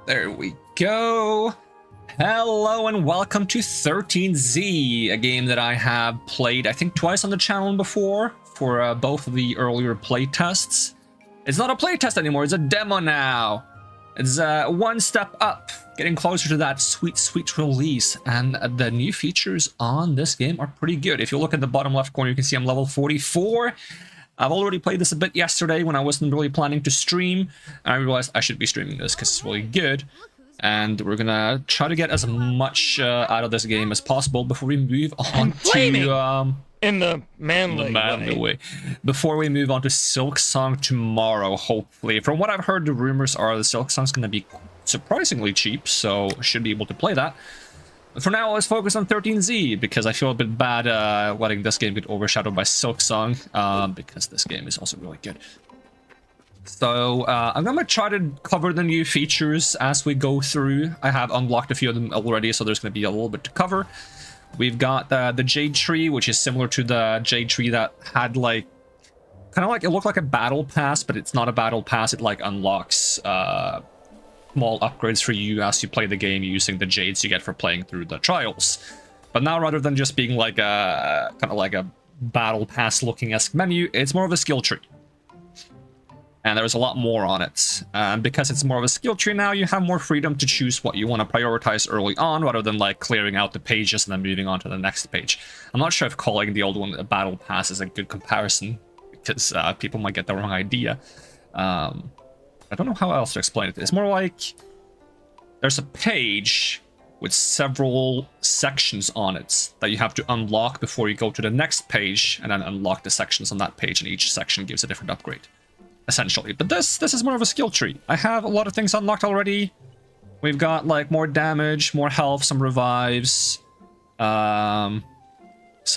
There we go. Hello and welcome to 13Z, a game that I have played, I think, twice on the channel before for both of the earlier playtests. It's not a playtest anymore, it's a demo now. It's one step up, getting closer to that sweet release. And the new features on this game are pretty good. If you look at the bottom left corner, you can see I'm level 44. I've already played this a bit yesterday when I wasn't really planning to stream. And I realized I should be streaming this because it's really good. And we're gonna try to get as much out of this game as possible before we move on to in the manly way. Before we move on to Silksong tomorrow, hopefully. From what I've heard, the rumors are the Silksong's gonna be surprisingly cheap, so I should be able to play that. But for now, let's focus on 13Z, because I feel a bit bad letting this game get overshadowed by Silksong, because this game is also really good. So I'm gonna try to cover the new features as we go through. I have unlocked a few of them already, so there's gonna be a little bit to cover. We've got the Jade Tree, which is similar to the Jade Tree that had like, kind of like, it looked like a battle pass, but it's not a battle pass. It like unlocks small upgrades for you as you play the game using the Jades you get for playing through the trials. But now, rather than just being like a kind of like a battle pass looking-esque menu, it's more of a skill tree. And there's a lot more on it. And because it's more of a skill tree now, you have more freedom to choose what you want to prioritize early on, rather than like clearing out the pages and then moving on to the next page. I'm not sure if calling the old one a battle pass is a good comparison, because people might get the wrong idea. I don't know how else to explain it. It's more like there's a page with several sections on it that you have to unlock before you go to the next page, and then unlock the sections on that page, and each section gives a different upgrade, essentially. But this is more of a skill tree. I have a lot of things unlocked already. We've got like more damage, more health, some revives, some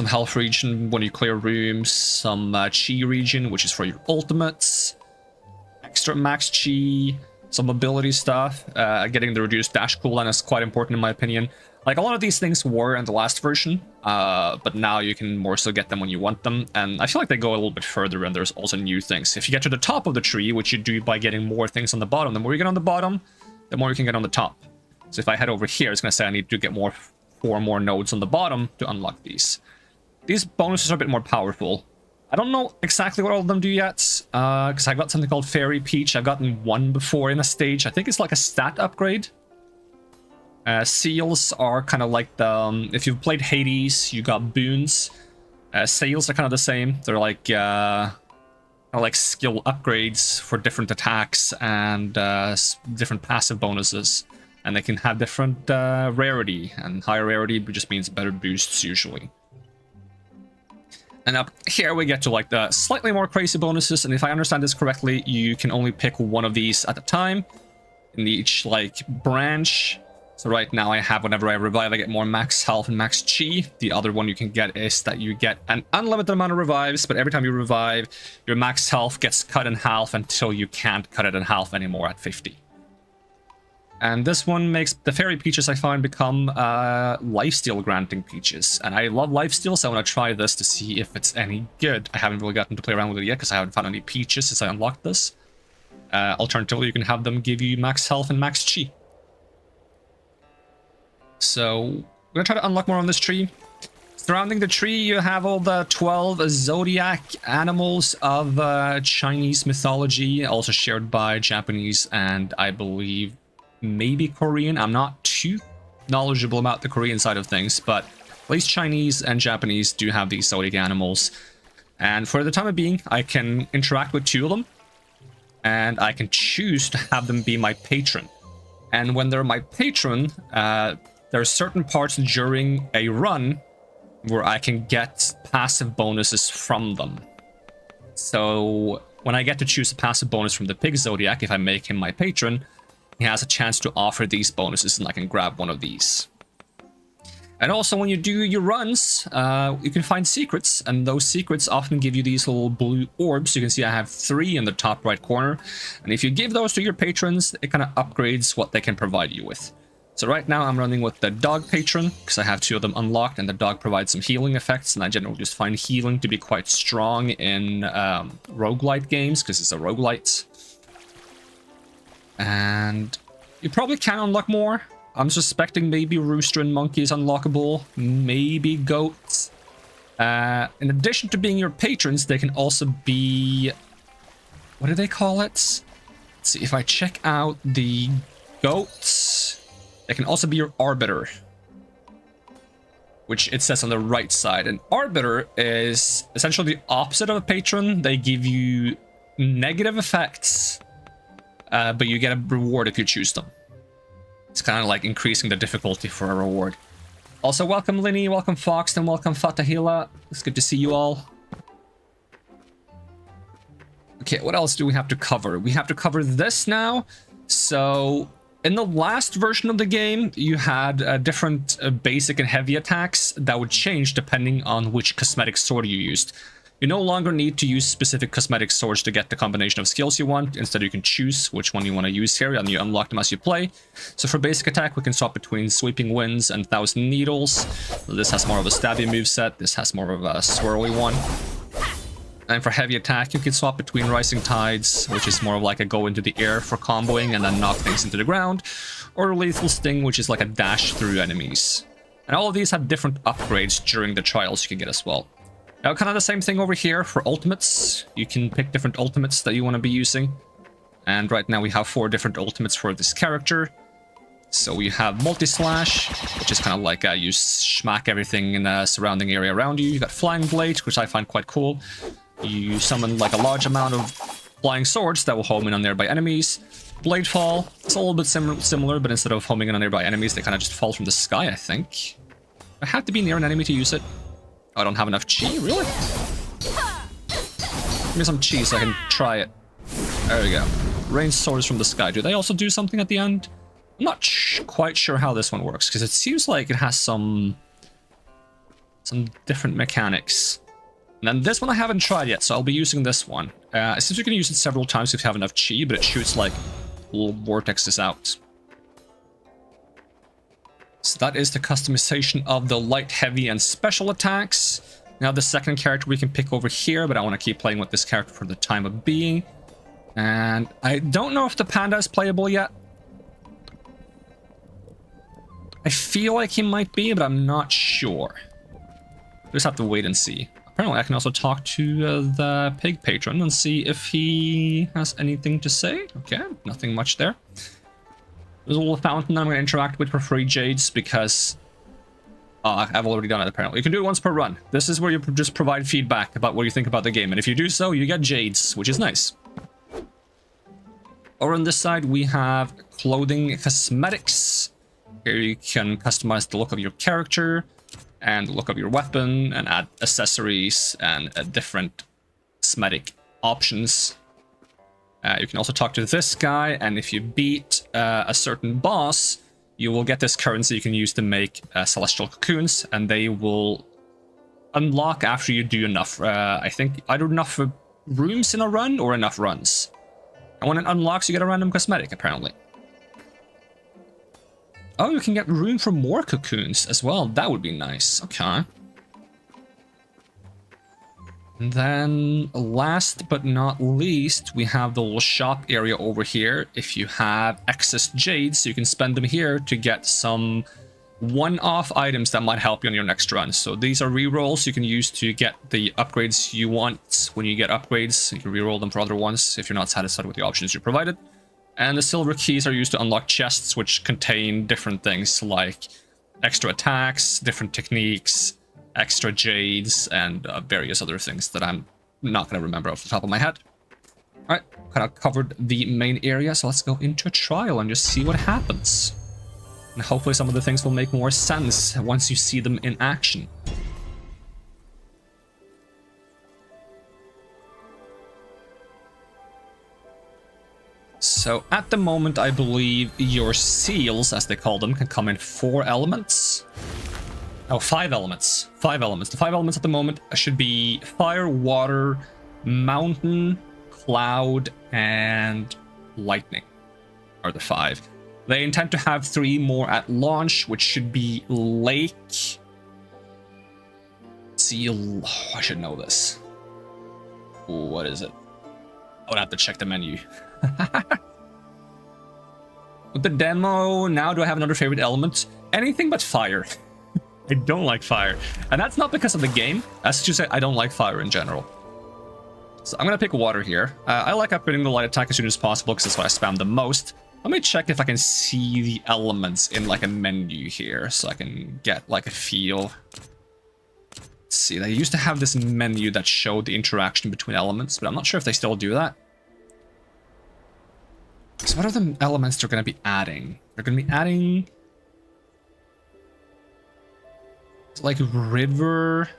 health regen when you clear rooms, some chi regen, which is for your ultimates, extra max chi, some ability stuff. Getting the reduced dash cooldown is quite important in my opinion. Like, a lot of these things were in the last version, but now you can more so get them when you want them, and I feel like they go a little bit further, and there's also new things. If you get to the top of the tree, which you do by getting more things on the bottom, the more you get on the bottom, the more you can get on the top. So if I head over here, it's going to say I need to get 4 more nodes on the bottom to unlock these. These bonuses are a bit more powerful. I don't know exactly what all of them do yet, because I've got something called Fairy Peach. I've gotten one before in a stage. I think it's like a stat upgrade. Seals are kind of like the... if you've played Hades, you got boons. Sails are kind of the same. They're like skill upgrades for different attacks and different passive bonuses. And they can have different rarity, and higher rarity just means better boosts usually. And up here we get to like the slightly more crazy bonuses, and if I understand this correctly, you can only pick one of these at a time in each like branch. So right now I have, whenever I revive, I get more max health and max chi. The other one you can get is that you get an unlimited amount of revives, but every time you revive, your max health gets cut in half until you can't cut it in half anymore at 50. And this one makes the Fairy Peaches, I find, become lifesteal granting peaches. And I love lifesteal, so I want to try this to see if it's any good. I haven't really gotten to play around with it yet, because I haven't found any peaches since I unlocked this. Alternatively, you can have them give you max health and max chi. So we're going to try to unlock more on this tree. Surrounding the tree, you have all the 12 zodiac animals of Chinese mythology, also shared by Japanese and, I believe, maybe Korean. I'm not too knowledgeable about the Korean side of things, but at least Chinese and Japanese do have these zodiac animals. And for the time being, I can interact with 2 of them, and I can choose to have them be my patron. And when they're my patron, there are certain parts during a run where I can get passive bonuses from them. So when I get to choose a passive bonus from the pig zodiac, if I make him my patron, he has a chance to offer these bonuses, and I can grab one of these. And also, when you do your runs, you can find secrets, and those secrets often give you these little blue orbs. You can see I have 3 in the top right corner, and if you give those to your patrons, it kind of upgrades what they can provide you with. So right now I'm running with the dog patron, because I have 2 of them unlocked, and the dog provides some healing effects, and I generally just find healing to be quite strong in roguelite games, because it's a roguelite. And You probably can unlock more. I'm suspecting maybe rooster and monkey is unlockable. Maybe goats. In addition to being your patrons, they can also be... What do they call it? Let's see, if I check out the goats, they can also be your arbiter, which it says on the right side. An arbiter is essentially the opposite of a patron. They give you negative effects, but you get a reward if you choose them. It's kind of like increasing the difficulty for a reward. Also, welcome Linny, welcome Fox, and welcome Fatahila. It's good to see you all. Okay, what else do we have to cover? We have to cover this now. So, in the last version of the game, you had different basic and heavy attacks that would change depending on which cosmetic sword you used. You no longer need to use specific cosmetic swords to get the combination of skills you want. Instead, you can choose which one you want to use here, and you unlock them as you play. So for basic attack, we can swap between Sweeping Winds and 1,000 Needles. This has more of a stabby moveset. This has more of a swirly one. And for heavy attack, you can swap between Rising Tides, which is more of like a go into the air for comboing and then knock things into the ground, or Lethal Sting, which is like a dash through enemies. And all of these have different upgrades during the trials you can get as well. Now, kind of the same thing over here for ultimates. You can pick different ultimates that you want to be using. And right now we have 4 different ultimates for this character. So we have Multi-Slash, which is kind of like you smack everything in the surrounding area around you. You got Flying Blade, which I find quite cool. You summon like a large amount of flying swords that will home in on nearby enemies. Bladefall, it's a little bit similar, but instead of homing in on nearby enemies, they kind of just fall from the sky, I think. I have to be near an enemy to use it. I don't have enough chi, really? Give me some chi so I can try it. There we go. Ranged swords from the sky. Do they also do something at the end? I'm not quite sure how this one works, because it seems like it has some different mechanics. And then this one I haven't tried yet, so I'll be using this one. It seems you can use it several times if you have enough chi, but it shoots like little vortexes out. So that is the customization of the light, heavy, and special attacks. Now the second character we can pick over here, but I want to keep playing with this character for the time of being. And I don't know if the panda is playable yet. I feel like he might be, but I'm not sure. Just have to wait and see. Apparently I can also talk to the pig patron and see if he has anything to say. Okay, nothing much there. There's a little fountain I'm going to interact with for free jades because I've already done it apparently. You can do it once per run. This is where you just provide feedback about what you think about the game. And if you do so, you get jades, which is nice. Over on this side, we have clothing cosmetics. Here you can customize the look of your character and the look of your weapon and add accessories and different cosmetic options. You can also talk to this guy, and if you beat a certain boss, you will get this currency you can use to make celestial cocoons, and they will unlock after you do enough. I think either enough rooms in a run or enough runs. And when it unlocks, you get a random cosmetic, apparently. Oh, you can get room for more cocoons as well. That would be nice. Okay. And then, last but not least, we have the little shop area over here. If you have excess jades, you can spend them here to get some one-off items that might help you on your next run. So these are rerolls you can use to get the upgrades you want. When you get upgrades, you can reroll them for other ones if you're not satisfied with the options you provided. And the silver keys are used to unlock chests, which contain different things like extra attacks, different techniques, extra jades, and various other things that I'm not going to remember off the top of my head. Alright, kind of covered the main area, so let's go into a trial and just see what happens. And hopefully some of the things will make more sense once you see them in action. So at the moment, I believe your seals, as they call them, can come in 4 elements. Oh, 5 elements. 5 elements. The 5 elements at the moment should be fire, water, mountain, cloud, and lightning are the 5. They intend to have 3 more at launch, which should be lake. Seal. Oh, I should know this. Ooh, what is it? I would have to check the menu. With the demo, now do I have another favorite element? Anything but fire. I don't like fire. And that's not because of the game. That's just I don't like fire in general. So I'm going to pick water here. I like upgrading the light attack as soon as possible because that's what I spam the most. Let me check if I can see the elements in like a menu here so I can get like a feel. Let's see, they used to have this menu that showed the interaction between elements, but I'm not sure if they still do that. So what are the elements they're going to be adding? They're going to be adding like river.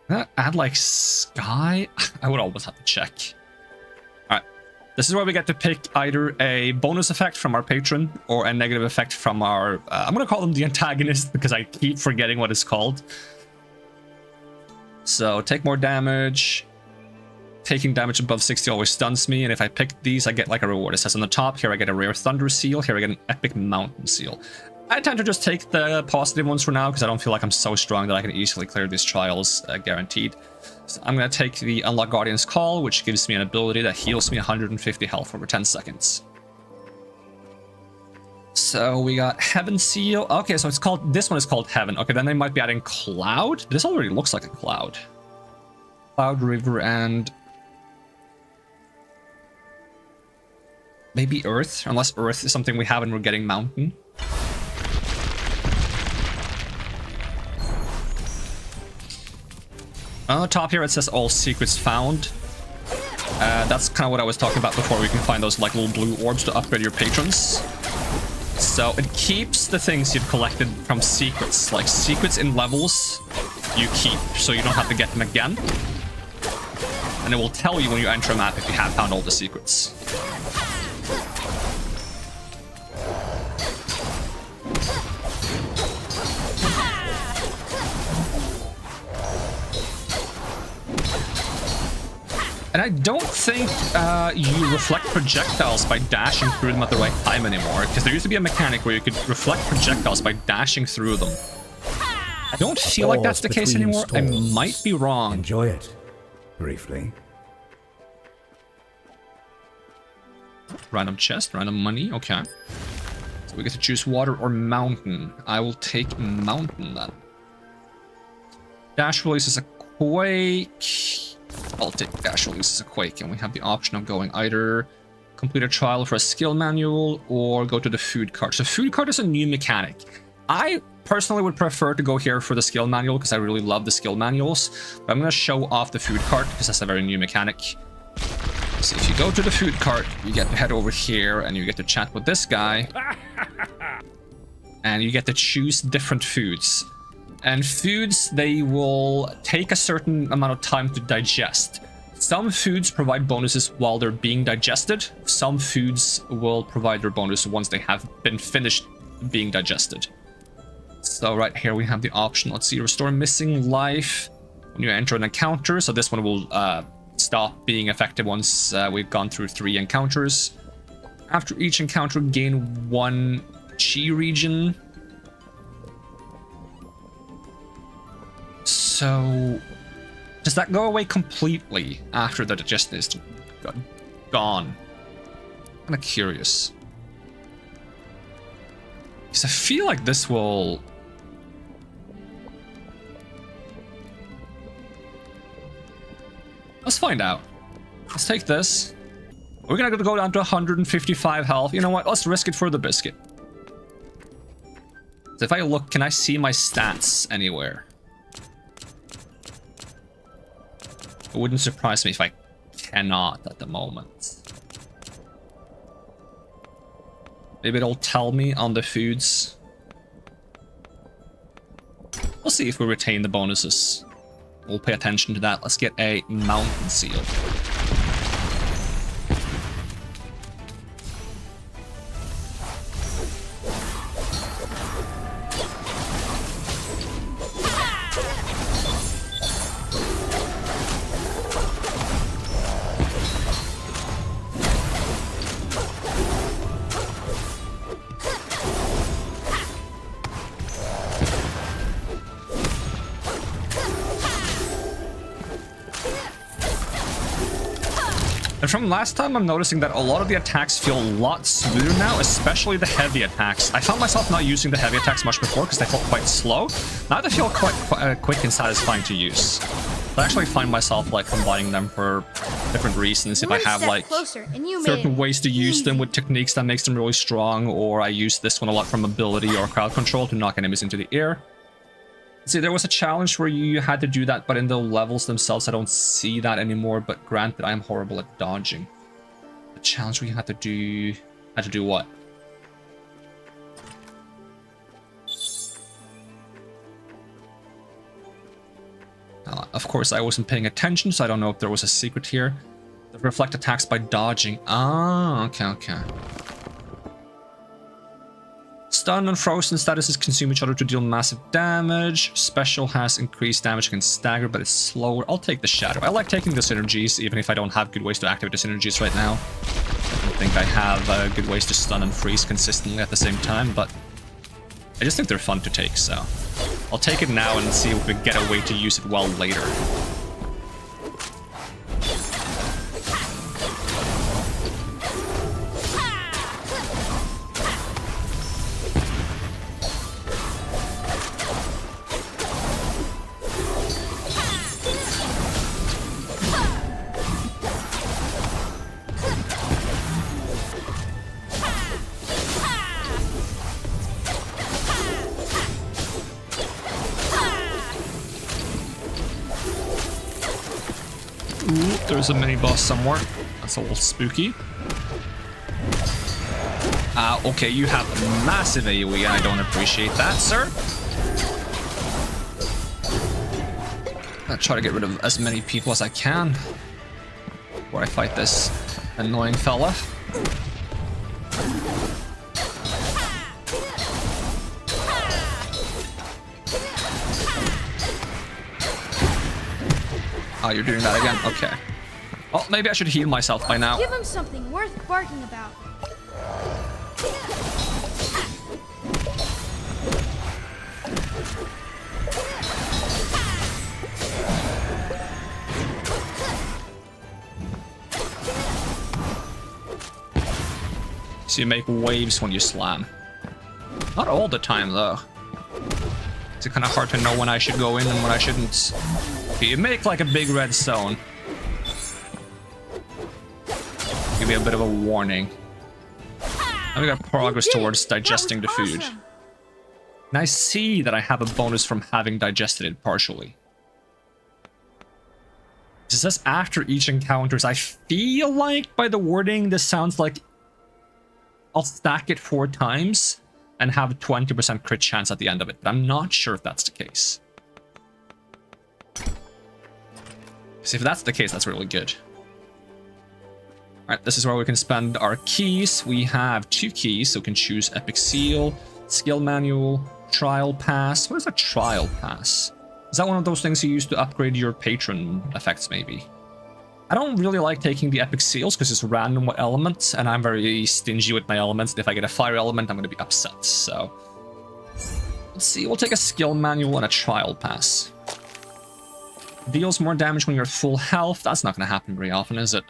Add like sky? I would always have to check. Alright. This is where we get to pick either a bonus effect from our patron or a negative effect from our... I'm going to call them the antagonist because I keep forgetting what it's called. So take more damage. Taking damage above 60 always stuns me, and if I pick these, I get like a reward. It says on the top, here I get a rare thunder seal, here I get an epic mountain seal. I tend to just take the positive ones for now, because I don't feel like I'm so strong that I can easily clear these trials, guaranteed. So I'm going to take the Unlock Guardian's Call, which gives me an ability that heals me 150 health over 10 seconds. So we got Heaven Seal. Okay, so it's called, this one is called Heaven. Okay, then they might be adding Cloud. This already looks like a cloud. Cloud, River, and... maybe Earth, unless Earth is something we have and we're getting Mountain. On the top here it says all secrets found. That's kind of what I was talking about before. We can find those like little blue orbs to upgrade your patrons. So it keeps the things you've collected from secrets. Like secrets in levels you keep, so you don't have to get them again. And it will tell you when you enter a map if you have found all the secrets. And I don't think you reflect projectiles by dashing through them at the right time anymore, because there used to be a mechanic where you could reflect projectiles by dashing through them. I don't feel like that's the case anymore. I might be wrong. Enjoy it, briefly. Random chest, random money, okay. So we get to choose water or mountain. I will take mountain then. Dash release is a quake. I'll take dash release as a quake, and we have the option of going either complete a trial for a skill manual or go to the food cart. So food cart is a new mechanic. I personally would prefer to go here for the skill manual because I really love the skill manuals, but I'm going to show off the food cart because that's a very new mechanic. So if you go to the food cart, you get to head over here and you get to chat with this guy. And you get to choose different foods. And foods, they will take a certain amount of time to digest. Some foods provide bonuses while they're being digested. Some foods will provide their bonus once they have been finished being digested. So right here we have the option, let's see, restore missing life when you enter an encounter. So this one will stop being effective once we've gone through 3 encounters. After each encounter, gain 1 chi region. So, does that go away completely after the digestion is gone? I'm kind of curious. Because I feel like this will... Let's find out. Let's take this. We're gonna go down to 155 health. You know what? Let's risk it for the biscuit. So if I look, can I see my stats anywhere? It wouldn't surprise me if I cannot at the moment. Maybe it'll tell me on the foods. We'll see if we retain the bonuses. We'll pay attention to that. Let's get a mountain seal. And from last time, I'm noticing that a lot of the attacks feel a lot smoother now, especially the heavy attacks. I found myself not using the heavy attacks much before because they felt quite slow. Now they feel quite quick and satisfying to use. I actually find myself like combining them for different reasons. If I have like certain ways to use them with techniques that makes them really strong, or I use this one a lot from ability or crowd control to knock enemies into the air. See, there was a challenge where you had to do that, but in the levels themselves, I don't see that anymore. But granted, I am horrible at dodging. The challenge where you had to do what? Of course, I wasn't paying attention, so I don't know if there was a secret here. The reflect attacks by dodging. Ah, okay. Stun and frozen statuses consume each other to deal massive damage. Special has increased damage against stagger, but it's slower. I'll take the shadow. I like taking the synergies, even if I don't have good ways to activate the synergies right now. I don't think I have good ways to stun and freeze consistently at the same time, but I just think they're fun to take, so I'll take it now and see if we get a way to use it well later. There's a mini boss somewhere. That's a little spooky. Okay, you have a massive AoE, and I don't appreciate that, sir. I'll try to get rid of as many people as I can before I fight this annoying fella. Oh, you're doing that again? Okay. Well, maybe I should heal myself by now. Give him something worth barking about. So you make waves when you slam. Not all the time, though. It's kind of hard to know when I should go in and when I shouldn't. Okay, you make like a big red zone. Give me a bit of a warning. Now we got progress towards digesting the food. Awesome. And I see that I have a bonus from having digested it partially. It says after each encounters. I feel like by the wording, this sounds like I'll stack it 4 times and have a 20% crit chance at the end of it. But I'm not sure if that's the case. Because if that's the case, that's really good. Alright, this is where we can spend our keys. We have 2 keys, so we can choose Epic Seal, Skill Manual, Trial Pass. What is a Trial Pass? Is that one of those things you use to upgrade your patron effects, maybe? I don't really like taking the Epic Seals because it's random what elements, and I'm very stingy with my elements. And if I get a fire element, I'm going to be upset, so... Let's see, we'll take a Skill Manual and a Trial Pass. Deals more damage when you're at full health. That's not going to happen very often, is it?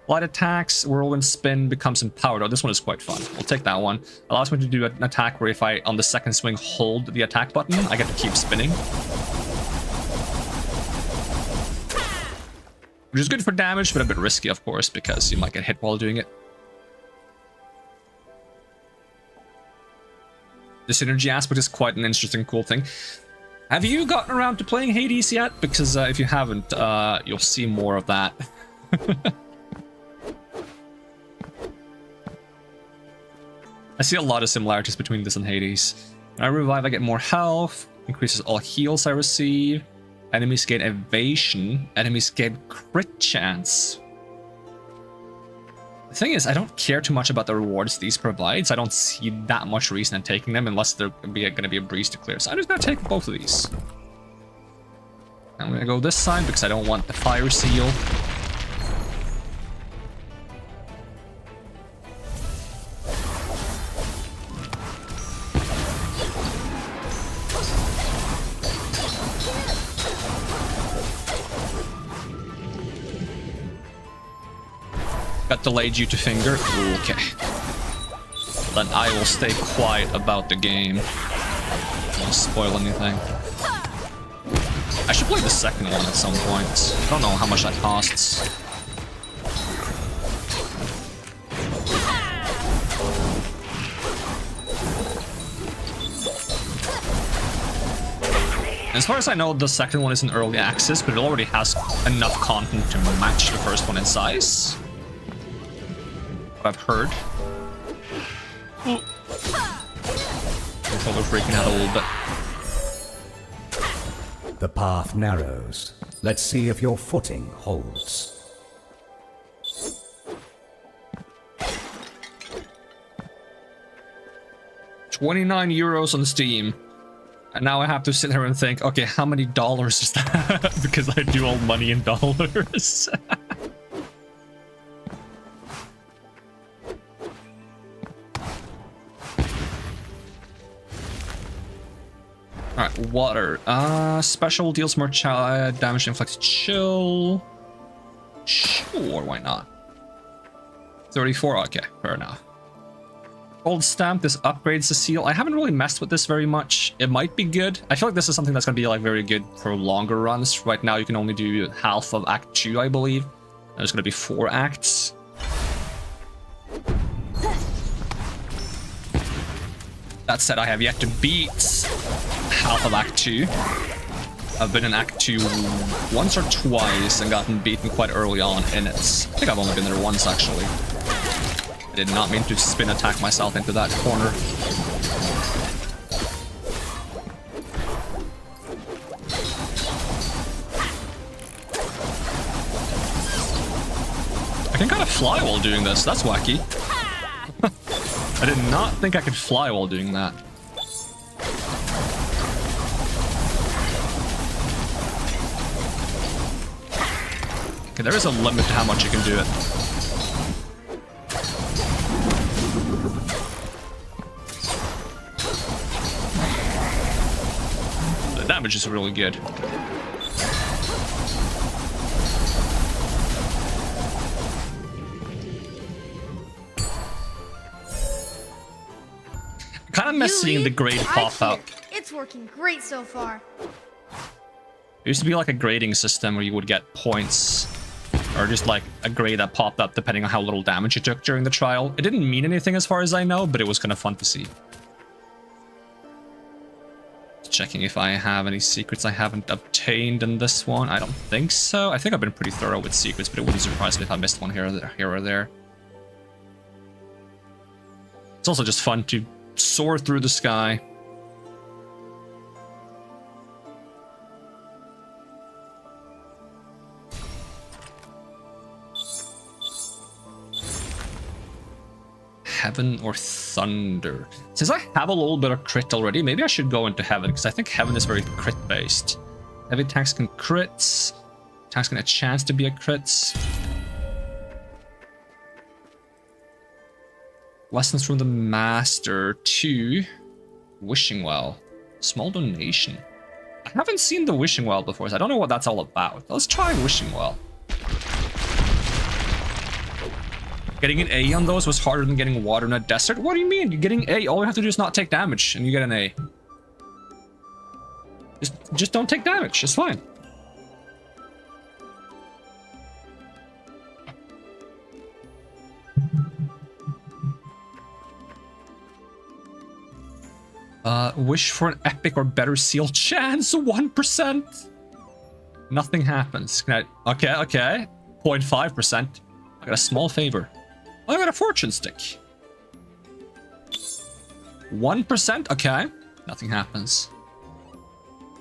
Light attacks, Whirlwind Spin becomes empowered. Oh, this one is quite fun. We'll take that one. Allows me to do an attack where if I, on the second swing, hold the attack button, I get to keep spinning. Which is good for damage, but a bit risky, of course, because you might get hit while doing it. The synergy aspect is quite an interesting, cool thing. Have you gotten around to playing Hades yet? Because if you haven't, you'll see more of that. I see a lot of similarities between this and Hades. When I revive, I get more health, increases all heals I receive. Enemies gain evasion, enemies gain crit chance. The thing is, I don't care too much about the rewards these provides. I don't see that much reason in taking them unless they're going to be a breeze to clear. So I'm just going to take both of these. I'm going to go this side because I don't want the fire seal. Got delayed due to finger. Okay. Then I will stay quiet about the game. Don't spoil anything. I should play the second one at some point. I don't know how much that costs. As far as I know, the second one is in early access, but it already has enough content to match the first one in size. What I've heard. Controller freaking out a little bit. The path narrows. Let's see if your footing holds. €29 on Steam. And now I have to sit here and think, okay, how many dollars is that? Because I do all money in dollars. Alright, water. Special deals more damage inflicted. Chill. Sure, why not? 34, okay, fair enough. Gold stamp, this upgrades the seal. I haven't really messed with this very much. It might be good. I feel like this is something that's going to be like very good for longer runs. Right now you can only do half of Act 2, I believe. There's going to be 4 acts. That said, I have yet to beat half of Act 2. I've been in Act 2 once or twice and gotten beaten quite early on in it. I think I've only been there once, actually. I did not mean to spin attack myself into that corner. I can kind of fly while doing this. That's wacky. I did not think I could fly while doing that. Okay, there is a limit to how much you can do it. The damage is really good. Kind of miss seeing the grade pop up. It's working great so far. There used to be like a grading system where you would get points, or just like a grade that popped up depending on how little damage you took during the trial. It didn't mean anything as far as I know, but it was kind of fun to see. Checking if I have any secrets I haven't obtained in this one. I don't think so. I think I've been pretty thorough with secrets, but it wouldn't surprise me if I missed one here or there. It's also just fun to soar through the sky. Heaven or thunder? Since I have a little bit of crit already, maybe I should go into heaven, because I think heaven is very crit based. Heavy attacks can crits. Attacks can a chance to be a crits. Lessons from the master to wishing well. Small donation. I haven't seen the wishing well before, so I don't know what that's all about. Let's try wishing well. Getting an A on those was harder than getting water in a desert. What do you mean? You're getting A. All you have to do is not take damage, and you get an A. Just don't take damage. It's fine. Wish for an epic or better seal chance. 1%. Nothing happens. Can I? Okay. 0.5%. I got a small favor. I got a fortune stick. 1%. Okay. Nothing happens.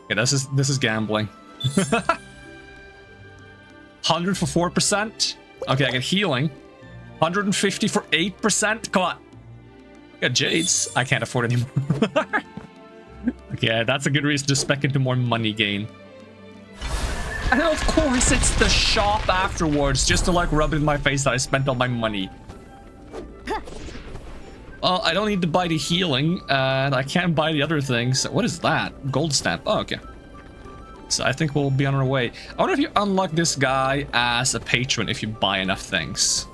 Okay, this is gambling. 100 for 4%. Okay, I get healing. 150 for 8%. Come on. I got jades. I can't afford anymore. Okay, that's a good reason to spec into more money gain. And of course, it's the shop afterwards, just to like rub it in my face that I spent all my money. Well, I don't need to buy the healing, and I can't buy the other things. What is that? Gold stamp. Oh, okay. So I think we'll be on our way. I wonder if you unlock this guy as a patron if you buy enough things.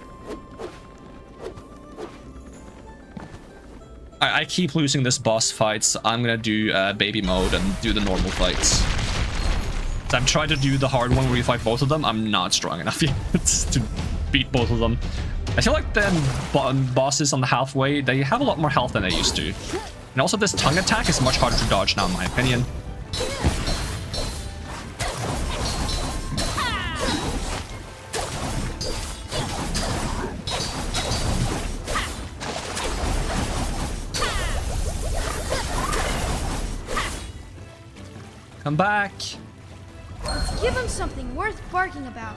I keep losing this boss fight, so I'm gonna do baby mode and do the normal fights. So I've tried to do the hard one where you fight both of them. I'm not strong enough yet to beat both of them. I feel like the bosses on the halfway, they have a lot more health than they used to. And also this tongue attack is much harder to dodge now, in my opinion. Come back. Let's give him something worth barking about.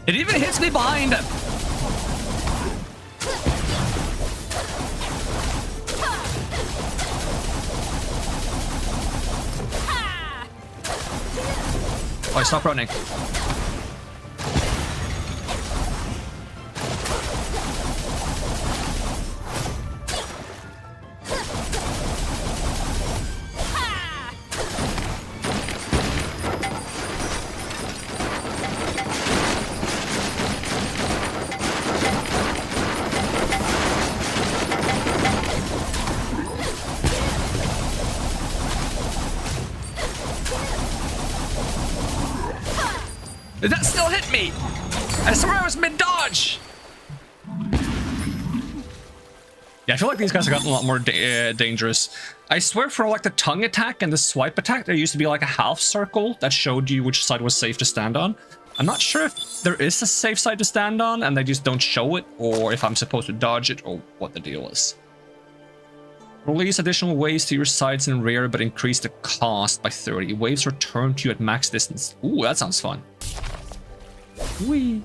It even hits me behind him. Oh, stop running. That still hit me! I swear I was mid-dodge! Yeah, I feel like these guys have gotten a lot more dangerous. I swear for like the tongue attack and the swipe attack, there used to be like a half circle that showed you which side was safe to stand on. I'm not sure if there is a safe side to stand on and they just don't show it, or if I'm supposed to dodge it, or what the deal is. Release additional waves to your sides and rear, but increase the cost by 30. Waves return to you at max distance. Ooh, that sounds fun. Wee.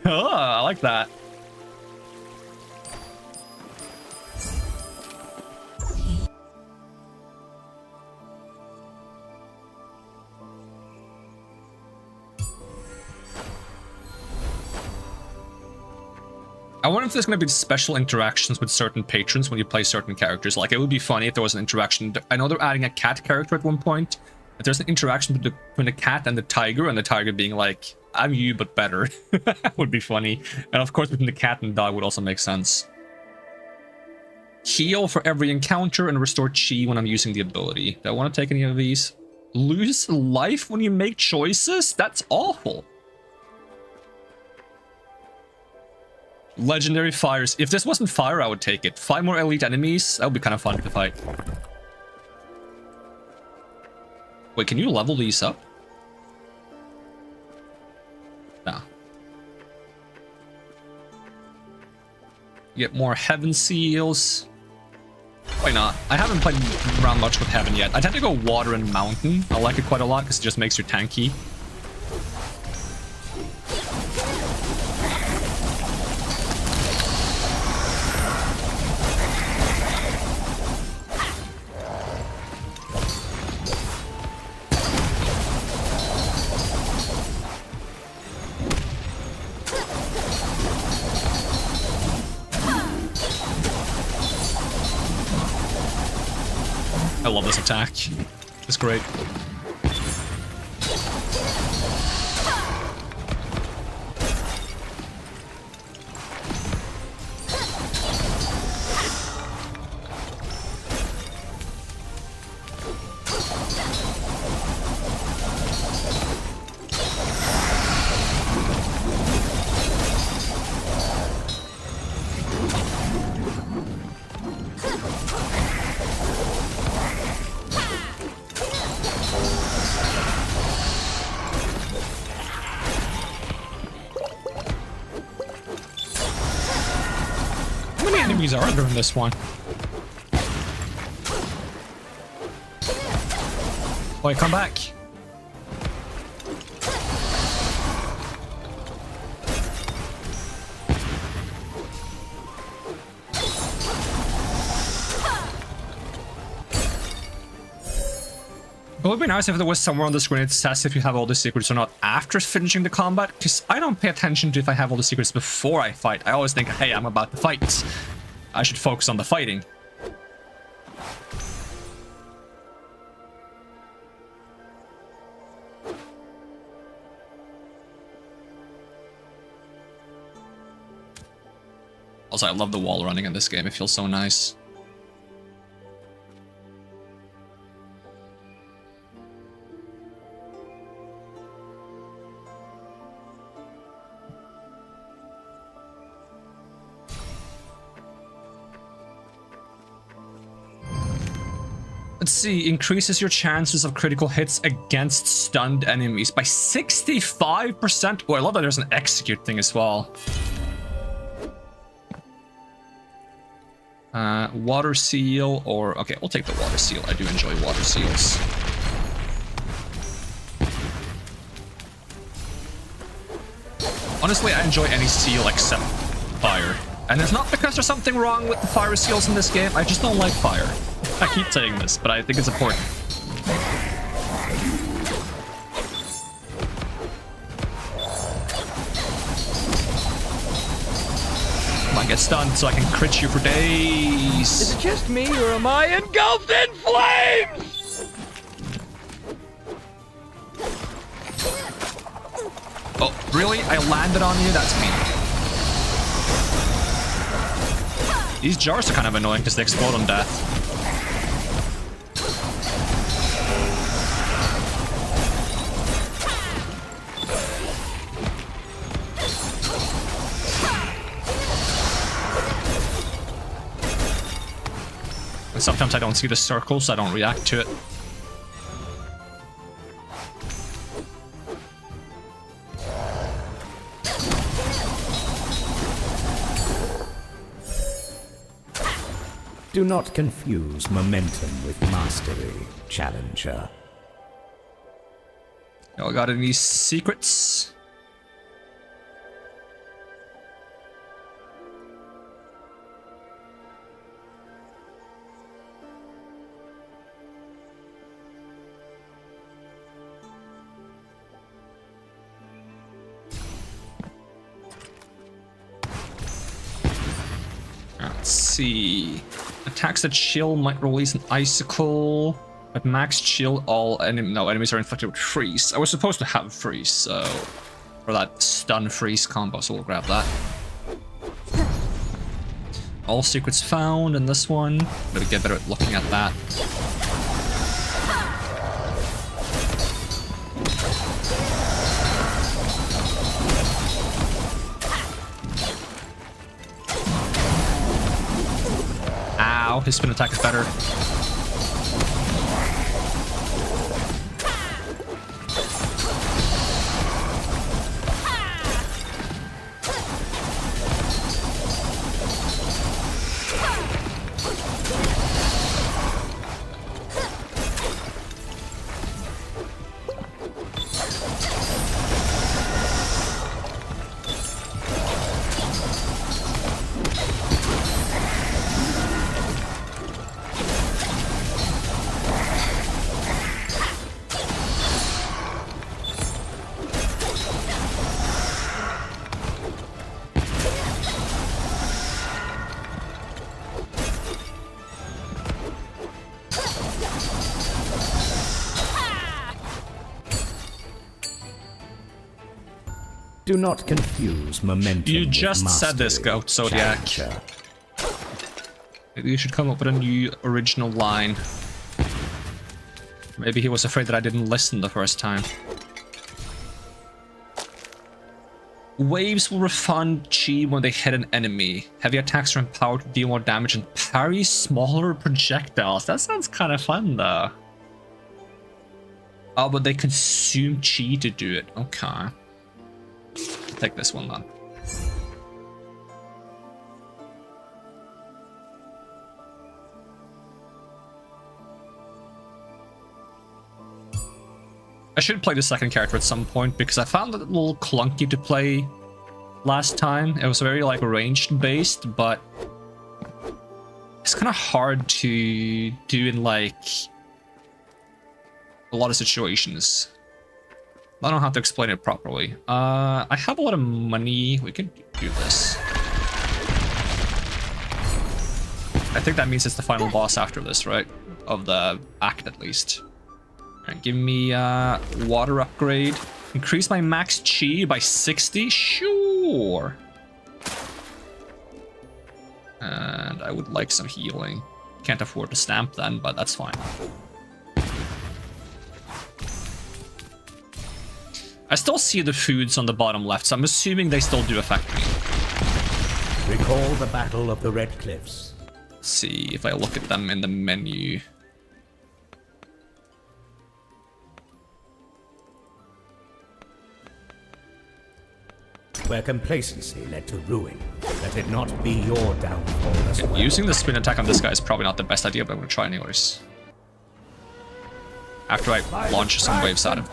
Oh, I like that. I wonder if there's going to be special interactions with certain patrons when you play certain characters. Like, it would be funny if there was an interaction. I know they're adding a cat character at one point. If there's an interaction between the cat and the tiger being like, I'm you, but better. That would be funny. And of course, between the cat and the dog would also make sense. Heal for every encounter and restore chi when I'm using the ability. Do I want to take any of these? Lose life when you make choices? That's awful. Legendary fires. If this wasn't fire, I would take it. 5 more elite enemies. That would be kind of fun to fight. Wait, can you level these up? No. Get more heaven seals. Why not? I haven't played around much with heaven yet. I tend to go water and mountain. I like it quite a lot because it just makes you tanky. I love this attack. It's great. Enemies are during this one. Boy, come back. It would be nice if there was somewhere on the screen it says if you have all the secrets or not after finishing the combat, because I don't pay attention to if I have all the secrets before I fight. I always think, hey, I'm about to fight. I should focus on the fighting. Also, I love the wall running in this game. It feels so nice. Let's see, increases your chances of critical hits against stunned enemies by 65%. Oh, I love that there's an execute thing as well. Water seal or... Okay, we'll take the water seal. I do enjoy water seals. Honestly, I enjoy any seal except fire. And it's not because there's something wrong with the fire seals in this game. I just don't like fire. I keep saying this, but I think it's important. Come on, get stunned so I can crit you for days. Is it just me, or am I engulfed in flames? Oh, really? I landed on you? That's me. These jars are kind of annoying because they explode on death. Sometimes I don't see the circle, so I don't react to it. Do not confuse momentum with mastery, challenger. Y'all got any secrets? Let's see. Attacks that chill might release an icicle. At max chill, all enemies are inflicted with freeze. I was supposed to have freeze, so for that stun freeze combo, so we'll grab that. All secrets found in this one. Maybe get better at looking at that. Ow, his spin attack is better. Do not confuse momentum. You just said this, Goat Zodiac. Challenger. Maybe you should come up with a new original line. Maybe he was afraid that I didn't listen the first time. Waves will refund chi when they hit an enemy. Heavy attacks are empowered to deal more damage and parry smaller projectiles. That sounds kind of fun, though. Oh, but they consume chi to do it. Okay. Take this one then. I should play the second character at some point because I found it a little clunky to play last time. It was very like ranged based, but it's kind of hard to do in like a lot of situations. I don't know how to explain it properly. I have a lot of money. We can do this. I think that means it's the final boss after this, right? Of the act, at least. Alright, give me water upgrade. Increase my max chi by 60? Sure. And I would like some healing. Can't afford to stamp then, but that's fine. I still see the foods on the bottom left, so I'm assuming they still do affect me. Recall the Battle of the Red Cliffs. Let's see if I look at them in the menu. Where complacency led to ruin, let it not be your downfall as well. Using the spin attack on this guy is probably not the best idea, but I'm gonna try anyways. After I launch some waves at him.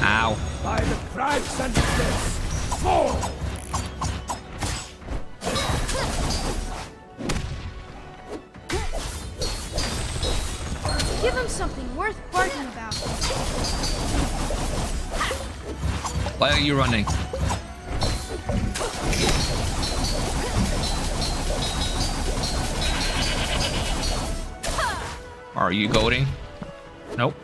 Ow. By the crags and cliffs, fall! Give him something worth barking about. Why are you running? Are you goading? Nope.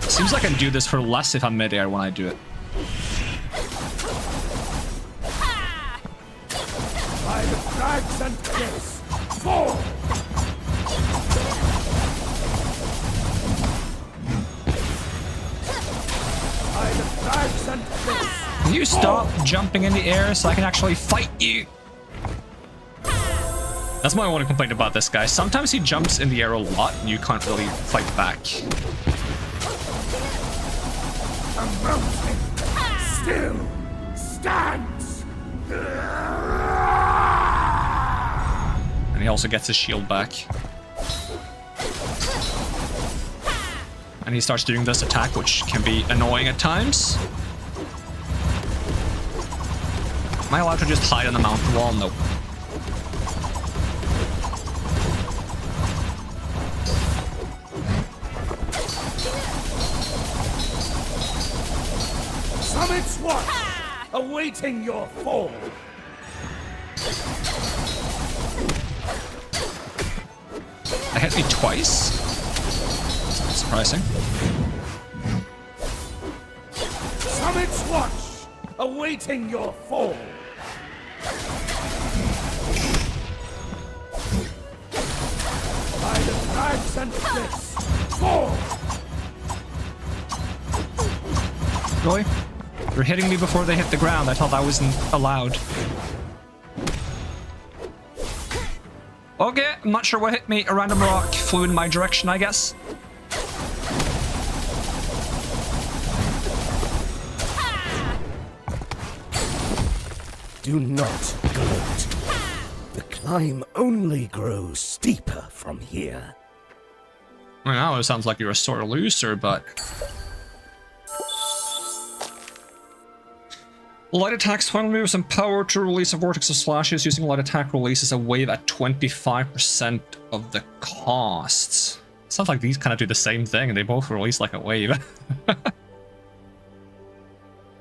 Seems like I do this for less if I'm mid-air when I do it. By the crags and cliffs, fall! By the crags and cliffs. Can you stop jumping in the air so I can actually fight you? That's my only complaint about this guy. Sometimes he jumps in the air a lot and you can't really fight back. A mountain still stands. And he also gets his shield back. And he starts doing this attack, which can be annoying at times. Am I allowed to just hide on the mountain wall? Nope. Summit's watch, awaiting your fall. That hit me twice. Surprising. Summit's watch, awaiting your fall. By the crags and cliffs, fall. Really? You're hitting me before they hit the ground. I thought that wasn't allowed. Okay, I'm not sure what hit me. A random rock flew in my direction, I guess. Do not gloat. The climb only grows steeper from here. Well, now it sounds like you're a sore loser, but... Light attacks final moves empower to release a vortex of slashes. Using light attack releases a wave at 25% of the costs. Sounds like these kind of do the same thing, and they both release like a wave.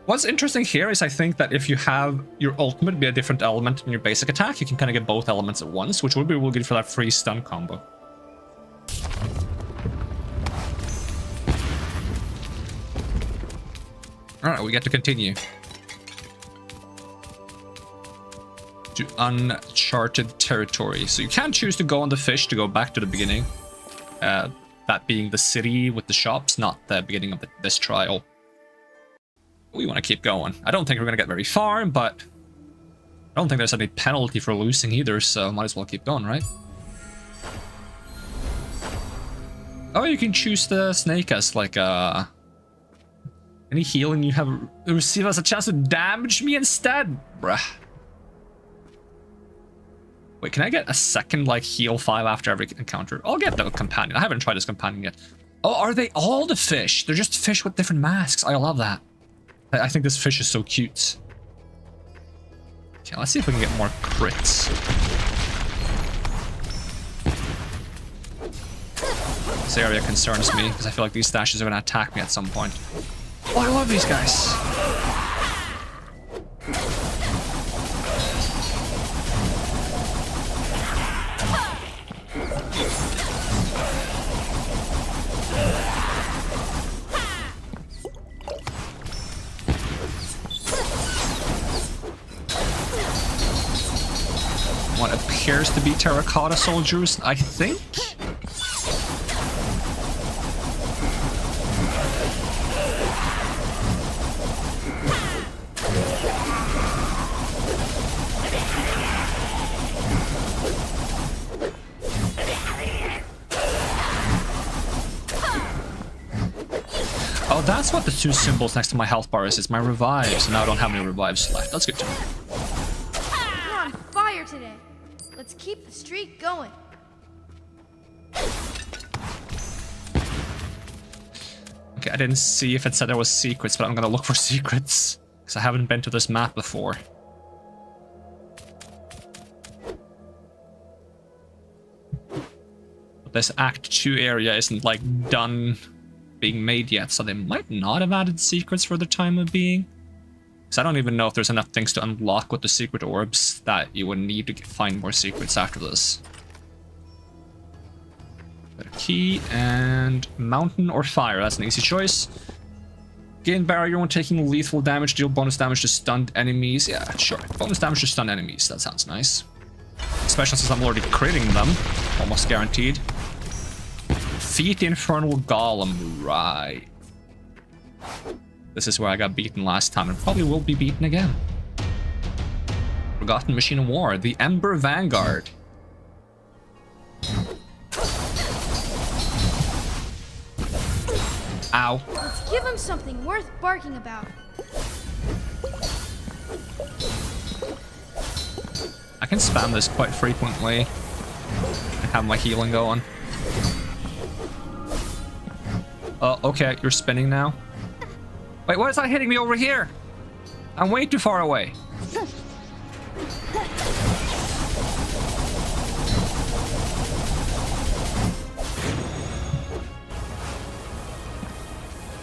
What's interesting here is I think that if you have your ultimate be a different element in your basic attack, you can kind of get both elements at once, which would be really good for that free stun combo. Alright, we get to continue. To uncharted territory. So you can choose to go on the fish to go back to the beginning. That being the city with the shops, not the beginning of this trial. We want to keep going. I don't think we're going to get very far, but I don't think there's any penalty for losing either, so might as well keep going, right? Oh, you can choose the snake as like any healing you have receive as a chance to damage me instead. Bruh. Wait, can I get a second, like, heal 5 after every encounter? I'll get the companion. I haven't tried this companion yet. Oh, are they all the fish? They're just fish with different masks. I love that. I think this fish is so cute. Okay, let's see if we can get more crits. This area concerns me because I feel like these stashes are going to attack me at some point. Oh, I love these guys. What appears to be terracotta soldiers, I think? Oh, that's what the two symbols next to my health bar is. It's my revives. Now I don't have any revives left. That's good to know. We're on fire today. Let's keep the streak going. Okay, I didn't see if it said there was secrets, but I'm gonna look for secrets. Because I haven't been to this map before. But this Act 2 area isn't, like, done being made yet, so they might not have added secrets for the time of being. Because I don't even know if there's enough things to unlock with the secret orbs that you would need to find more secrets after this. Got a key and mountain or fire. That's an easy choice. Gain barrier when taking lethal damage. Deal bonus damage to stunned enemies. Yeah, sure. Bonus damage to stunned enemies. That sounds nice. Especially since I'm already critting them. Almost guaranteed. Defeat the Infernal Golem. Right. This is where I got beaten last time and probably will be beaten again. Forgotten Machine of War. The Ember Vanguard. Ow. Let's give him something worth barking about. I can spam this quite frequently and have my healing going. Oh, okay, you're spinning now. Wait, why is that hitting me over here? I'm way too far away.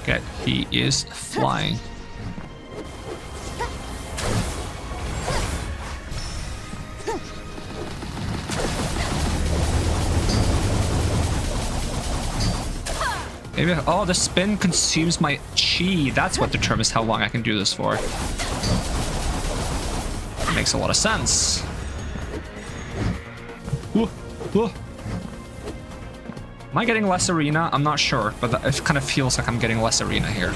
Okay, he is flying. Maybe, oh, the spin consumes my chi. That's what determines how long I can do this for. That makes a lot of sense. Ooh, ooh. Am I getting less arena? I'm not sure, but it kind of feels like I'm getting less arena here.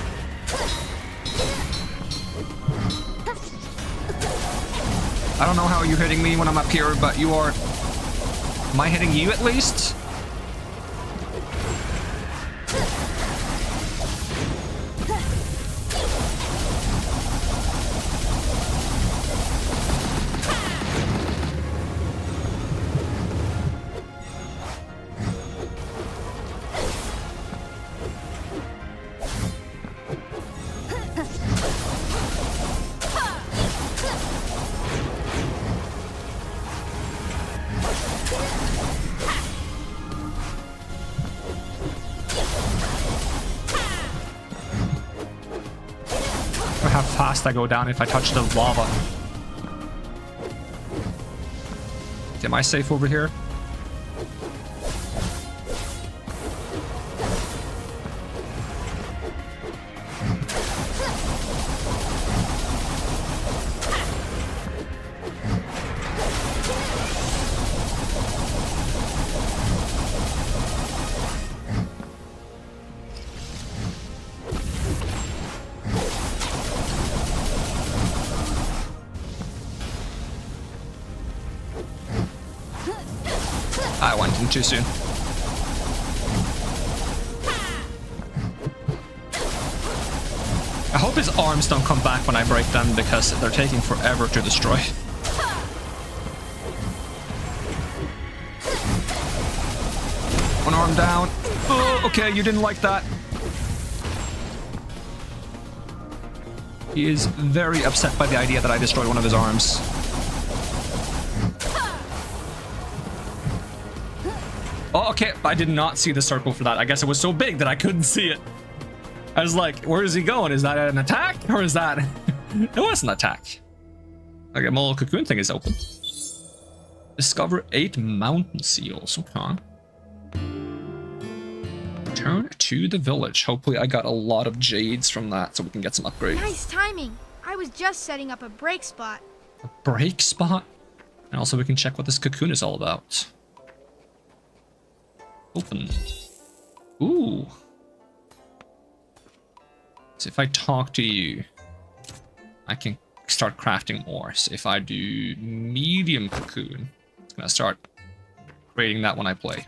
I don't know how you're hitting me when I'm up here, but you are... Am I hitting you at least? How fast I go down if I touch the lava. Am I safe over here? I went in too soon. I hope his arms don't come back when I break them because they're taking forever to destroy. One arm down. Oh, okay, you didn't like that. He is very upset by the idea that I destroyed one of his arms. Oh, okay, I did not see the circle for that. I guess it was so big that I couldn't see it. I was like, where is he going? Is that an attack? Or is that... It was an attack. Okay, my little cocoon thing is open. Discover 8 mountain seals. Okay. Return to the village. Hopefully I got a lot of jades from that so we can get some upgrades. Nice timing. I was just setting up a break spot. A break spot? And also we can check what this cocoon is all about. Open. Ooh. So if I talk to you, I can start crafting more. So if I do medium cocoon, it's gonna start creating that when I play.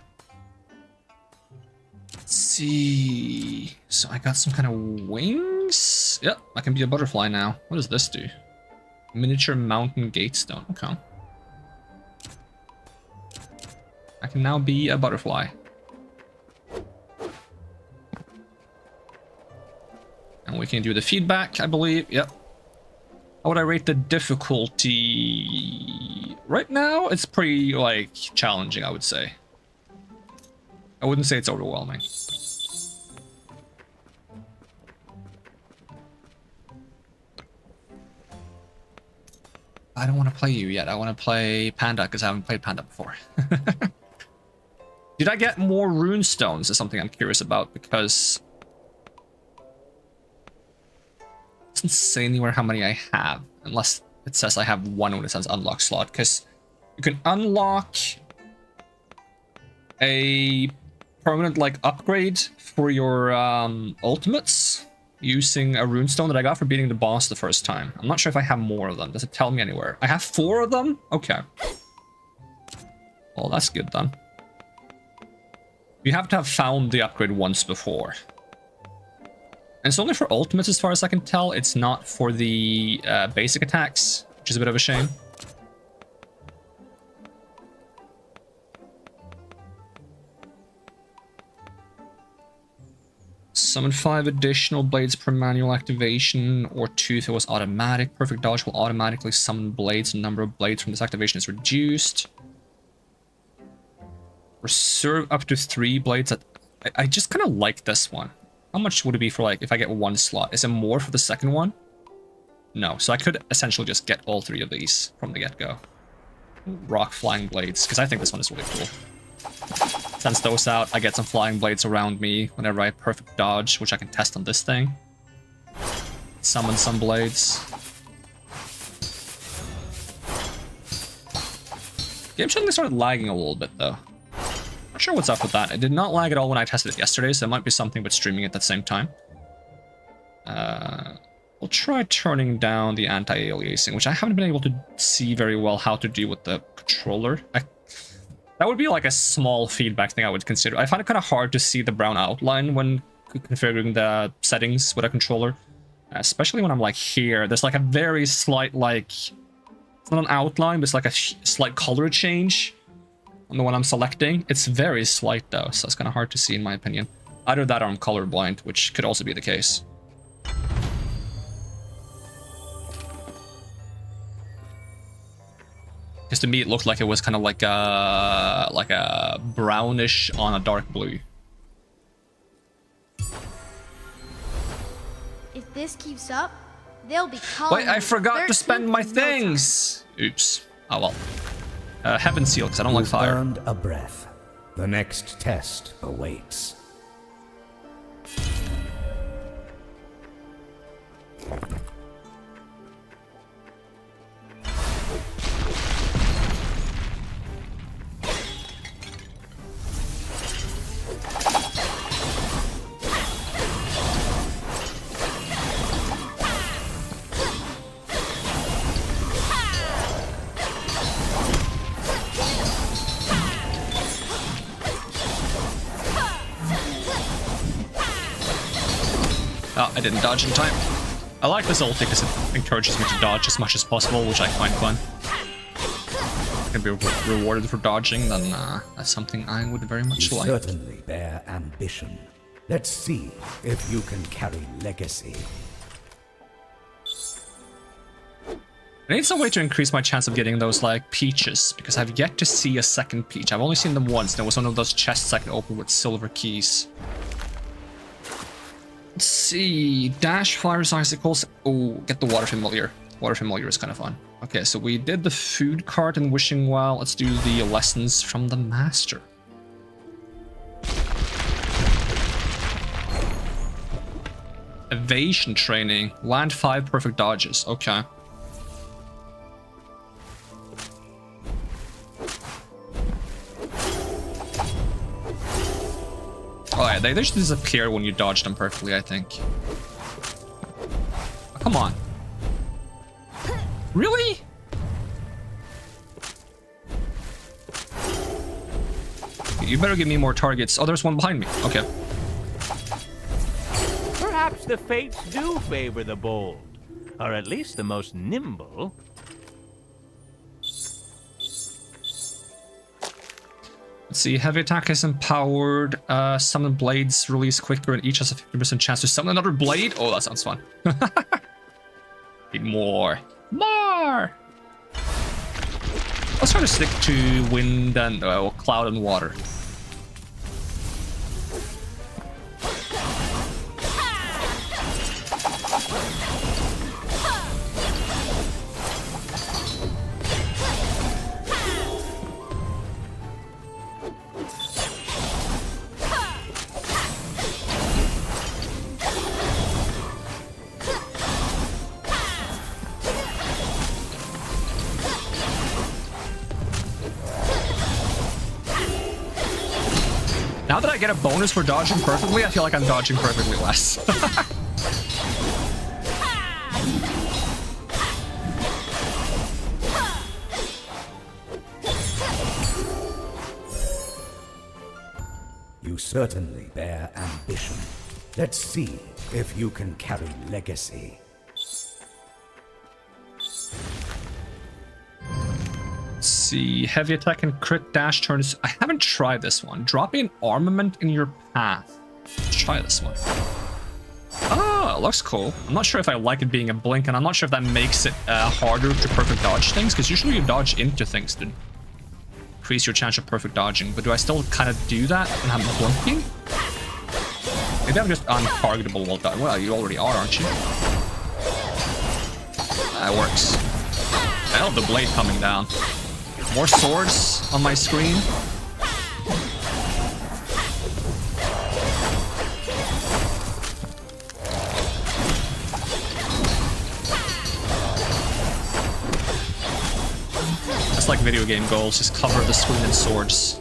Let's see. So I got some kind of wings. Yep, I can be a butterfly now. What does this do? Miniature mountain gate stone. Okay. I can now be a butterfly. And we can do the feedback, I believe. Yep. How would I rate the difficulty? Right now, it's pretty, like, challenging, I would say. I wouldn't say it's overwhelming. I don't want to play you yet. I want to play Panda, because I haven't played Panda before. Did I get more rune stones is something I'm curious about, because... It doesn't say anywhere how many I have, unless it says I have one when it says unlock slot, because you can unlock a permanent like upgrade for your ultimates using a runestone that I got for beating the boss the first time. I'm not sure if I have more of them. Does it tell me anywhere? I have 4 of them? Okay. Well, that's good then. You have to have found the upgrade once before. And it's only for ultimates as far as I can tell. It's not for the basic attacks, which is a bit of a shame. Summon 5 additional blades per manual activation, or 2 if it was automatic. Perfect dodge will automatically summon blades. The number of blades from this activation is reduced. Reserve up to 3 blades. I just kind of like this one. How much would it be for, like, if I get 1 slot? Is it more for the second one? No, so I could essentially just get all 3 of these from the get-go. Rock flying blades, because I think this one is really cool. Sends those out, I get some flying blades around me whenever I perfect dodge, which I can test on this thing. Summon some blades. Game suddenly started lagging a little bit, though. Not sure what's up with that. It did not lag at all when I tested it yesterday, so it might be something with streaming at the same time. We'll try turning down the anti-aliasing, which I haven't been able to see very well how to do with the controller. That would be like a small feedback thing I would consider. I find it kind of hard to see the brown outline when configuring the settings with a controller. Especially when I'm like here. There's like a very slight, like... It's not an outline, but it's like a slight color change on the one I'm selecting. It's very slight though, so it's kind of hard to see in my opinion. Either that or I'm colorblind, which could also be the case. Because to me it looked like it was kind of like a brownish on a dark blue. If this keeps up, they'll be calling. Wait, I forgot to spend my things! Oops. Oh well. Heaven seal, because I don't like fire. Earned a breath. The next test awaits. Oh, I didn't dodge in time. I like this ulti because it encourages me to dodge as much as possible, which I find fun. can be rewarded for dodging, then that's something I would very much You like. certainly bear ambition. Let's see if you can carry legacy. I need some way to increase my chance of getting those, like, peaches, because I've yet to see a second peach. I've only seen them once, and it was one of those chests I could open with silver keys. Let's see. Dash, flyers, icicles. Oh, get the water familiar. Water familiar is kind of fun. Okay, so we did the food cart and wishing well. Let's do the lessons from the master. Evasion training. Land 5 perfect dodges. Okay. Oh yeah, they just disappear when you dodge them perfectly, I think. Oh, come on. Really? You better give me more targets. Oh, there's one behind me. Okay. Perhaps the fates do favor the bold, or at least the most nimble. Let's see, heavy attack is empowered. Summon blades release quicker and each has a 50% chance to summon another blade. Oh, that sounds fun. Need more. More! Let's try to stick to wind and cloud and water. Now that I get a bonus for dodging perfectly, I feel like I'm dodging perfectly less. You certainly bear ambition. Let's see if you can carry legacy. Let's see, heavy attack and crit dash turns. I haven't tried this one. Dropping an armament in your path. Let's try this one. Oh, it looks cool. I'm not sure if I like it being a blink, and I'm not sure if that makes it harder to perfect dodge things, because usually you dodge into things to increase your chance of perfect dodging. But do I still kind of do that when I'm blinking? Maybe I'm just untargetable while dodging. Well, you already are, aren't you? That works. I love the blade coming down. More swords on my screen. It's like video game goals, just cover the screen in swords.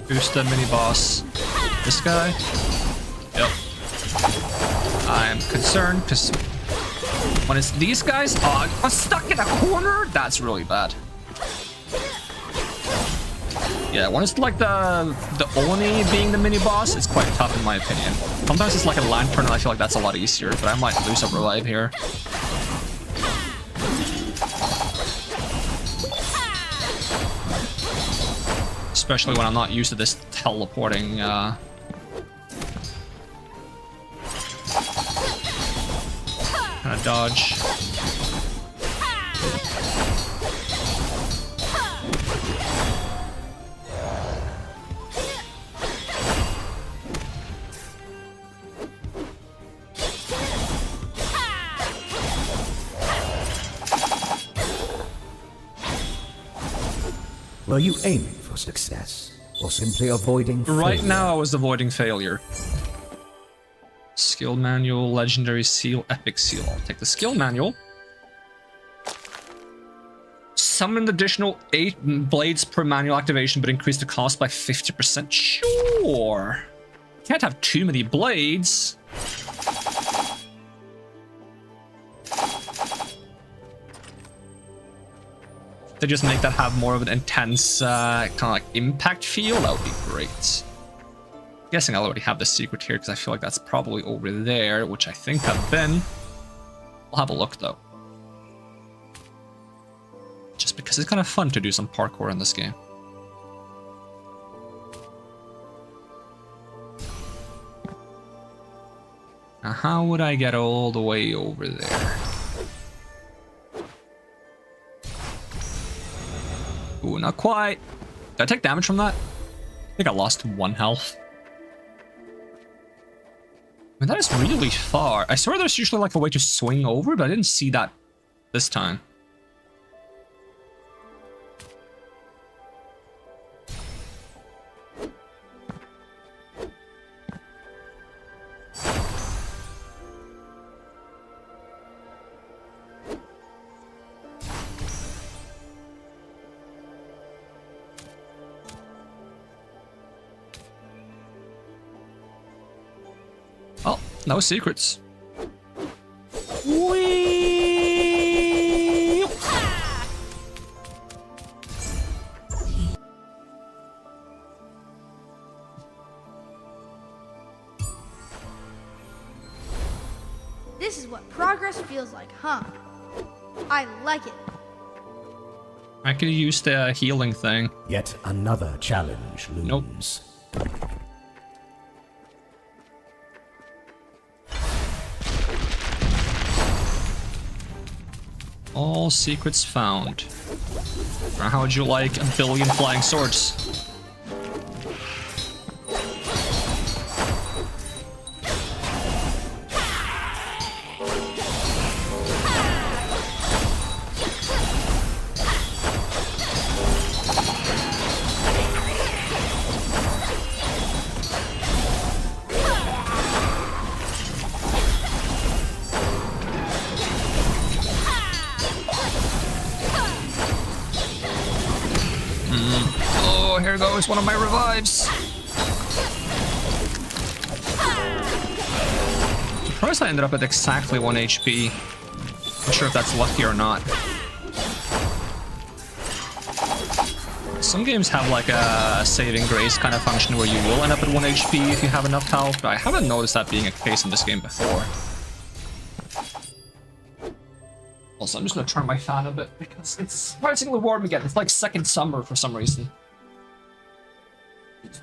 Who's the mini boss? This guy? Yep. I'm concerned because when it's these guys, oh, I'm stuck in a corner. That's really bad. Yeah, when it's like the Oni being the mini boss, it's quite tough in my opinion. Sometimes it's like a lantern, and I feel like that's a lot easier. But I might lose a revive here. Especially when I'm not used to this teleporting, kind of dodge. Were you aiming for success, or simply avoiding failure? Right now I was avoiding failure. Skill manual, legendary seal, epic seal. I'll take the skill manual. Summon an additional 8 blades per manual activation, but increase the cost by 50%. Sure. Can't have too many blades. they just make that have more of an intense kind of like impact feel, that would be great. Guessing I'll already have the secret here because I feel like that's probably over there, which I think I've been. I'll have a look though. Just because it's kind of fun to do some parkour in this game. Now, how would I get all the way over there? Ooh, not quite. Did I take damage from that? I think I lost 1 health. I mean, that is really far. I swear there's usually like a way to swing over, but I didn't see that this time. Oh, no secrets. Whee! This is what progress feels like, huh? I like it. I could use the healing thing. Yet another challenge looms. Nope. All secrets found. Or how would you like a billion flying swords? Oh, here goes one of my revives. Surprised I ended up at exactly 1 HP. Not sure if that's lucky or not. Some games have like a saving grace kind of function where you will end up at 1 HP if you have enough health, but I haven't noticed that being a case in this game before. Also, I'm just gonna turn my fan a bit because it's surprisingly warm again. It's like second summer for some reason. It's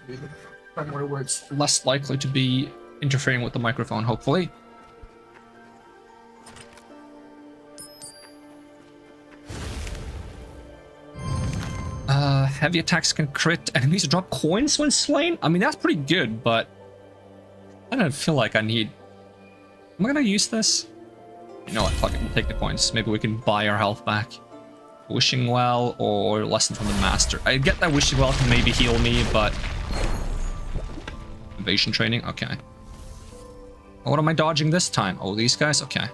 somewhere where it's less likely to be interfering with the microphone, hopefully. Heavy attacks can crit enemies drop coins when slain. I mean, that's pretty good, but I don't feel like I need... Am I gonna use this? You know what, fuck it, we'll take the coins. Maybe we can buy our health back. Wishing Well or Lesson from the Master. I get that Wishing Well can maybe heal me, but... Evasion training? Okay. What am I dodging this time? Oh, these guys? Okay.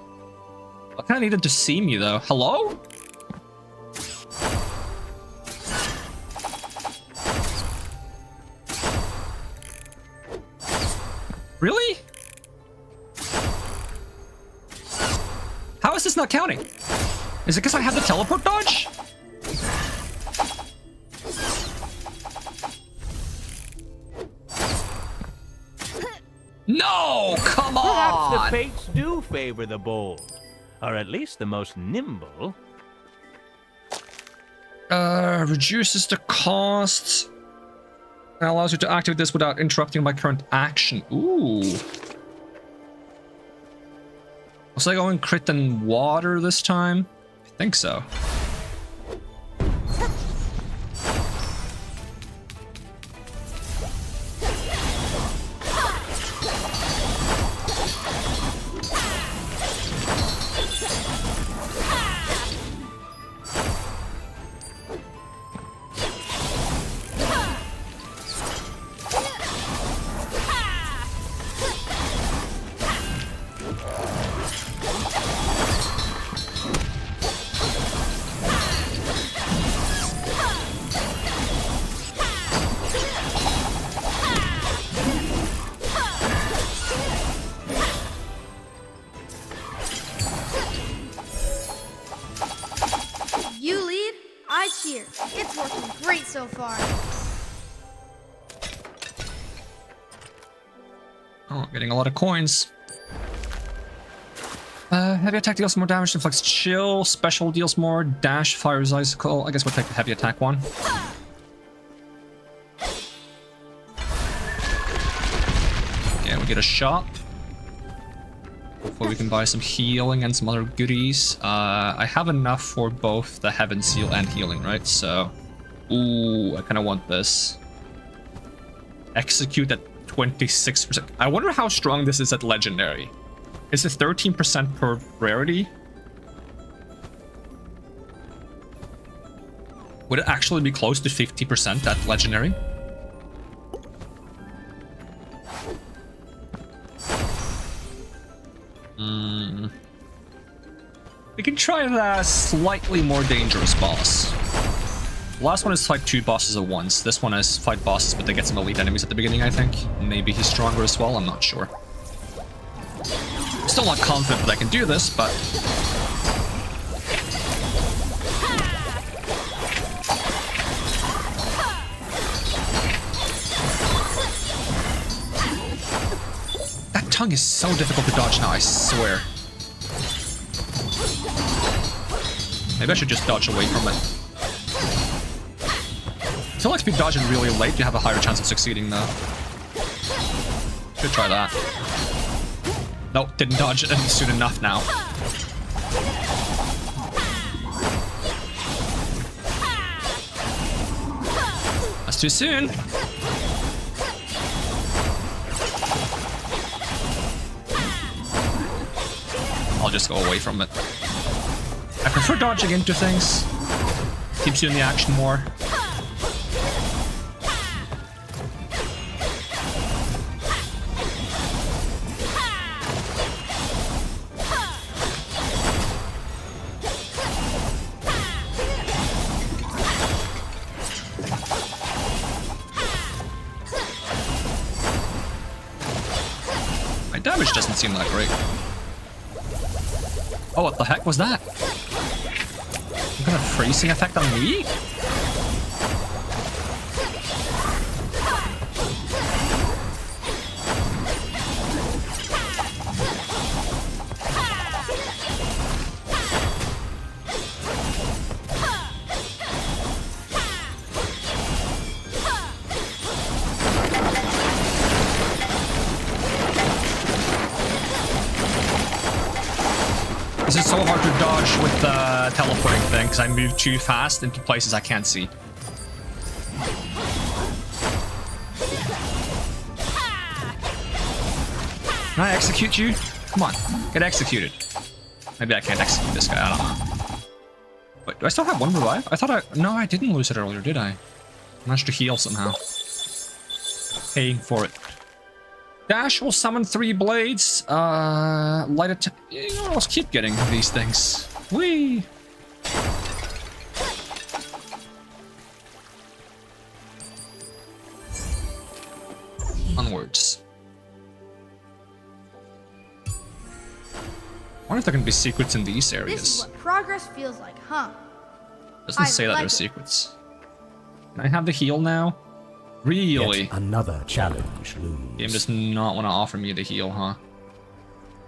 I kinda needed to see me, though. Hello? Really? How is this not counting? Is it because I have the teleport dodge? No! Come on! Perhaps the fates do favor the bold, or at least the most nimble. Reduces the cost. And allows you to activate this without interrupting my current action. Ooh. Was I going crit and water this time? I think so. far. Oh, getting a lot of coins. Heavy attack deals more damage, inflicts chill, special deals more, dash, fires icicle. I guess we'll take the heavy attack one. Yeah, we get a shop. Hopefully we can buy some healing and some other goodies. I have enough for both the Heaven Seal and healing, right? So, ooh, I kind of want this. Execute at 26%. I wonder how strong this is at Legendary. Is it 13% per rarity? Would it actually be close to 50% at Legendary? We can try the slightly more dangerous boss. The last one is fight 2 bosses at once. This one is fight bosses, but they get some elite enemies at the beginning, I think. Maybe he's stronger as well, I'm not sure. Still not confident that I can do this, but... That tongue is so difficult to dodge now, I swear. Maybe I should just dodge away from it. I feel like if you dodge it really late, you have a higher chance of succeeding, though. Should try that. Nope, didn't dodge it soon enough now. That's too soon. I'll just go away from it. I prefer dodging into things. Keeps you in the action more. My damage doesn't seem that great. Oh, what the heck was that? What kind of freezing effect on me? This is so hard to dodge with the teleporting thing because I move too fast into places I can't see. Can I execute you? Come on, get executed. Maybe I can't execute this guy, I don't know. Wait, do I still have one revive? I thought No, I didn't lose it earlier, did I? Managed to heal somehow. Paying for it. Dash will summon 3 blades. Light attack. You know, let's keep getting these things. Whee! Onwards. I wonder if there can be secrets in these areas. This is what progress feels like, huh? Doesn't say that there's secrets. Can I have the heal now? Really? Yet another challenge looms. Game does not want to offer me the heal, huh?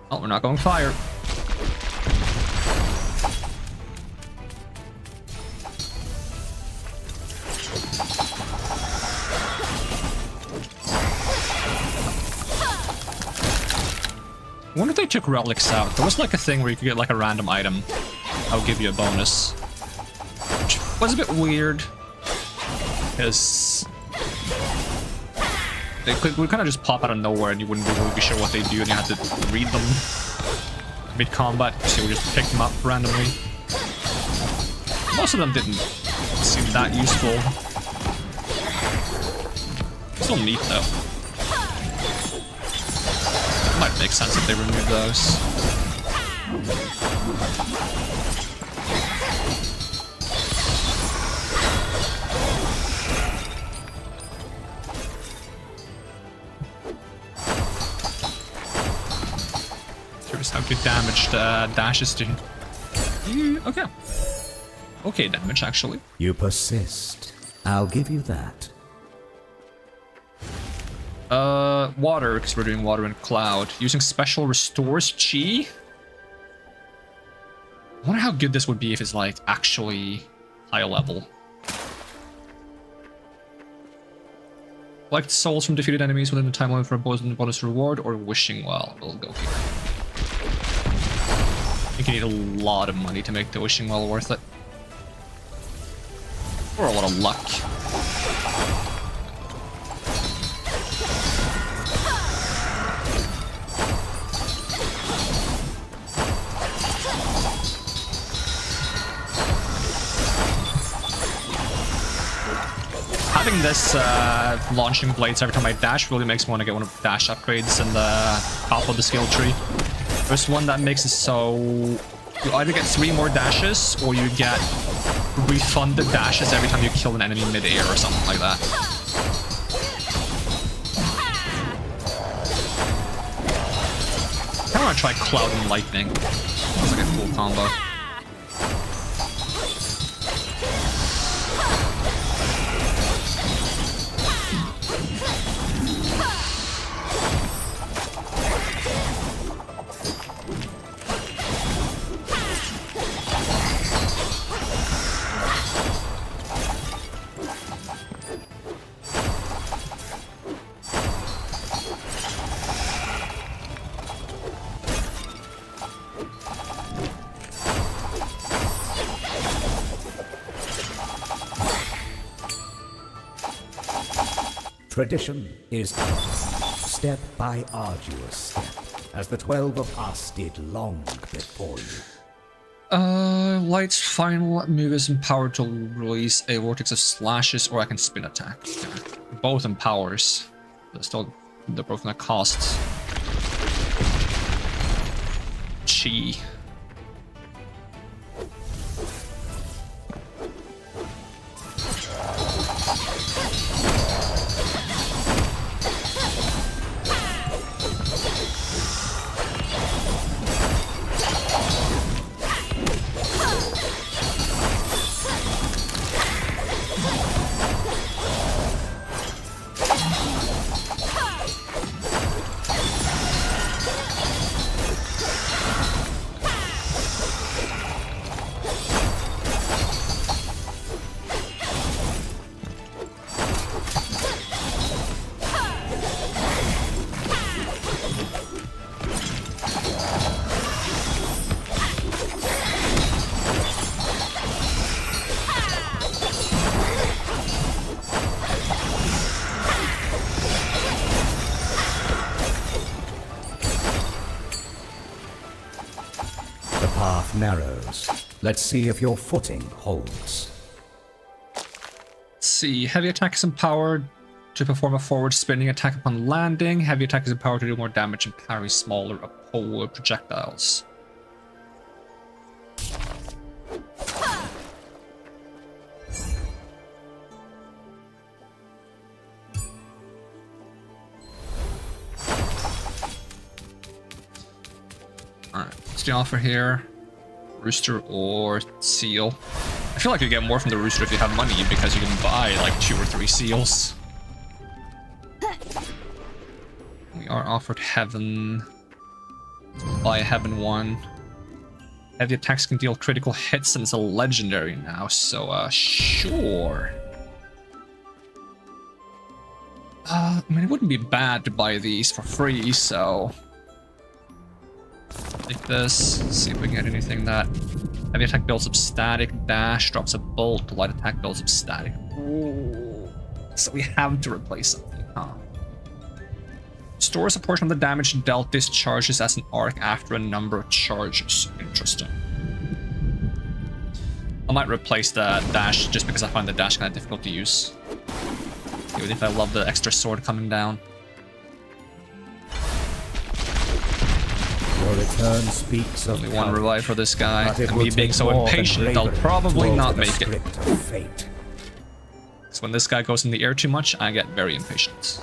Oh, we're not going fire. I wonder if they took relics out. There was like a thing where you could get like a random item. I'll give you a bonus. Which was a bit weird. Because they would kind of just pop out of nowhere and you wouldn't really be sure what they do and you had to read them mid-combat, so you would just pick them up randomly. Most of them didn't seem that useful. Still neat though. It might make sense if they remove those. Curious how good damage the dashes do. Okay. Okay damage, actually. You persist, I'll give you that. Water, because we're doing water and cloud. Using special restores chi. I wonder how good this would be if it's like actually high level. Collect souls from defeated enemies within the time limit for a bonus reward, or wishing well. We'll go here. I think you need a lot of money to make the wishing well worth it. Or a lot of luck. Having this launching blades every time I dash really makes me want to get one of the dash upgrades in the top of the skill tree. There's one that makes it so you either get 3 more dashes or you get refunded dashes every time you kill an enemy mid-air or something like that. I want to try Cloud and Lightning. Sounds like a cool combo. Tradition is step by arduous step, as the 12 of us did long before you. Light's final move is empowered to release a vortex of slashes, or I can spin attack. Yeah. Both empowers. They're both gonna cost chi. Narrows. Let's see if your footing holds. Let's see. Heavy attack is empowered to perform a forward spinning attack upon landing. Heavy attack is empowered to do more damage and carry smaller projectiles. Alright, what's the offer here? Rooster or seal. I feel like you get more from the rooster if you have money, because you can buy like 2 or 3 seals. We are offered heaven. Buy a heaven 1. Heavy attacks can deal critical hits, and it's a legendary now, so sure. I mean, it wouldn't be bad to buy these for free, so like this. See if we can get anything that heavy attack builds up static, dash drops a bolt, light attack builds up static. Ooh. So we have to replace something, huh? Stores a portion of the damage dealt, discharges as an arc after a number of charges. Interesting. I might replace the dash just because I find the dash kind of difficult to use, even if I love the extra sword coming down. Your return speaks of only one revive for this guy, but it and will me being take so more than impatient, I'll bravery probably to not alter the make it. script of fate. So when this guy goes in the air too much, I get very impatient.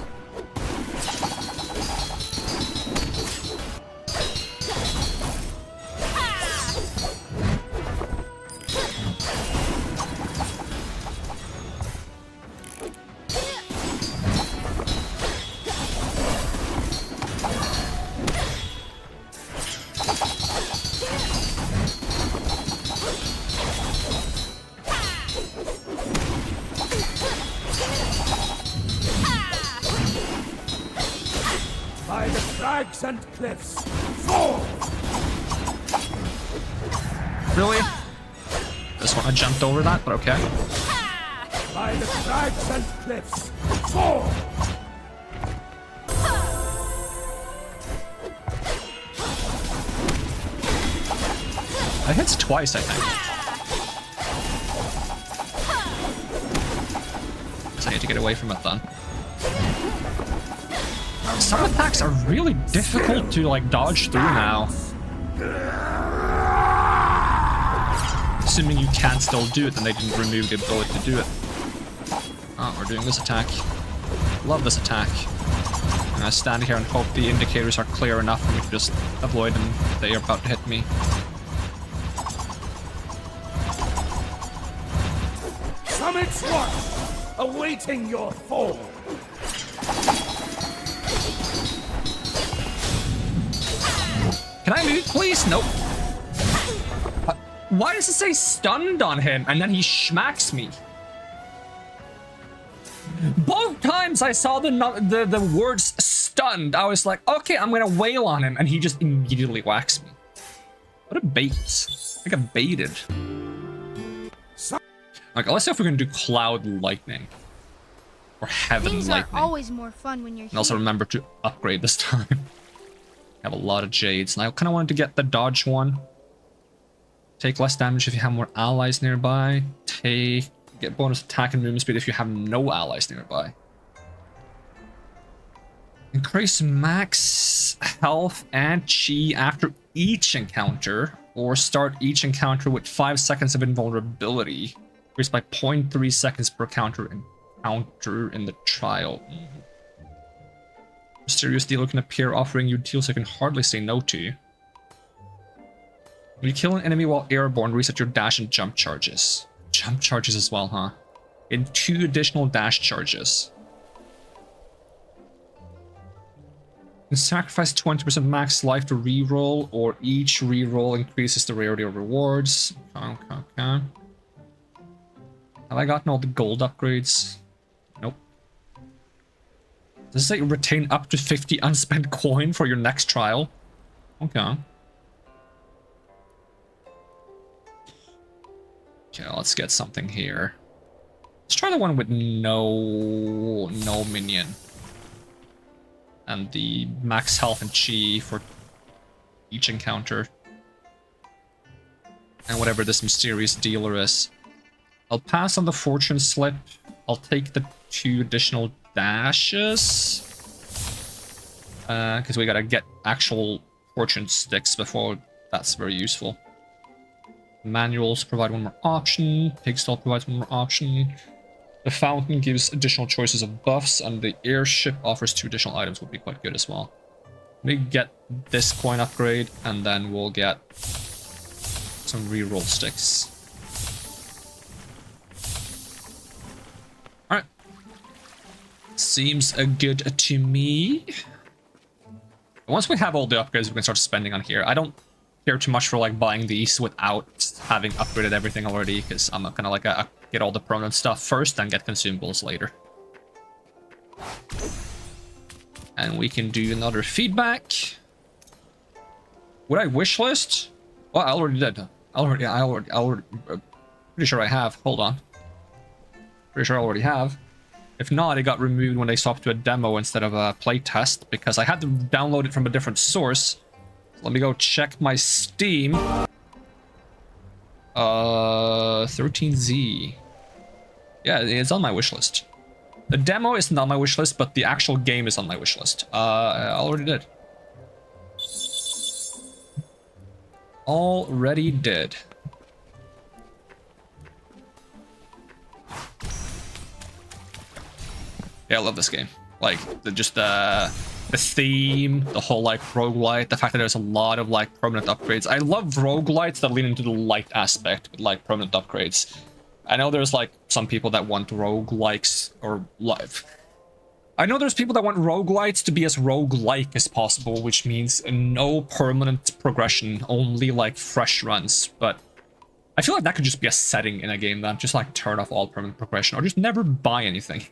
By the crags and cliffs, fall! Really? This one I jumped over that, but okay. By the crags and cliffs, fall! I hit twice, I think. So I need to get away from it then. Some attacks are really difficult to like dodge through now. Assuming you can still do it, then they didn't remove the ability to do it. Oh, we're doing this attack. Love this attack. I'm gonna stand here and hope the indicators are clear enough for me to just avoid them if they are about to hit me. Summit's Watch, awaiting your fall. Can I move, please? Nope. Why does it say stunned on him and then he smacks me? Both times I saw the words stunned, I was like, okay, I'm gonna wail on him, and he just immediately whacks me. What a bait. I got baited. Like, let's see if we can do cloud lightning. Or heaven Things lightning. are always more fun when you're And also remember to upgrade this time. I have a lot of jades, and I kind of wanted to get the dodge one. Take less damage if you have more allies nearby. Get bonus attack and movement speed if you have no allies nearby. Increase max health and chi after each encounter, or start each encounter with 5 seconds of invulnerability. Increased by 0.3 seconds per encounter in the trial. Mysterious dealer can appear offering you deals you can hardly say no to. When you kill an enemy while airborne, reset your dash and jump charges. Jump charges as well, huh? And 2 additional dash charges. You can sacrifice 20% max life to reroll, or each reroll increases the rarity of rewards. Okay. Have I gotten all the gold upgrades? Nope. Does it say retain up to 50 unspent coin for your next trial? Okay. Okay, let's get something here. Let's try the one with no minion. And the max health and chi for each encounter. And whatever this mysterious dealer is. I'll pass on the fortune slip. I'll take the 2 additional dashes. Because we gotta get actual fortune sticks before that's very useful. Manuals provide one more option. Pigstall provides one more option. The fountain gives additional choices of buffs, and the airship offers 2 additional items, would be quite good as well. Let me get this coin upgrade, and then we'll get some reroll sticks. Alright. Seems good to me. Once we have all the upgrades, we can start spending on here. I don't care too much for like buying these without having upgraded everything already, because I'm gonna like get all the permanent stuff first and get consumables later. And we can do another feedback. Would I wishlist? Well, I already did. Pretty sure I have. Hold on. Pretty sure I already have. If not, it got removed when they swapped to a demo instead of a playtest, because I had to download it from a different source. Let me go check my Steam. 13Z. Yeah, it's on my wishlist. The demo isn't on my wishlist, but the actual game is on my wishlist. I already did. Already did. Yeah, I love this game. Like, the theme, the whole like roguelite, the fact that there's a lot of like permanent upgrades. I love roguelites that lean into the light aspect with like permanent upgrades. I know there's like some people that want roguelikes or live. I know there's people that want roguelites to be as roguelike as possible, which means no permanent progression, only like fresh runs. But I feel like that could just be a setting in a game that just like turn off all permanent progression or just never buy anything.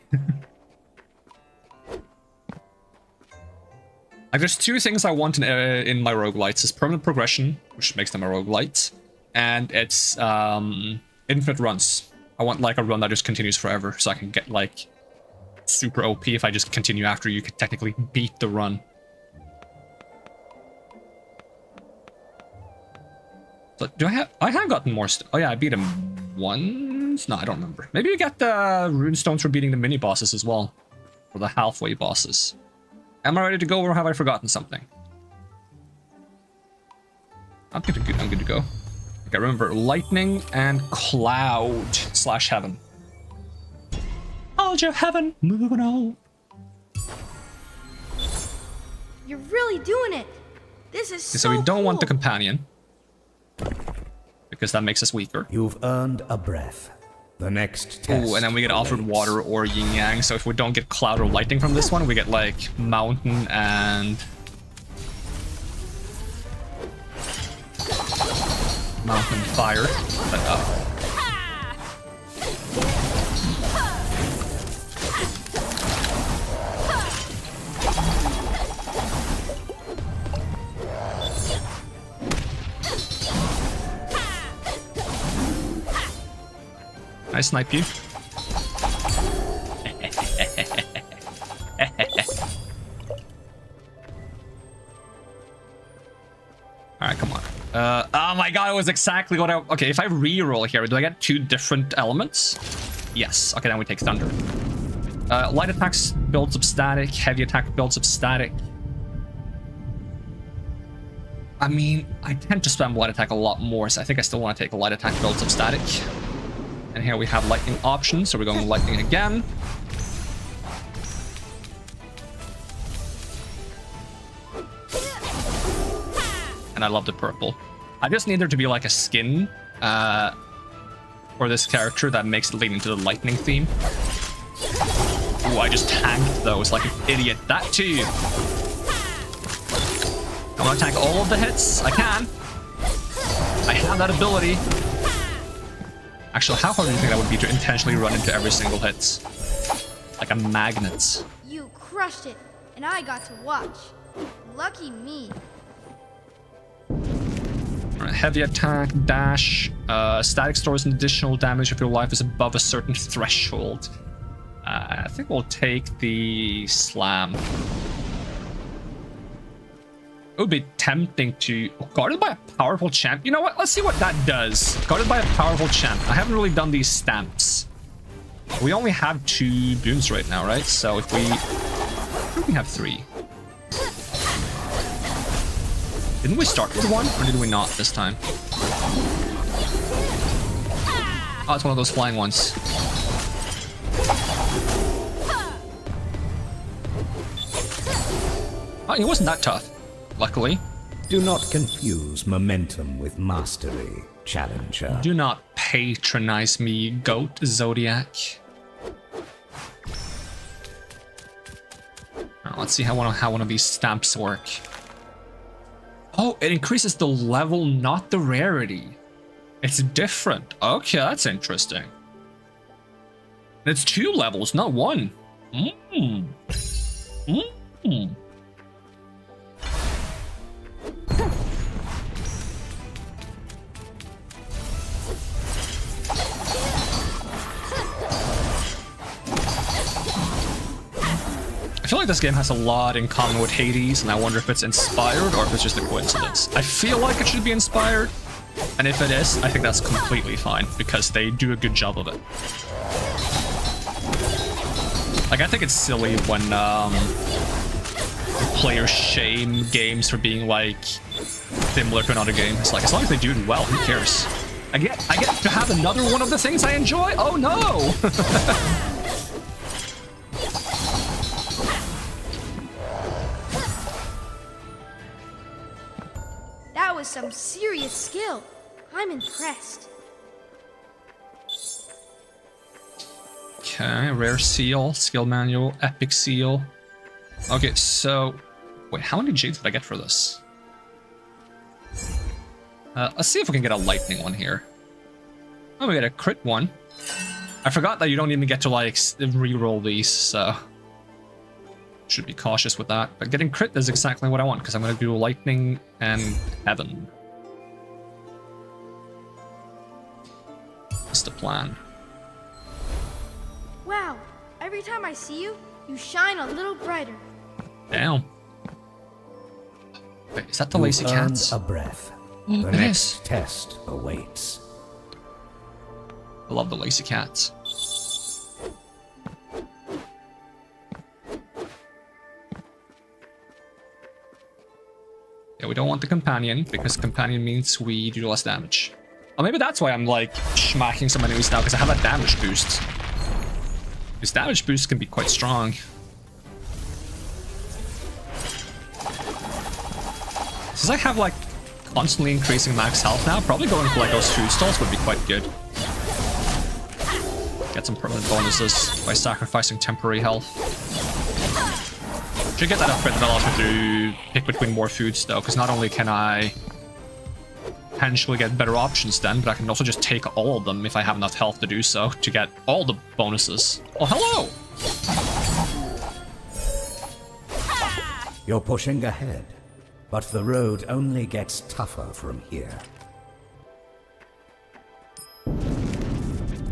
Like, there's two things I want in my roguelites. It's permanent progression, which makes them a roguelite, and it's infinite runs. I want like a run that just continues forever, so I can get like super OP if I just continue after you could technically beat the run. So do I have gotten more oh yeah, I beat him once? No, I don't remember. Maybe we got the runestones for beating the mini bosses as well, or the halfway bosses. Am I ready to go, or have I forgotten something? I'm good to go. Okay, remember, lightning and cloud / heaven. Hold your heaven, moving on. You're really doing it. This is So we don't want the cool. companion, because that makes us weaker. You've earned a breath. The next test. Ooh, and then we get offered awaits. water or yin yang. So if we don't get cloud or lightning from this one, we get like mountain and fire. But, I snipe you. Alright, come on. Oh my god, it was exactly what I... Okay, if I reroll here, do I get 2 different elements? Yes. Okay, then we take thunder. Light attacks builds up static. Heavy attack builds up static. I mean, I tend to spam light attack a lot more, so I think I still want to take a light attack builds up static. And here we have lightning options, so we're going lightning again. And I love the purple. I just need there to be like a skin for this character that makes it lead into the lightning theme. Ooh, I just tanked those like an idiot. That too. I'm gonna tank all of the hits. I can. I have that ability. Actually, how hard do you think that would be to intentionally run into every single hit? Like a magnet. You crushed it, and I got to watch. Lucky me. Alright, heavy attack, dash. Static stores an additional damage if your life is above a certain threshold. I think we'll take the slam. It would be tempting to... Guarded by a powerful champ? You know what? Let's see what that does. Guarded by a powerful champ. I haven't really done these stamps. We only have 2 boons right now, right? So if we... I think we have 3. Didn't we start with 1? Or did we not this time? Oh, it's one of those flying ones. Oh, he wasn't that tough. Luckily. Do not confuse momentum with mastery, challenger. Do not patronize me, Goat Zodiac. Now, let's see how one of these stamps work. Oh, it increases the level, not the rarity. It's different. Okay, that's interesting. It's 2 levels, not 1. Mmm. Mmm. I feel like this game has a lot in common with Hades, and I wonder if it's inspired or if it's just a coincidence. I feel like it should be inspired, and if it is, I think that's completely fine, because they do a good job of it. Like, I think it's silly when players shame games for being, like, similar to another game. It's like, as long as they do it well, who cares? I get to have another one of the things I enjoy? Oh no! That was some serious skill. I'm impressed. Okay, rare seal, skill manual, epic seal. Okay, so... Wait, how many jades did I get for this? Let's see if we can get a lightning one here. Oh, we got a crit one. I forgot that you don't even get to, like, re-roll these, so... Should be cautious with that. But getting crit is exactly what I want, because I'm going to do lightning and heaven. That's the plan. Wow, every time I see you, you shine a little brighter. Damn. Wait, is that the You lazy earned cats? a breath. Oh, The it next is. test awaits. I love the lazy cats. Yeah, we don't want the companion, because companion means we do less damage. Oh, maybe that's why I'm like smacking some enemies now, because I have that damage boost. This damage boost can be quite strong. Since I have like constantly increasing max health now, probably going for like those food stalls would be quite good. Get some permanent bonuses by sacrificing temporary health. Should get that upgrade that I'll have to do, pick between more foods though, because not only can I potentially get better options then, but I can also just take all of them if I have enough health to do so, to get all the bonuses. Oh, hello! You're pushing ahead, but the road only gets tougher from here.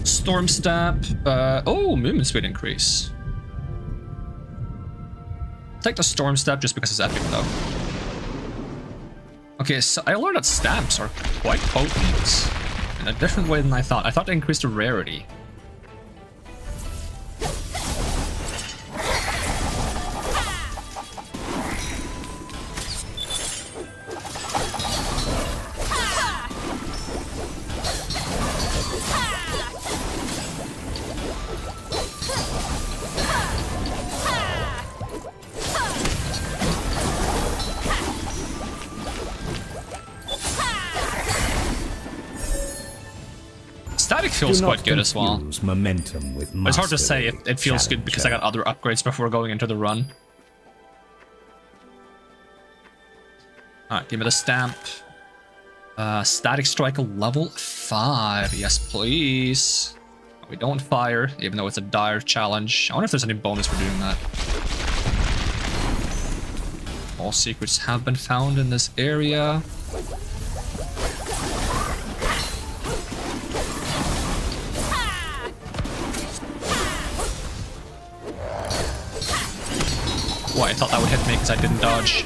Storm Stab. Oh, movement speed increase. Take the Storm Stab just because it's epic though. Okay, so I learned that stabs are quite potent in a different way than I thought. I thought they increased the rarity. Static feels Do not quite good as well. confuse momentum with But it's hard to say. mastery, It feels good because I got other upgrades before going into the run. Alright, give me the stamp. Static Striker level 5. Yes, please. We don't fire, even though it's a dire challenge. I wonder if there's any bonus for doing that. All secrets have been found in this area. Boy, I thought that would hit me because I didn't dodge.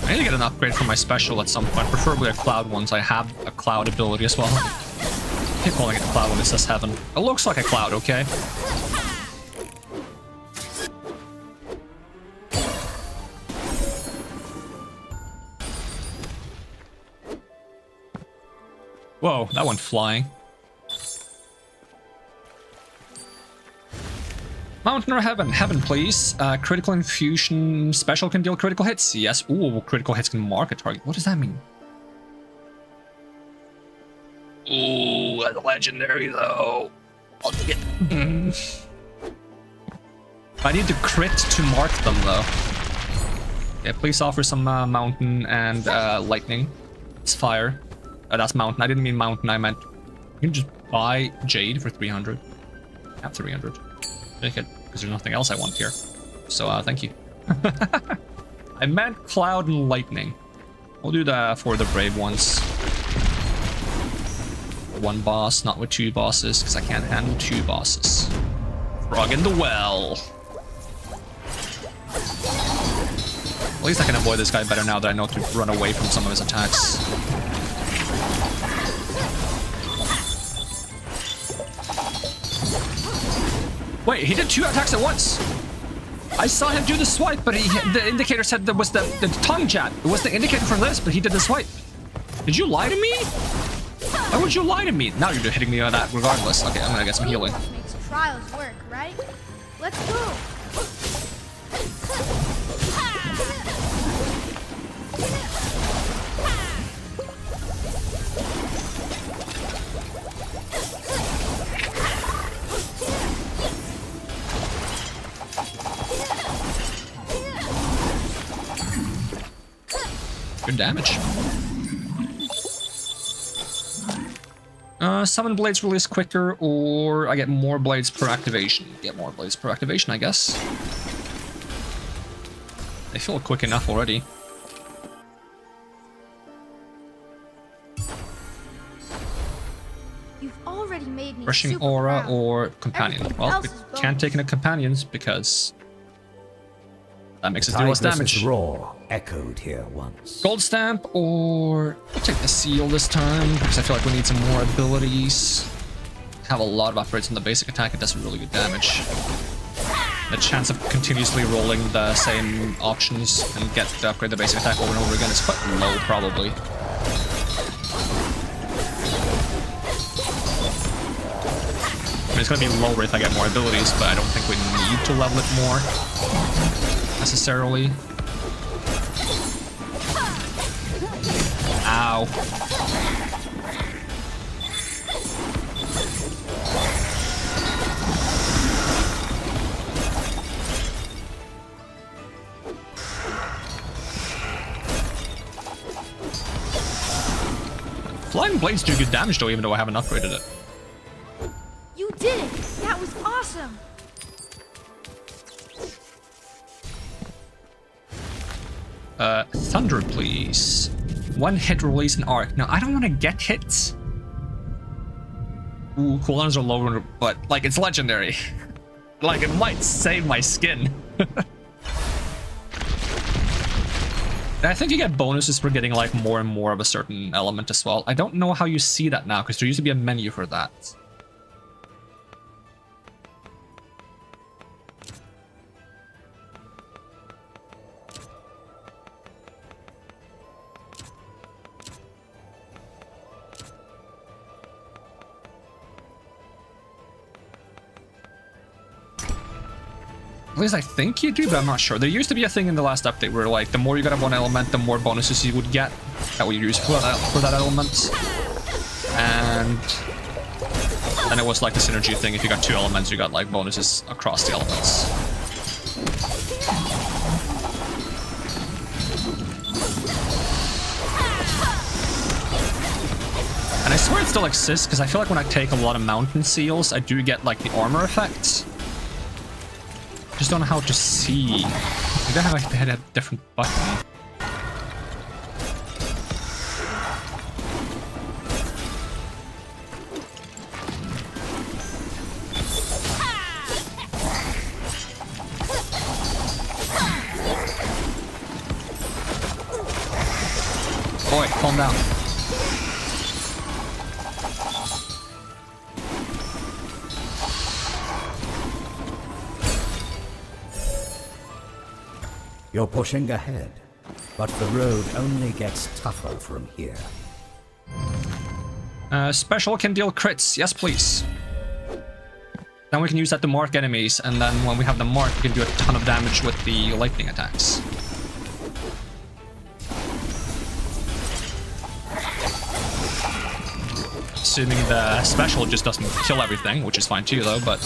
I need to get an upgrade for my special at some point, preferably a cloud one, so I have a cloud ability as well. I keep calling it a cloud when it says heaven. It looks like a cloud, okay? Whoa, that went flying. Mountain or heaven? Heaven, please. Critical infusion special can deal critical hits. Yes. Ooh, critical hits can mark a target. What does that mean? Ooh, that's legendary though. I'll get. I need to crit to mark them though. Yeah, please offer some mountain and lightning. It's fire. That's mountain. I didn't mean mountain. I meant you can just buy jade for 300. I have 300. Take it, because there's nothing else I want here. So, thank you. I meant cloud and lightning. We'll do that for the brave ones. One boss, not with two bosses, because I can't handle two bosses. Frog in the well. At least I can avoid this guy better now that I know to run away from some of his attacks. Wait, he did 2 attacks at once. I saw him do the swipe, but the indicator said there was the tongue jab. It was the indicator for this, but he did the swipe. Did you lie to me? Why would you lie to me? Now you're just hitting me on that regardless. Okay, I'm gonna get some healing. Makes trials work, right? Let's go. damage. Summon blades release quicker, or I get more blades per activation. Get more blades per activation, I guess. They feel quick enough already. You've already made me Rushing super aura proud. or companion. Everything Well, else we is can't bonus. take in a companions because that makes us do less Tigress's damage. roar echoed here once. Gold stamp, or I'll take the seal this time because I feel like we need some more abilities. Have a lot of upgrades on the basic attack. It does really good damage. The chance of continuously rolling the same options and get to upgrade the basic attack over and over again is quite low, probably. I mean, it's gonna be lower if I get more abilities, but I don't think we need to level it more necessarily. Ow. Flying blades do good damage though, even though I haven't upgraded it. You did it! That was awesome! Thunder, please. One hit release an arc. Now, I don't want to get hits. Ooh, cooldowns are lower, but, like, it's legendary. Like, it might save my skin. I think you get bonuses for getting, like, more and more of a certain element as well. I don't know how you see that now, because there used to be a menu for that. At least I think you do, but I'm not sure. There used to be a thing in the last update where, like, the more you got of one element, the more bonuses you would get that we use for that element. And then it was like the synergy thing. If you got two elements, you got, like, bonuses across the elements. And I swear it still exists, because I feel like when I take a lot of mountain seals, I do get, like, the armor effects. Just don't know how to see. Maybe I have had a different button. Boy, calm down. You're pushing ahead, but the road only gets tougher from here. Special can deal crits. Yes, please. Then we can use that to mark enemies, and then when we have them marked, we can do a ton of damage with the lightning attacks. Assuming the special just doesn't kill everything, which is fine too, though, but...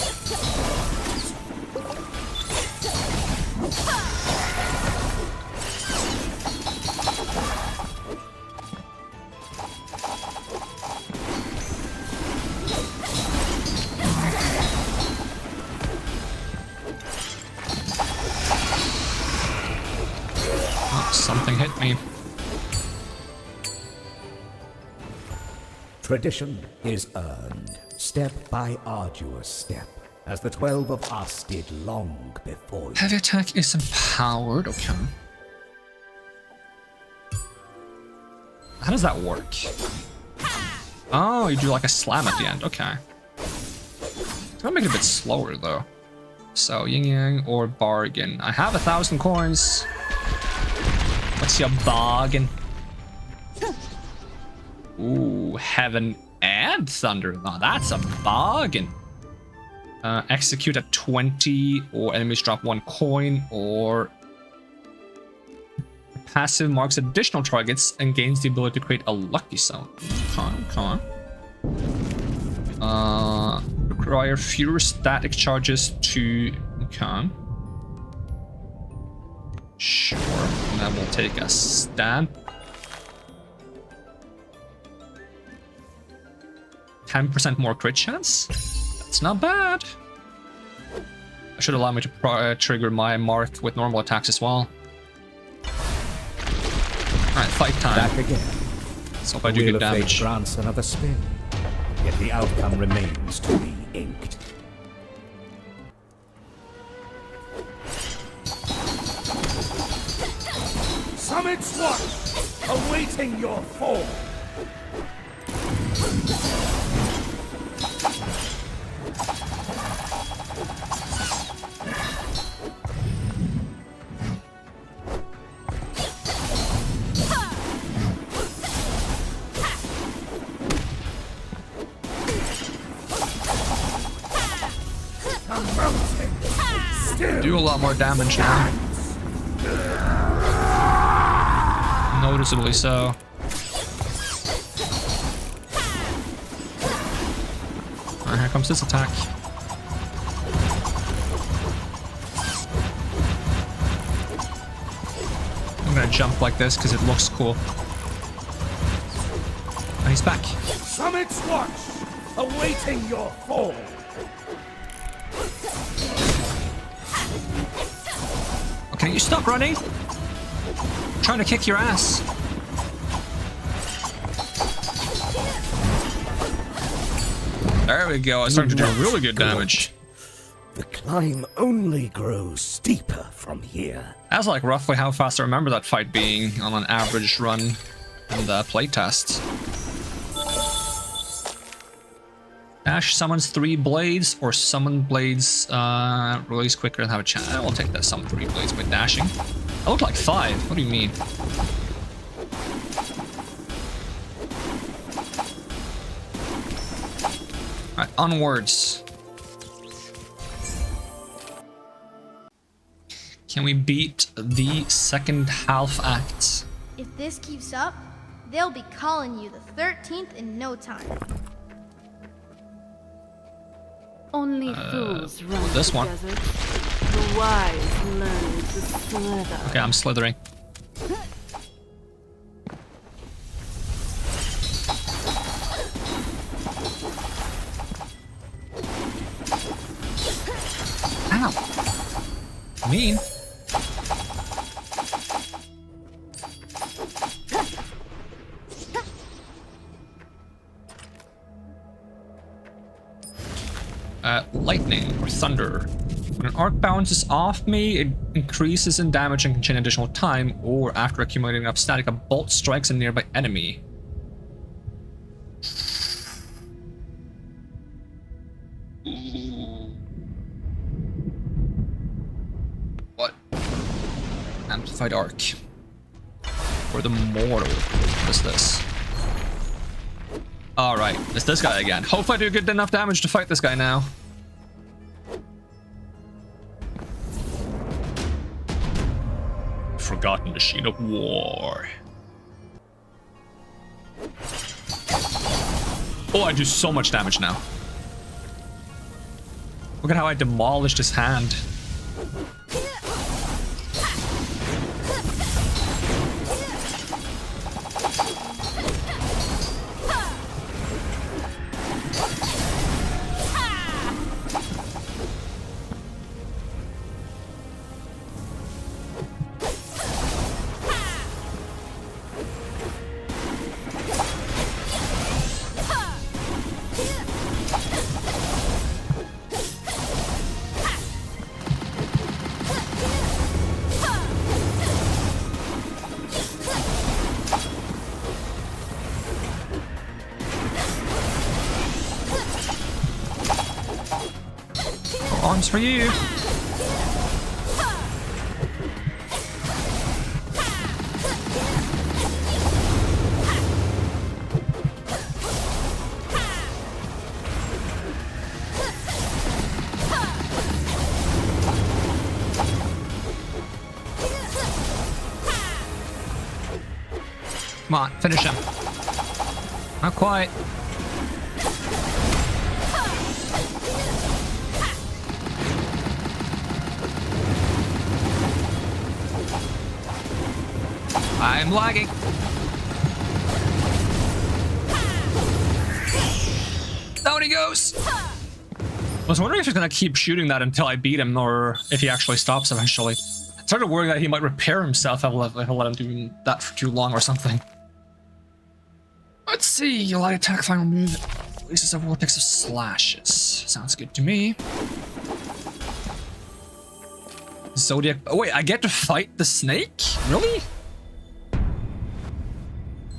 Something hit me. Tradition is earned, step by arduous step, as the 12 of us did long before you. Heavy attack is empowered. Okay. How does that work? Oh, you do like a slam at the end. Okay. It's gonna make it a bit slower though. So yin yang or bargain. I have 1,000 coins. What's your bargain? Ooh, heaven and thunder. Now that's a bargain. Execute at 20, or enemies drop 1 coin, or passive marks additional targets and gains the ability to create a lucky zone. Come on. Require fewer static charges to... Okay. Sure. And then we'll take a stamp. 10% more crit chance. That's not bad. I should allow me to trigger my mark with normal attacks as well. Alright, fight time. Back again. So if I do Wheel good of Fate damage. grants another spin, yet the outcome remains to be inked. Summit's Watch, awaiting your fall. Do a lot more damage now. Noticeably so. Alright, here comes this attack. I'm gonna jump like this because it looks cool. And he's back. Summit's Watch, awaiting your fall. Can you stop running? I'm trying to kick your ass. There we go. I started to do really good damage. The climb only grows steeper from here. That's like roughly how fast I remember that fight being on an average run in the playtest. Dash summons 3 blades, or summon blades release quicker and have a chance. I will take that summon 3 blades by dashing. I look like 5. What do you mean? Alright, onwards. Can we beat the second half act? If this keeps up, they'll be calling you the 13th in no time. Only fools run this the one. desert. The wise learn to slither. Okay, I'm slithering. Ow. Mean. Lightning or thunder. When an arc bounces off me, it increases in damage and can chain additional time, or after accumulating enough static, a bolt strikes a nearby enemy. What? Amplified arc. For the mortal. What is this? Alright, it's this guy again. Hopefully I do good enough damage to fight this guy now. Forgotten machine of war. Oh, I do so much damage now. Look at how I demolished his hand. Arms for you. Come on, finish him. Not quite. I'm lagging. close! I was wondering if he's gonna keep shooting that until I beat him, or if he actually stops eventually. I started worrying that he might repair himself if I let him do that for too long or something. Let's see, light attack, final move. Releases a vortex of slashes. Sounds good to me. Zodiac. Oh wait, I get to fight the snake? Really?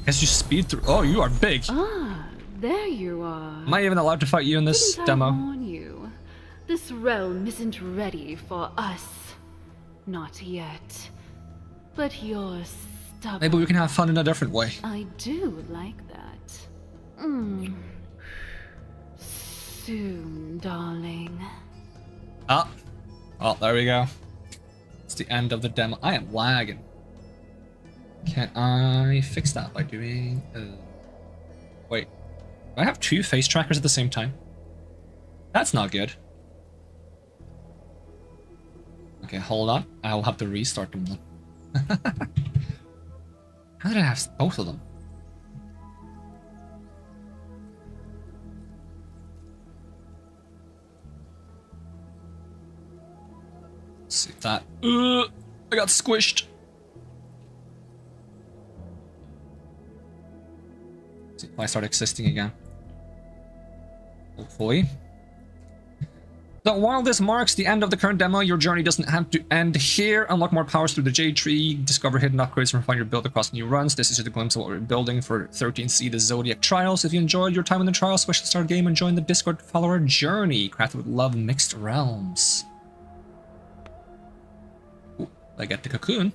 Guess you speed through. Oh, you are big. Ah, there you are. Am I even allowed to fight you in this Didn't demo? I warn you? This realm isn't ready for us. Not yet. But you're stubborn. Maybe we can have fun in a different way. I do like that. Soon, darling. Ah. Oh, there we go. It's the end of the demo. I am lagging. Can I fix that by doing... Wait. Do I have two face trackers at the same time? That's not good. Okay, hold on. I'll have to restart them then. How did I have both of them? Let's see if that... I got squished. Let's see if I start existing again. Hopefully. So while this marks the end of the current demo, your journey doesn't have to end here. Unlock more powers through the Jade Tree, discover hidden upgrades, and refine your build across new runs. This is just a glimpse of what we're building for 13C, the Zodiac Trials. If you enjoyed your time in the Trials, switch to start game and join the Discord to follow our journey, crafted with love, mixed realms. Ooh, I get the cocoon.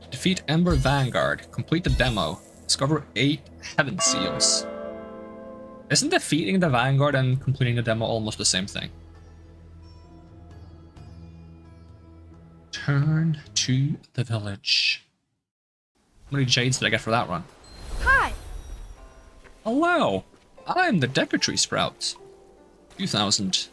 Defeat Ember Vanguard. Complete the demo. Discover 8 Heaven Seals. Isn't defeating the Vanguard and completing the demo almost the same thing? Turn to the village. How many jades did I get for that run? Hi. Hello! I'm the Decatry Sprout. 2000.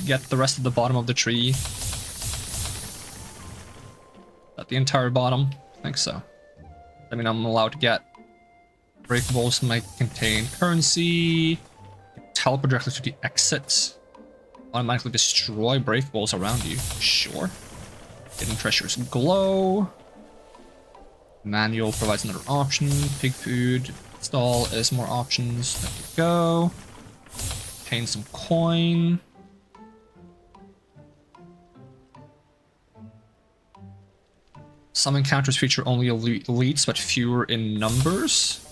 Get the rest of the bottom of the tree. At the entire bottom? I think so. I mean, I'm allowed to get breakables might contain currency. Teleport directly to the exit. Automatically destroy breakables around you. Sure. Hidden treasures glow. Manual provides another option. Pig food. Stall is more options. There you go. Obtain some coin. Some encounters feature only elites, but fewer in numbers.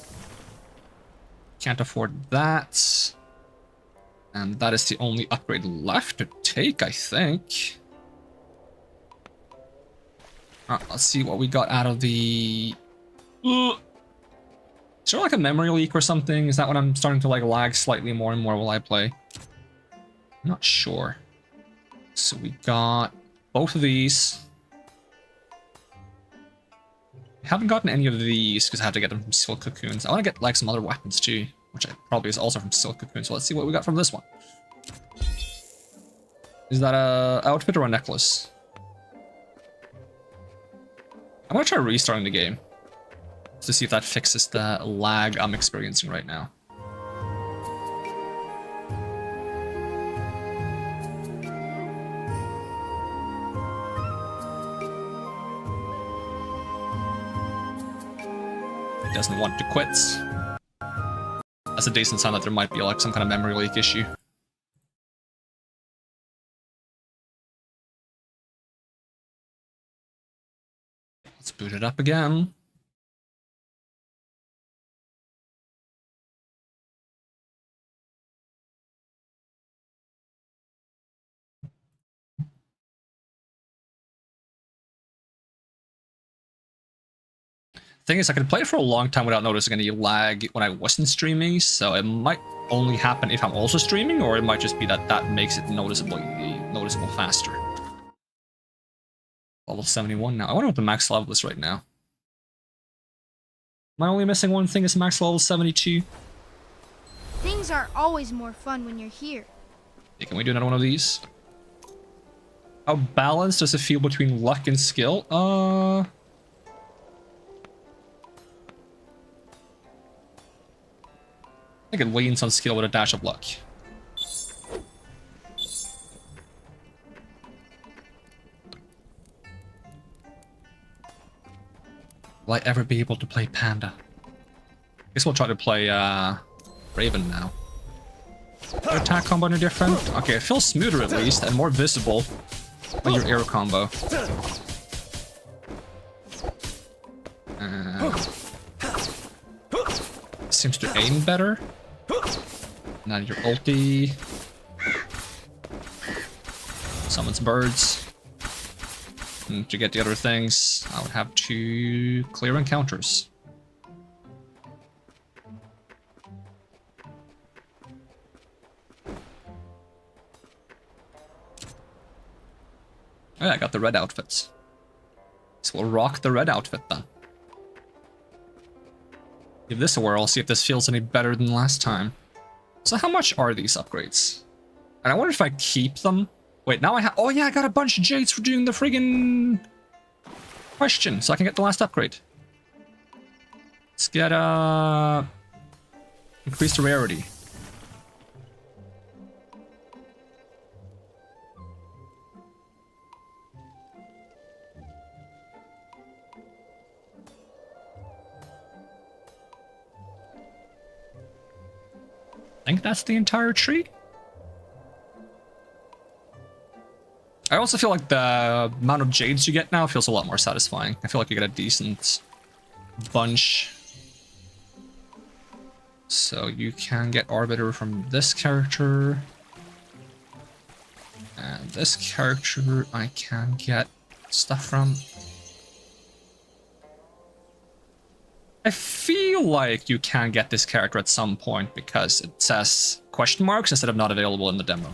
Can't afford that. And that is the only upgrade left to take, I think. Let's see what we got out of the... Is there like a memory leak or something? Is that when I'm starting to like lag slightly more and more while I play? I'm not sure. So we got both of these. I haven't gotten any of these because I have to get them from Silk Cocoons. I want to get like some other weapons too, which probably is also from Silk Cocoons. So let's see what we got from this one. Is that a outfit or a necklace? I'm gonna try restarting the game to see if that fixes the lag I'm experiencing right now. Doesn't want to quit. That's a decent sign that there might be like some kind of memory leak issue. Let's boot it up again. Thing is, I could play it for a long time without noticing any lag when I wasn't streaming, so it might only happen if I'm also streaming, or it might just be that that makes it noticeable faster. Level 71 now. I wonder what the max level is right now. Am I only missing one thing? Is max level 72? Things are always more fun when you're here. Hey, can we do another one of these? How balanced does it feel between luck and skill? I think it leans on skill with a dash of luck. Will I ever be able to play Panda? Guess we'll try to play Raven now. Your attack combo any different? Okay, it feels smoother at least, and more visible on your air combo. Seems to aim better. Now your ulti. Summons birds. And to get the other things, I would have to clear encounters. Oh yeah, I got the red outfits. So we'll rock the red outfit then. Give this a whirl, see if this feels any better than last time. So how much are these upgrades? And I wonder if I keep them. Wait, now I have... Oh yeah, I got a bunch of jades for doing the friggin' question, so I can get the last upgrade. Let's get increase the rarity. I think that's the entire tree. I also feel like the amount of jades you get now feels a lot more satisfying. I feel like you get a decent bunch. So you can get Arbiter from this character. And this character I can get stuff from. I feel like you can get this character at some point because it says question marks instead of not available in the demo.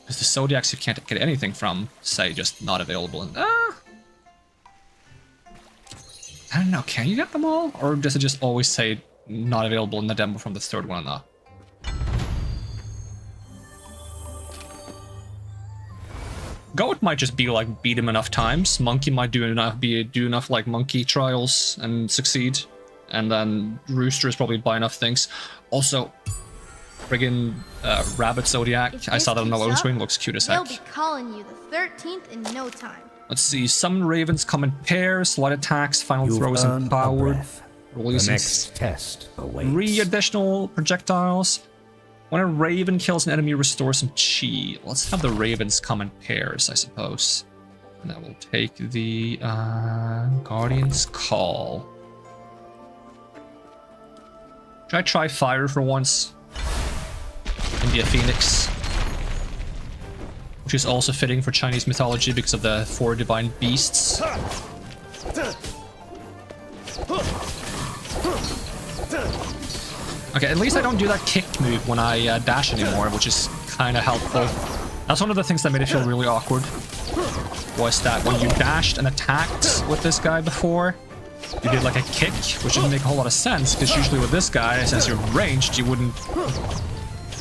Because the Zodiacs you can't get anything from say just not available in... I don't know, can you get them all? Or does it just always say not available in the demo from the third one up? Goat might just be like beat him enough times. Monkey might do enough like monkey trials and succeed. And then Rooster is probably buy enough things. Also, friggin' Rabbit Zodiac. I saw that on the loading screen. Looks cute as heck. They'll be calling you the 13th in no time. Let's see. Some ravens come in pairs. Light attacks, final throws, and power. The next test awaits. 3 additional projectiles. When a raven kills an enemy, restore some chi. Let's have the ravens come in pairs, I suppose. And then we'll take the Guardian's Call. Should I try fire for once? And be a phoenix. Which is also fitting for Chinese mythology because of the 4 divine beasts. Okay, at least I don't do that kick move when I dash anymore, which is kind of helpful. That's one of the things that made it feel really awkward. Was that when you dashed and attacked with this guy before, you did like a kick, which didn't make a whole lot of sense, because usually with this guy, since you're ranged, you wouldn't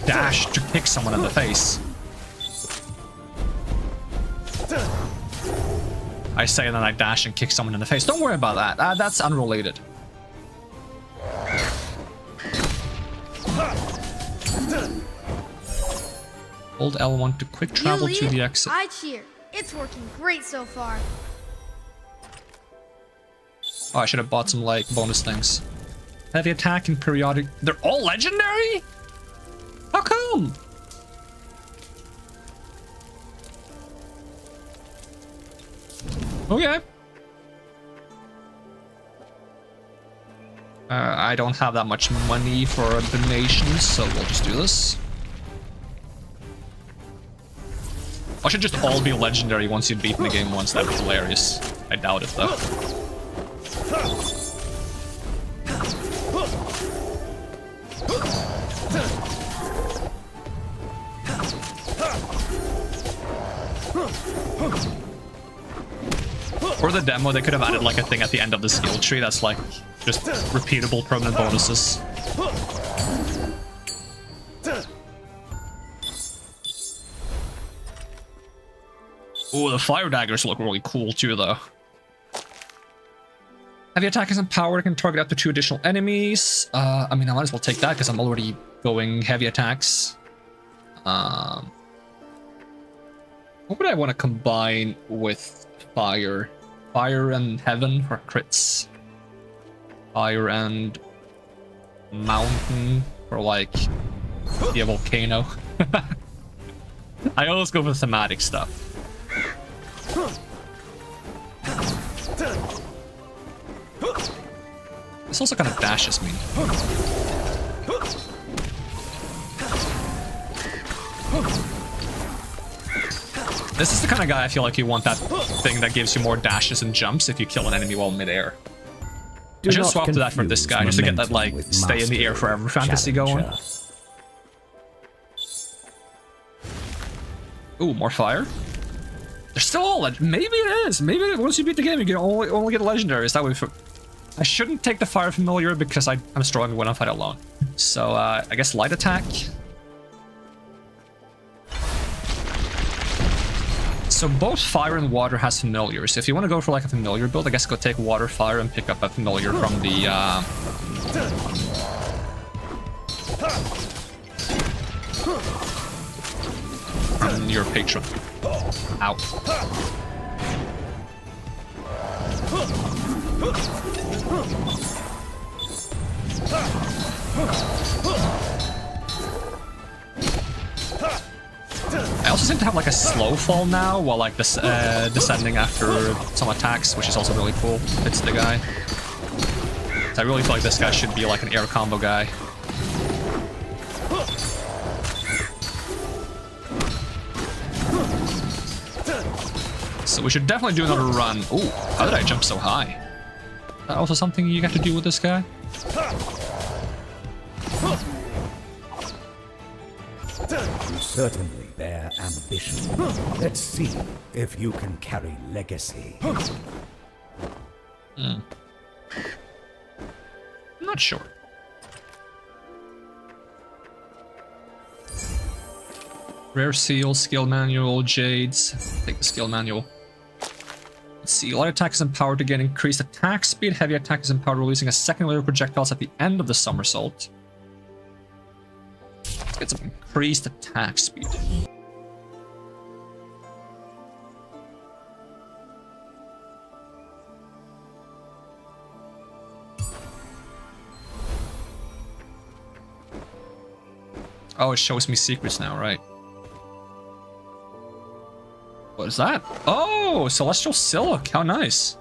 dash to kick someone in the face. I say and then I dash and kick someone in the face. Don't worry about that. That's unrelated. Hold L1 to quick travel to the exit. I cheer. It's working great so far. Oh, I should have bought some like bonus things. Heavy attack and periodic. They're all legendary? How come? Okay. I don't have that much money for donations, so we'll just do this. I should just all be legendary once you've beaten the game once. That'd be hilarious. I doubt it though. For the demo, they could have added like a thing at the end of the skill tree that's like just repeatable permanent bonuses. Oh, the fire daggers look really cool too, though. Heavy attack is empowered, can target up to 2 additional enemies. I mean, I might as well take that because I'm already going heavy attacks. What would I want to combine with fire? Fire and heaven for crits. Fire and mountain for like the volcano. I always go for thematic stuff. This also kind of dashes me. This is the kind of guy I feel like you want that thing that gives you more dashes and jumps if you kill an enemy while midair. I should swap to that for this guy just to get that like stay in the air forever fantasy going. Ooh, more fire. They're still all maybe it is. Maybe once you beat the game, you can only get legendaries. That way, I shouldn't take the fire familiar because I'm strong when I fight alone. So I guess light attack. So both fire and water has familiars. If you want to go for like a familiar build, I guess go take water, fire, and pick up a familiar from the from your patron. Ow. I also seem to have like a slow fall now while like this descending after some attacks, which is also really cool. Fits the guy. So I really feel like this guy should be like an air combo guy. So we should definitely do another run. Ooh, how did I jump so high? Is that also something you got to do with this guy? You certainly bear ambition. Let's see if you can carry legacy. I'm not sure. Rare seal, skill manual, jades. Take the skill manual. Let's see, light attack is empowered to get increased attack speed. Heavy attack is empowered, releasing a second wave of projectiles at the end of the somersault. Let's get some increased attack speed. Oh, it shows me secrets now, right? What is that? Oh, Celestial Silk. How nice.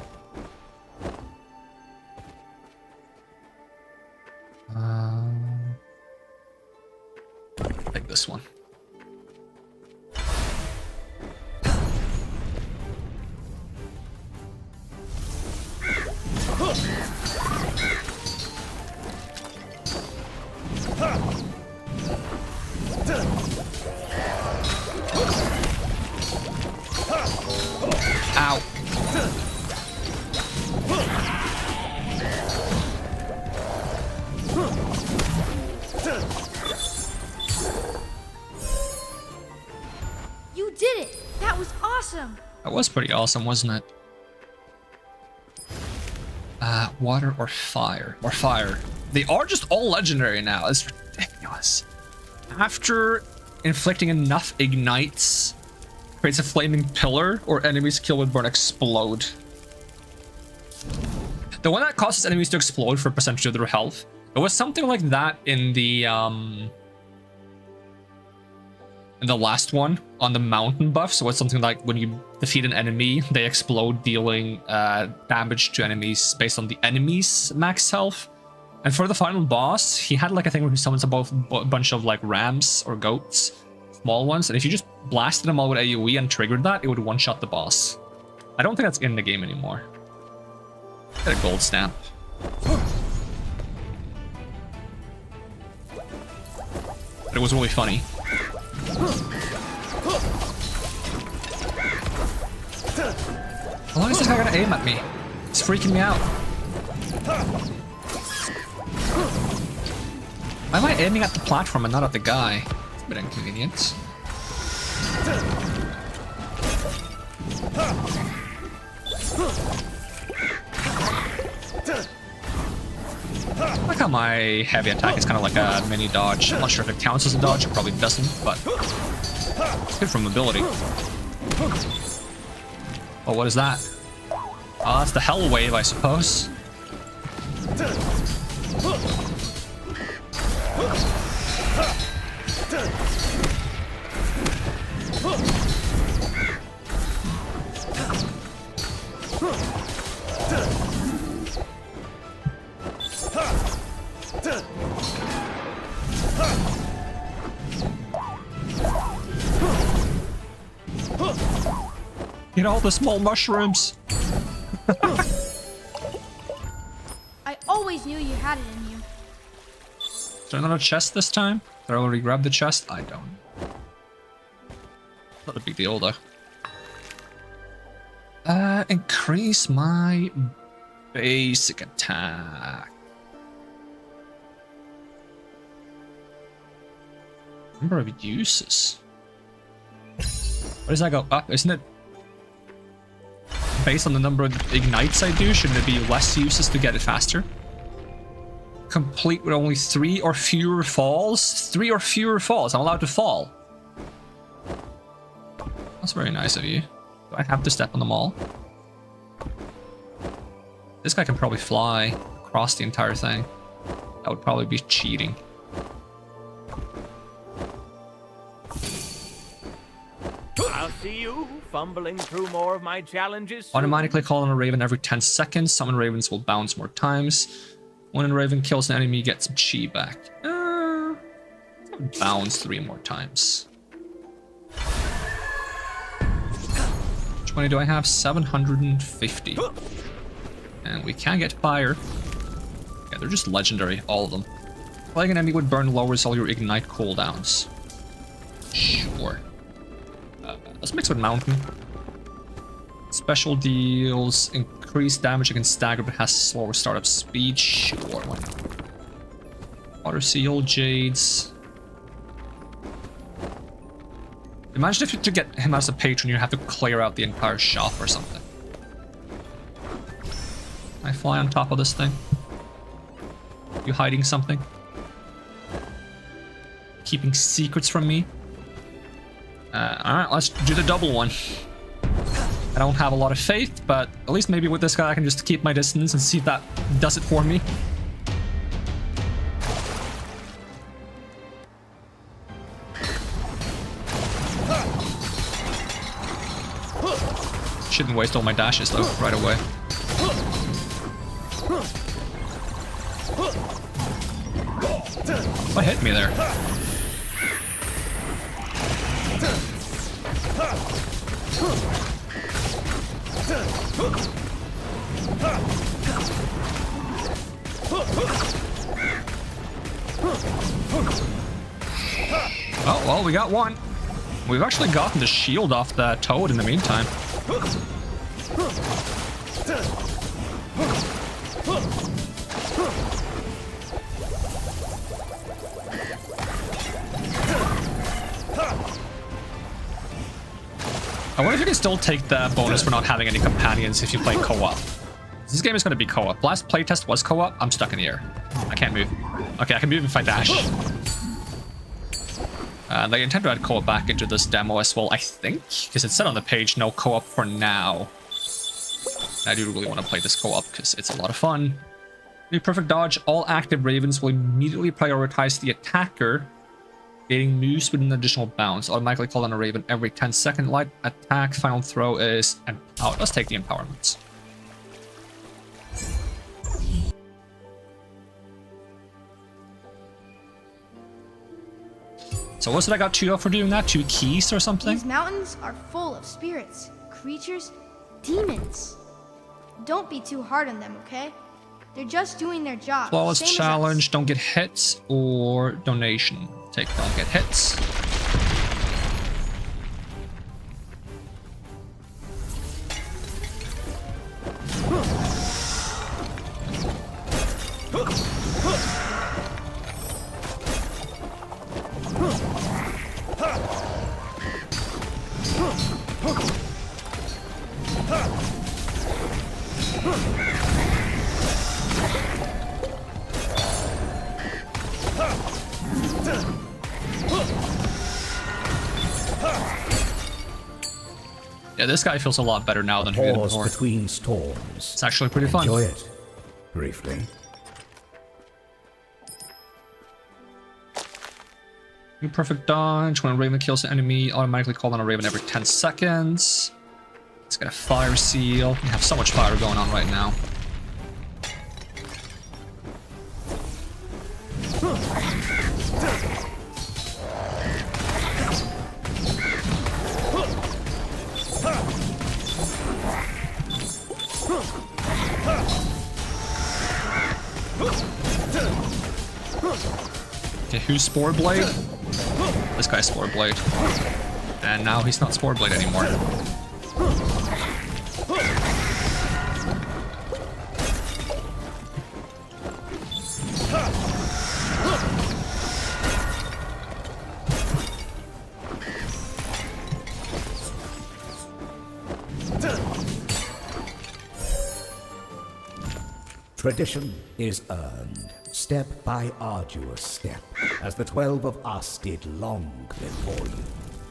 Take this one. Ow. You did it! That was awesome! That was pretty awesome, wasn't it? Water or fire? Or fire. They are just all legendary now. It's ridiculous. After inflicting enough ignites, creates a flaming pillar, or enemies killed with burn explode. The one that causes enemies to explode for a percentage of their health. It was something like that in the last one on the mountain buff. So it's something like when you defeat an enemy, they explode, dealing damage to enemies based on the enemy's max health. And for the final boss, he had like a thing where he summons a bunch of like rams or goats, small ones, and if you just blasted them all with AoE and triggered that, it would one-shot the boss. I don't think that's in the game anymore. Get a gold stamp. But it was really funny. How long is this guy gonna aim at me? It's freaking me out. Why am I aiming at the platform and not at the guy? It's a bit inconvenient. I like how my heavy attack is kind of like a mini dodge. I'm not sure if it counts as a dodge, it probably doesn't, but it's good for mobility. Oh, what is that? Oh, that's the Hell Wave, I suppose. Get all the small mushrooms. I always knew you had it in you. Is there another chest this time? Did I already grab the chest? I don't. Not a big deal though. Increase my basic attack. Number of uses. Where does that go up? Isn't it based on the number of ignites I do? Shouldn't it be less uses to get it faster? Complete with only 3 or fewer falls? 3 or fewer falls. I'm allowed to fall. That's very nice of you. Do I have to step on them all? This guy can probably fly across the entire thing. That would probably be cheating. I'll see you fumbling through more of my challenges soon. Automatically call on a raven every 10 seconds. Summon ravens will bounce more times. When a raven kills an enemy, get some chi back. Bounce 3 more times. Which money do I have? 750. And we can get fire. Yeah, they're just legendary, all of them. Playing an enemy with burn lowers all your ignite cooldowns. Sure. Let's mix with mountain. Special deals increased damage against stagger but has slower startup speed. Sure, why not? Water seal, jades. Imagine if you to get him as a patron, you have to clear out the entire shop or something. Can I fly on top of this thing? You hiding something? Keeping secrets from me? Alright, let's do the double one. I don't have a lot of faith, but at least maybe with this guy I can just keep my distance and see if that does it for me. Shouldn't waste all my dashes though, right away. What hit me there? Oh, well, we got one. We've actually gotten the shield off the toad in the meantime. I wonder if you can still take the bonus for not having any companions if you play co-op. This game is going to be co-op. Last playtest was co-op. I'm stuck in the air. I can't move. Okay, I can move if I dash. They intend to add co-op back into this demo as well, I think, because it said on the page no co-op for now. I do really want to play this co-op because it's a lot of fun. New perfect dodge. All active ravens will immediately prioritize the attacker, getting moves with an additional bounce. Automatically call on a raven every 10 second. Light attack. Final throw is empowered. Let's take the empowerments. So what's it I got 2 up for doing that? 2 keys or something? These mountains are full of spirits, creatures, demons. Don't be too hard on them, okay? They're just doing their job. Flawless same as challenge, us. don't get hits, or donation. Take don't get hits. Yeah, this guy feels a lot better now than he did Pause before. between storms. It's actually pretty fun. Enjoy it. Briefly. New perfect dodge. When a Raven kills an enemy, automatically call on a Raven every 10 seconds. It's got a fire seal. We have so much fire going on right now. Okay, who's Spore Blade? This guy's Spore Blade. And now he's not Spore Blade anymore. Tradition is earned, step by arduous step, as the 12 of us did long before you.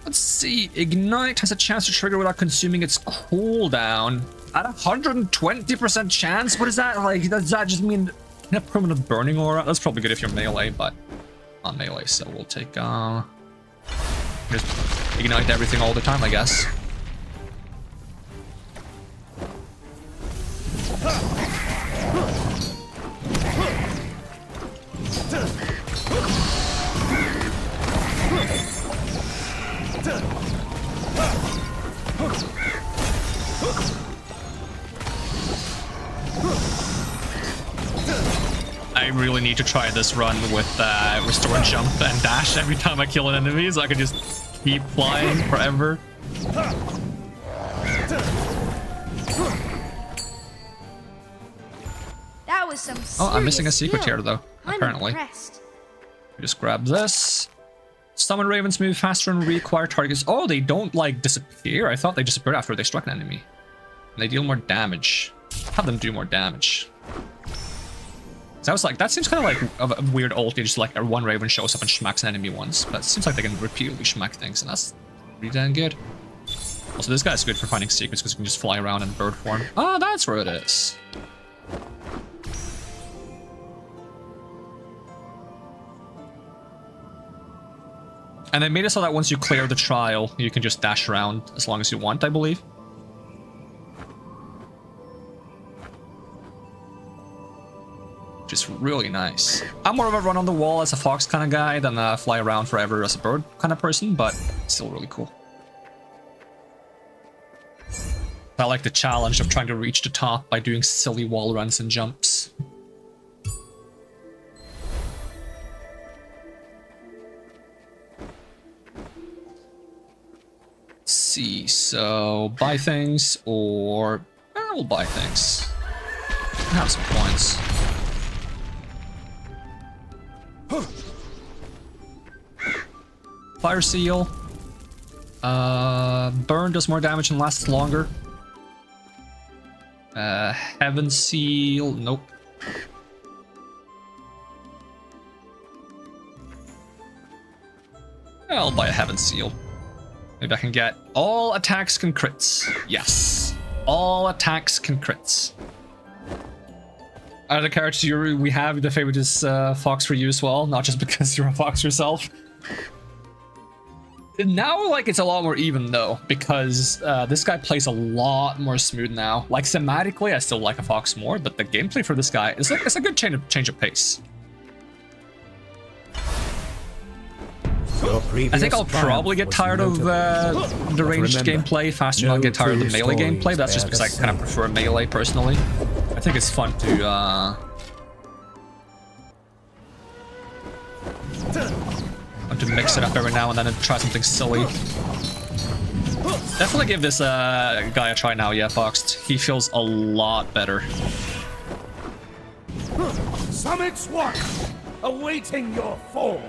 Let's see. Ignite has a chance to trigger without consuming its cooldown. At 120% chance? What is that? Like, does that just mean a permanent burning aura? That's probably good if you're melee, but not melee, so we'll take, just ignite everything all the time, I guess. I really need to try this run with restore jump and dash every time I kill an enemy, so I can just keep flying forever. That was some Oh, I'm missing a serious secret skill. here, though, I'm apparently. impressed. Just grab this. Summon Ravens move faster and reacquire targets. Oh, they don't, like, disappear. I thought they disappeared after they struck an enemy. And they deal more damage. Have them do more damage. So I was like, that seems kind of like a weird ult. Just like one Raven shows up and smacks an enemy once. But it seems like they can repeatedly smack things, and that's pretty damn good. Also, this guy's good for finding secrets because he can just fly around in bird form. Oh, that's where it is. And they made it so that once you clear the trial, you can just dash around as long as you want, I believe. Which is really nice. I'm more of a run on the wall as a fox kind of guy than a fly around forever as a bird kind of person, but still really cool. I like the challenge of trying to reach the top by doing silly wall runs and jumps. Let's see, so buy things or we'll buy things. I have some coins. Fire seal. Burn does more damage and lasts longer. Heaven seal. Nope. I'll buy a heaven seal. Maybe I can get all attacks can crits. Yes. All attacks can crits. Out of the characters we have, the favorite is Fox for you as well, not just because you're a Fox yourself. Now, like, it's a lot more even, though, because this guy plays a lot more smooth now. Like, thematically, I still like a Fox more, but the gameplay for this guy is like, it's a good change of pace. I think I'll probably get tired of the ranged gameplay faster than I'll get tired of the melee gameplay, but that's just because I kind of prefer melee personally. I think it's fun to mix it up every now and then and try something silly. Definitely give this guy a try now, yeah, Foxed. He feels a lot better. Summit's Watch, awaiting your fall.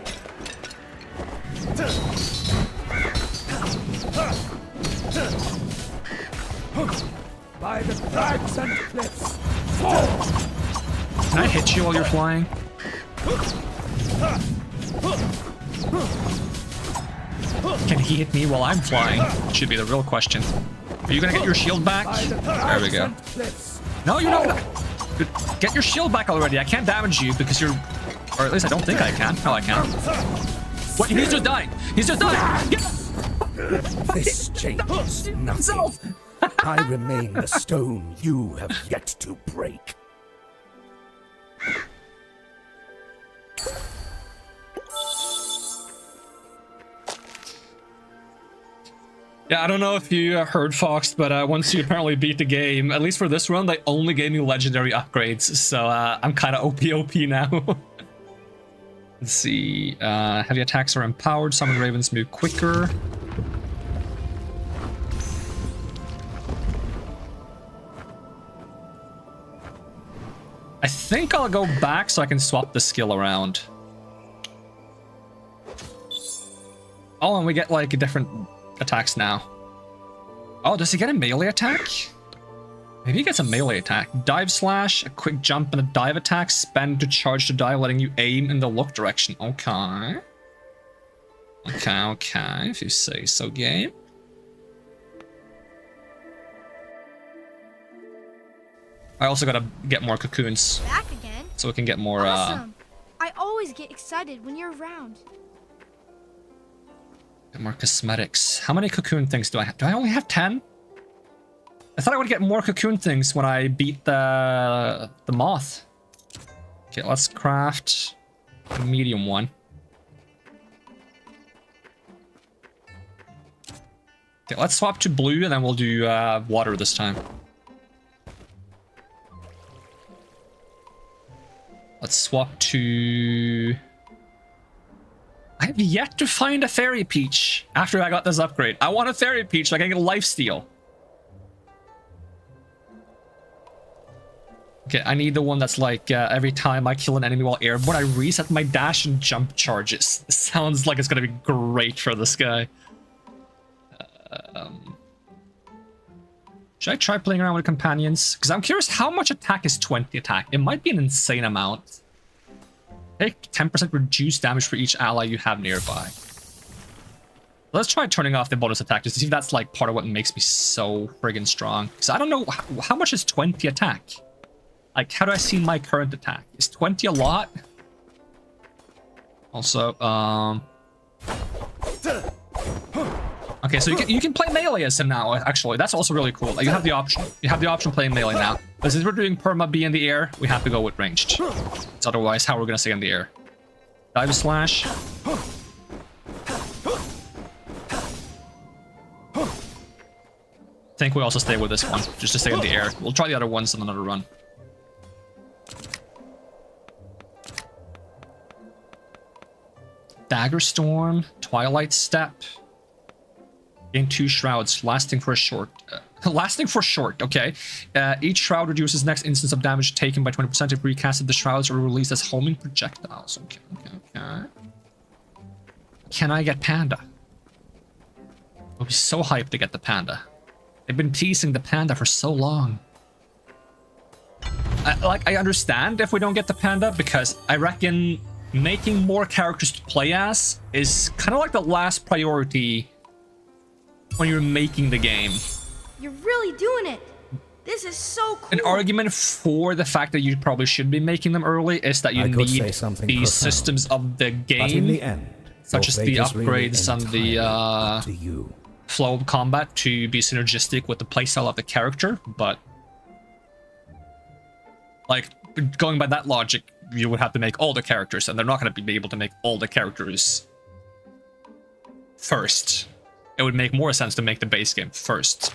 By the crags and cliffs, fall! Can I hit you while you're flying? he hit me while I'm flying? Should be the real question. Are you gonna get your shield back? There we go. No, you're not gonna... Dude, get your shield back already. I can't damage you because you're... Or at least I don't think I can. No, I can. What? He's just dying. He's just dying. Get... This changes nothing. I remain the stone you have yet to break. Yeah, I don't know if you heard, Fox, but once you apparently beat the game, at least for this run, they only gave me legendary upgrades, so I'm kind of OP now. Let's see. Heavy attacks are empowered. Summon ravens move quicker. I think I'll go back so I can swap the skill around. Oh, and we get like different attacks now. Oh, does he get a melee attack? Maybe he gets a melee attack. Dive slash, a quick jump and a dive attack. Spend to charge the dive, letting you aim in the look direction. Okay. Okay, if you say so, game. I also gotta get more cocoons. Back again? So we can get more, Awesome. I always get excited when you're around. Get more cosmetics. How many cocoon things do I have? Do I only have 10? I thought I would get more cocoon things when I beat the moth. Okay, let's craft a medium one. Okay, let's swap to blue and then we'll do water this time. Let's swap to... I have yet to find a fairy peach after I got this upgrade. I want a fairy peach so I can get a lifesteal. Okay, I need the one that's like every time I kill an enemy while airborne, I reset my dash and jump charges. Sounds like it's gonna be great for this guy. Should I try playing around with companions? Because I'm curious how much attack is 20 attack. It might be an insane amount. Take 10% reduced damage for each ally you have nearby. Let's try turning off the bonus attack just to see if that's like part of what makes me so friggin' strong. Because I don't know how much is 20 attack. Like, how do I see my current attack? Is 20 a lot? Also, okay, so you can play melee as him now, actually. That's also really cool. Like, you have the option. You have the option playing melee now. But since we're doing perma B in the air, we have to go with ranged. It's otherwise how we're gonna stay in the air. Dive slash. I think we also stay with this one, just to stay in the air. We'll try the other ones on another run. Dagger Storm, Twilight Step. Gain 2 shrouds, lasting for a short. Okay. Each shroud reduces next instance of damage taken by 20% if recasted. The shrouds are released as homing projectiles. Okay. Can I get Panda? I'll be so hyped to get the Panda. They've been teasing the Panda for so long. I understand if we don't get the Panda, because I reckon making more characters to play as is kind of like the last priority when you're making the game. You're really doing it. This is so cool. An argument for the fact that you probably should be making them early is that you need the systems of the game, such as the upgrades and the flow of combat to be synergistic with the playstyle of the character. But like, going by that logic, you would have to make all the characters, and they're not going to be able to make all the characters first. It would make more sense to make the base game first.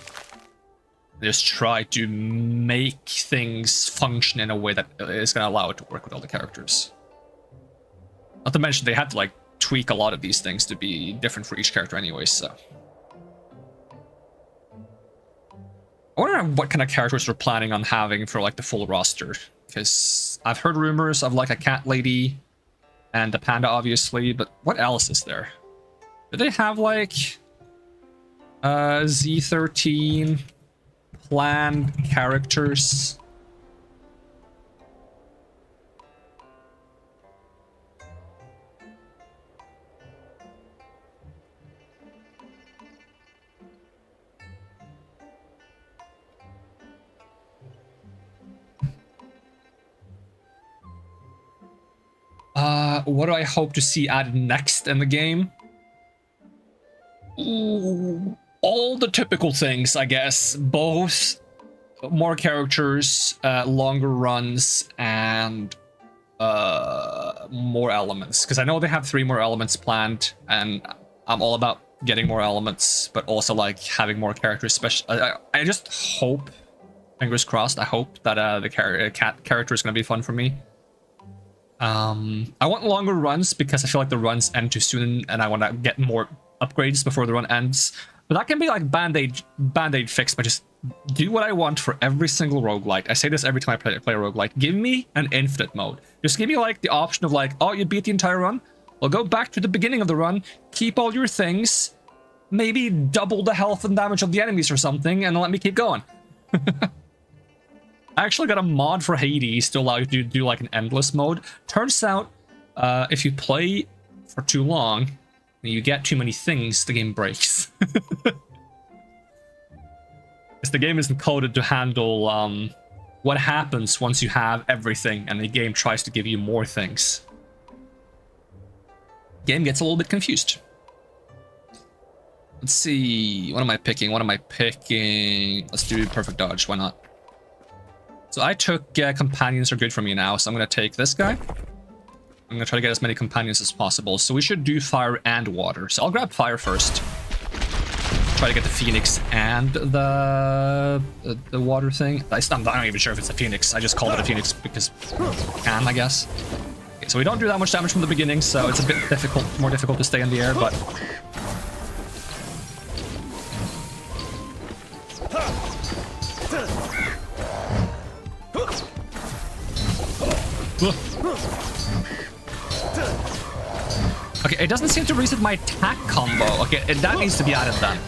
Just try to make things function in a way that is going to allow it to work with all the characters. Not to mention they had to like tweak a lot of these things to be different for each character anyway, so. I wonder what kind of characters we're planning on having for like the full roster. Because I've heard rumors of like a cat lady and a panda, obviously, but what else is there? Do they have like Z13 planned characters? What do I hope to see added next in the game? Ooh, all the typical things, I guess. Both more characters, longer runs, and more elements. Because I know they have 3 more elements planned, and I'm all about getting more elements, but also like having more characters. I just hope, fingers crossed, I hope that the cat character is going to be fun for me. I want longer runs because I feel like the runs end too soon, and I want to get more upgrades before the run ends. But that can be like band-aid fixed by just do what I want for every single roguelite. I say this every time I play a roguelite. Give me an infinite mode. Just give me like the option of like, oh, you beat the entire run? Well, go back to the beginning of the run, keep all your things, maybe double the health and damage of the enemies or something, and let me keep going. I actually got a mod for Hades to allow you to do like an endless mode. Turns out, if you play for too long, and you get too many things, the game breaks. Because the game isn't coded to handle what happens once you have everything and the game tries to give you more things. Game gets a little bit confused. Let's see, what am I picking? Let's do perfect dodge, why not? So I took companions are good for me now, so I'm gonna take this guy. I'm gonna try to get as many companions as possible. So we should do fire and water. So I'll grab fire first. Try to get the phoenix and the water thing. I'm not even sure if it's a phoenix. I just called it a phoenix because I can, I guess. Okay, so we don't do that much damage from the beginning, so it's a bit difficult, more difficult to stay in the air, but okay, it doesn't seem to reset my attack combo. Okay, that needs to be added then.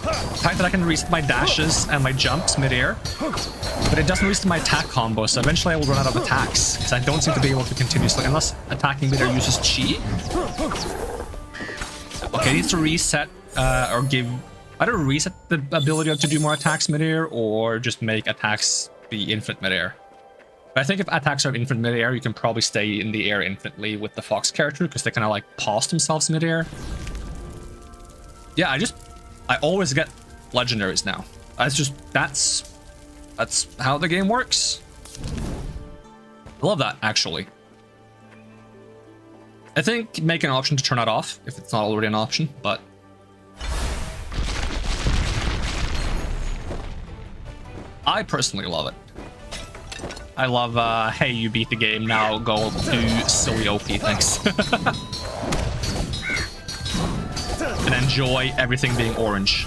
The fact that I can reset my dashes and my jumps mid-air, but it doesn't reset my attack combo, so eventually I will run out of attacks, because I don't seem to be able to continuously, unless attacking mid-air uses chi. Okay, it needs to reset, or give, either reset the ability to do more attacks mid-air, or just make attacks be infinite mid-air. But I think if attacks are infinite mid-air, you can probably stay in the air infinitely with the Fox character, because they kind of like pause themselves mid-air. Yeah, I always get legendaries now. That's how the game works. I love that, actually. I think make an option to turn that off, if it's not already an option, but I personally love it. I love, hey, you beat the game, now go do silly OP things. And enjoy everything being orange.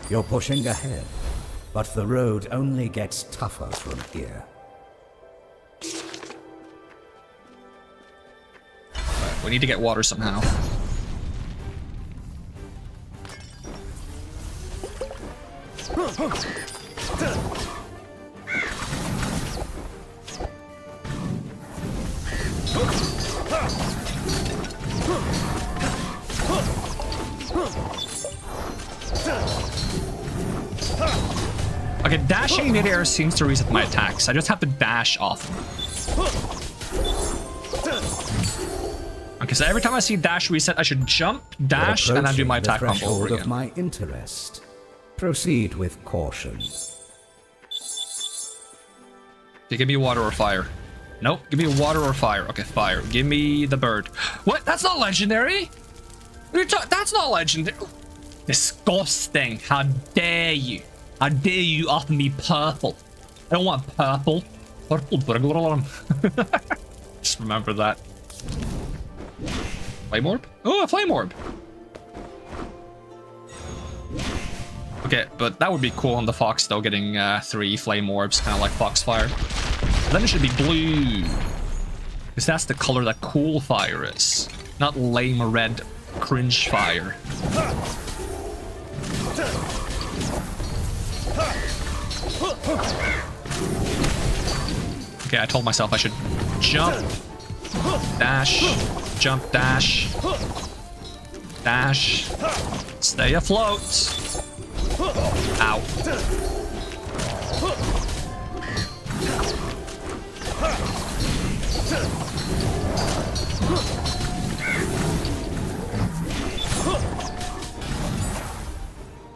You're pushing ahead, but the road only gets tougher from here. We need to get water somehow. Okay, dashing mid-air seems to reset my attacks. I just have to dash off them. Okay, so every time I see dash reset, I should jump, dash, and then do my attack combo over again. Of my interest. Proceed with caution. Okay, give me water or fire. Nope, give me water or fire. Okay, fire. Give me the bird. What? That's not legendary? What are you talking? That's not legendary. Disgusting. How dare you? How dare you offer me purple? I don't want purple. Purple. Just remember that. Flame orb? Oh, a flame orb. Okay, but that would be cool on the Fox though, getting 3 flame orbs, kind of like Foxfire. Then it should be blue, because that's the color that cool fire is, not lame red cringe fire. Okay, I told myself I should jump, dash, jump, dash, dash, stay afloat. Ow.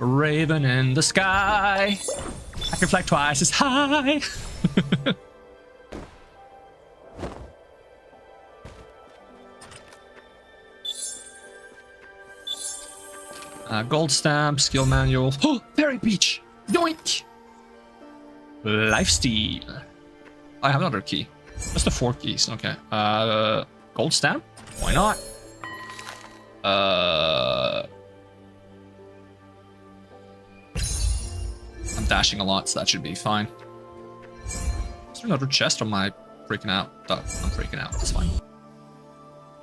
Raven in the sky. I can fly twice as high. Gold stamp, skill manual. Oh, Fairy Beach. Yoink. Lifesteal. I have another key. That's the 4 keys. Okay. Gold stamp. Why not? I'm dashing a lot, so that should be fine. Is there another chest, or am I freaking out? Oh, I'm freaking out. That's fine.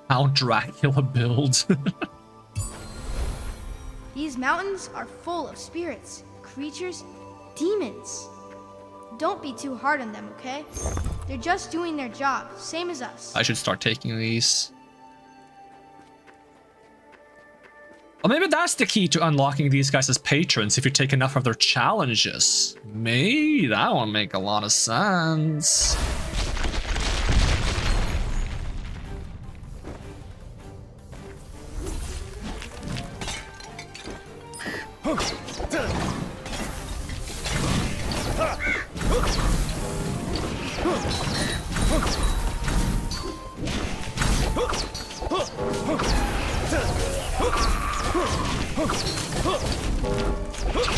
How Dracula build. These mountains are full of spirits, creatures, demons. Don't be too hard on them, okay? They're just doing their job, same as us. I should start taking these. Or maybe that's the key to unlocking these guys as patrons if you take enough of their challenges. Maybe that would make a lot of sense.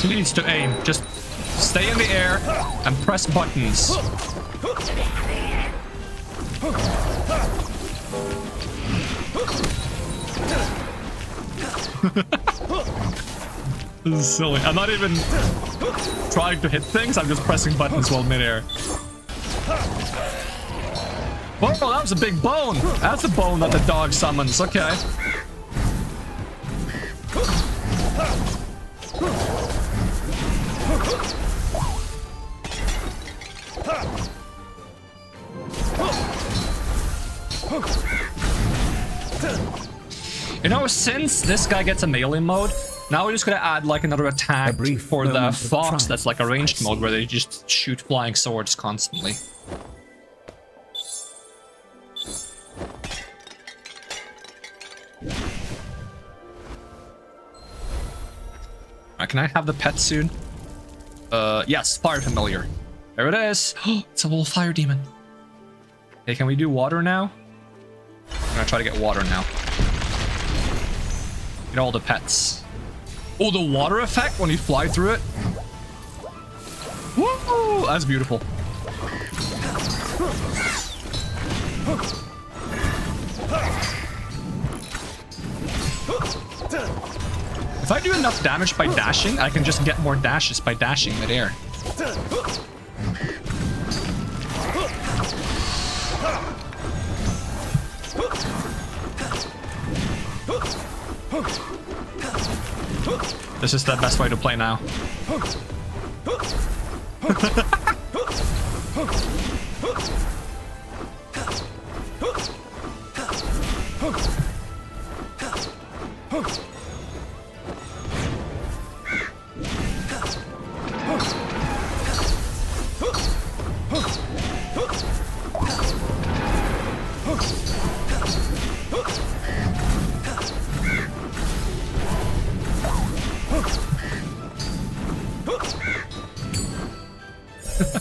Who needs to aim? Just stay in the air and press buttons. This is silly. I'm not even trying to hit things, I'm just pressing buttons while midair. Whoa, that was a big bone! That's the bone that the dog summons, okay. You know, since this guy gets a melee mode, now we're just gonna add like another attack for the fox that's like a ranged mode where they just shoot flying swords constantly. Can I have the pet soon? Yes, fire familiar. There it is. It's a little fire demon. Okay, can we do water now? I'm gonna try to get water now. Get all the pets. Oh, the water effect when you fly through it. Woo! That's beautiful. If I do enough damage by dashing, I can just get more dashes by dashing midair. This is the best way to play now.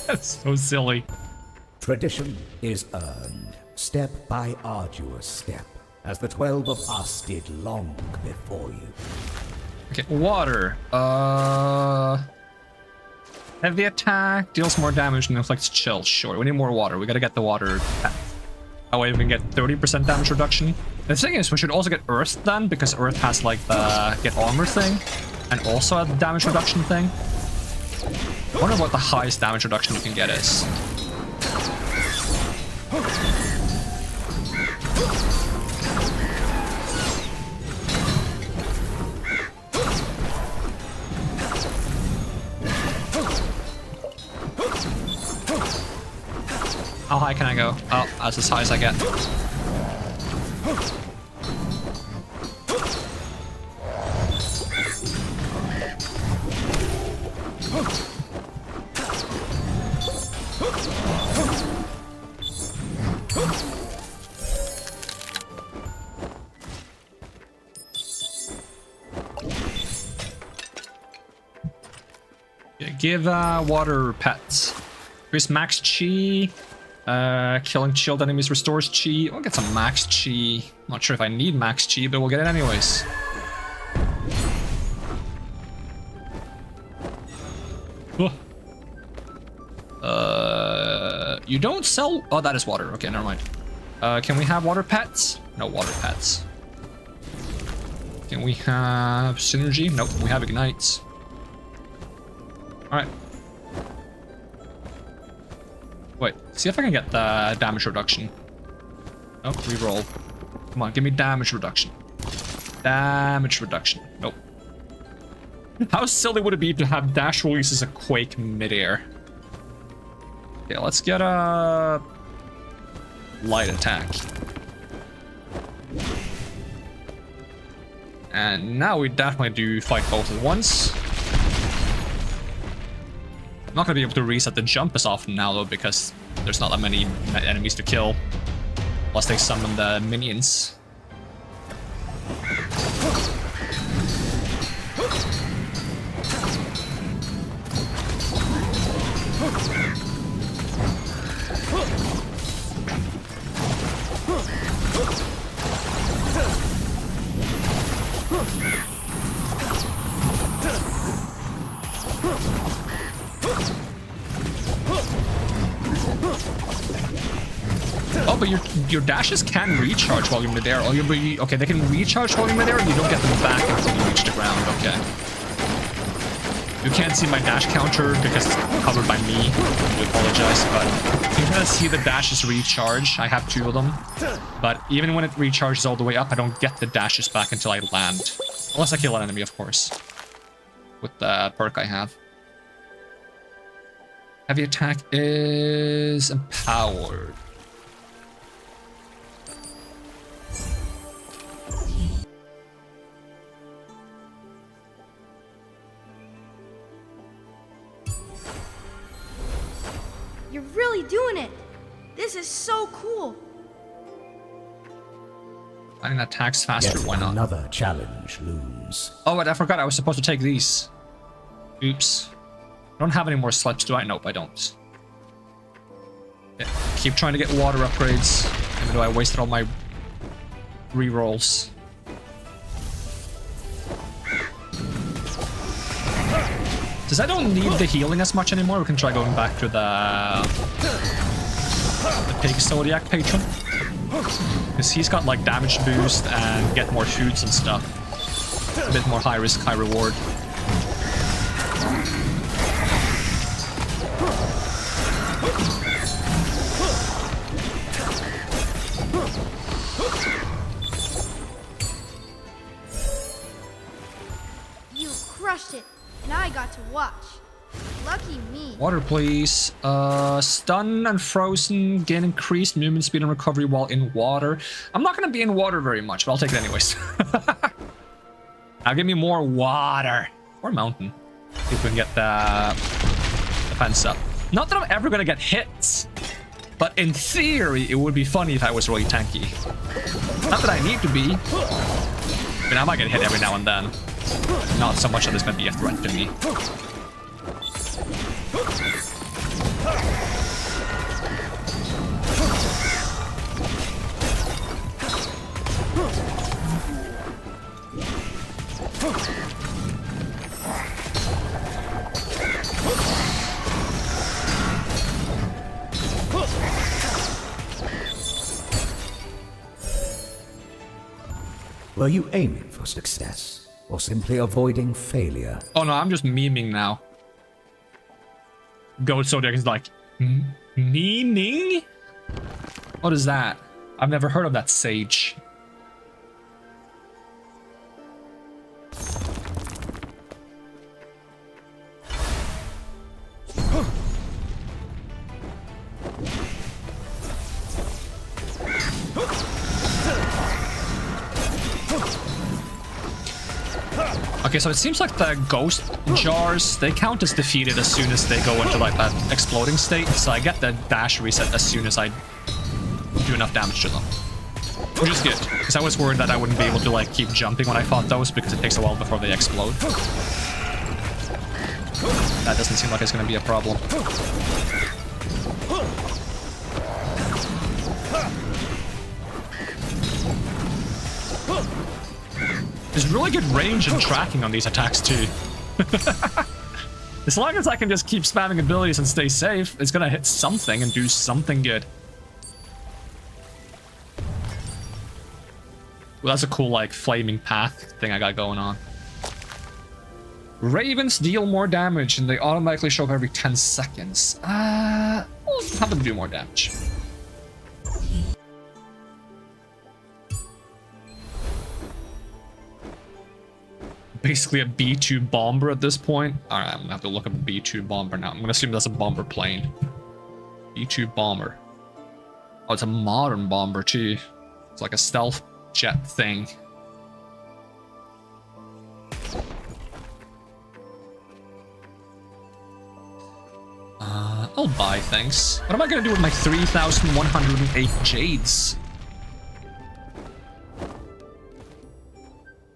That's so silly. Tradition is earned, step by arduous step, as the 12 of us did long before you. Okay, water. Heavy attack, deals more damage and inflicts chill. Sure, we need more water. We gotta get the water. That way we can get 30% damage reduction. The thing is, we should also get Earth then, because Earth has like the get armor thing, and also a damage reduction thing. I wonder what the highest damage reduction you can get is. How high high can I go? Oh, that's as high as I get. Give water pets. Increase max chi. Killing chilled enemies restores chi. We'll get some max chi. Not sure if I need max chi, but we'll get it anyways. You don't sell... Oh, that is water. Okay, never mind. Can we have water pets? No water pets. Can we have synergy? Nope, we have ignites. Alright. Wait, see if I can get the damage reduction. Oh, reroll. Come on, give me damage reduction. Damage reduction. Nope. How silly would it be to have dash releases a quake midair? Okay, let's get a light attack. And now we definitely do fight both at once. I'm not going to be able to reset the jump as often now, though, because there's not that many enemies to kill. Unless they summon the minions. Oh, but your dashes can recharge while you're midair. Oh, okay, they can recharge while you're midair, and you don't get them back until you reach the ground. Okay. You can't see my dash counter because it's covered by me. I do apologize, but you can see the dashes recharge. I have 2 of them. But even when it recharges all the way up, I don't get the dashes back until I land. Unless I kill an enemy, of course. With the perk I have. Heavy attack is empowered. You're really doing it! This is so cool! Finding attacks faster, Yet why not? another challenge looms. Oh, wait, I forgot I was supposed to take these. Oops. I don't have any more slips, do I? Nope, I don't. Yeah, keep trying to get water upgrades, even though I wasted all my rerolls. Since I don't need the healing as much anymore, we can try going back to the Pig Zodiac patron. Because he's got like damage boost and get more foods and stuff. A bit more high risk, high reward. You crushed it, and I got to watch. Lucky me. Water, please. Stun and frozen gain increased movement speed and recovery while in water. I'm not going to be in water very much, but I'll take it anyways. Now give me more water. Or mountain. See if we can get the defense up. Not that I'm ever going to get hits. But in theory, it would be funny if I was really tanky. Not that I need to be. I mean, I might get hit every now and then. Not so much that it's going to be a threat to me. Were you aiming for success, or simply avoiding failure? Oh no, I'm just memeing now. Goat Zodiac is like, memeing? What is that? I've never heard of that sage. Okay, so it seems like the ghost jars, they count as defeated as soon as they go into like that exploding state. So I get the dash reset as soon as I do enough damage to them. Which is good, because I was worried that I wouldn't be able to like keep jumping when I fought those because it takes a while before they explode. That doesn't seem like it's going to be a problem. There's really good range and tracking on these attacks too. As long as I can just keep spamming abilities and stay safe, it's gonna hit something and do something good. Well, that's a cool, like, flaming path thing I got going on. Ravens deal more damage and they automatically show up every 10 seconds. We'll have them do more damage. Basically a B-2 bomber at this point. Alright, I'm gonna have to look up a B-2 bomber now. I'm gonna assume that's a bomber plane. B-2 bomber. Oh, it's a modern bomber too. It's like a stealth jet thing. I'll buy things. What am I gonna do with my 3,108 jades?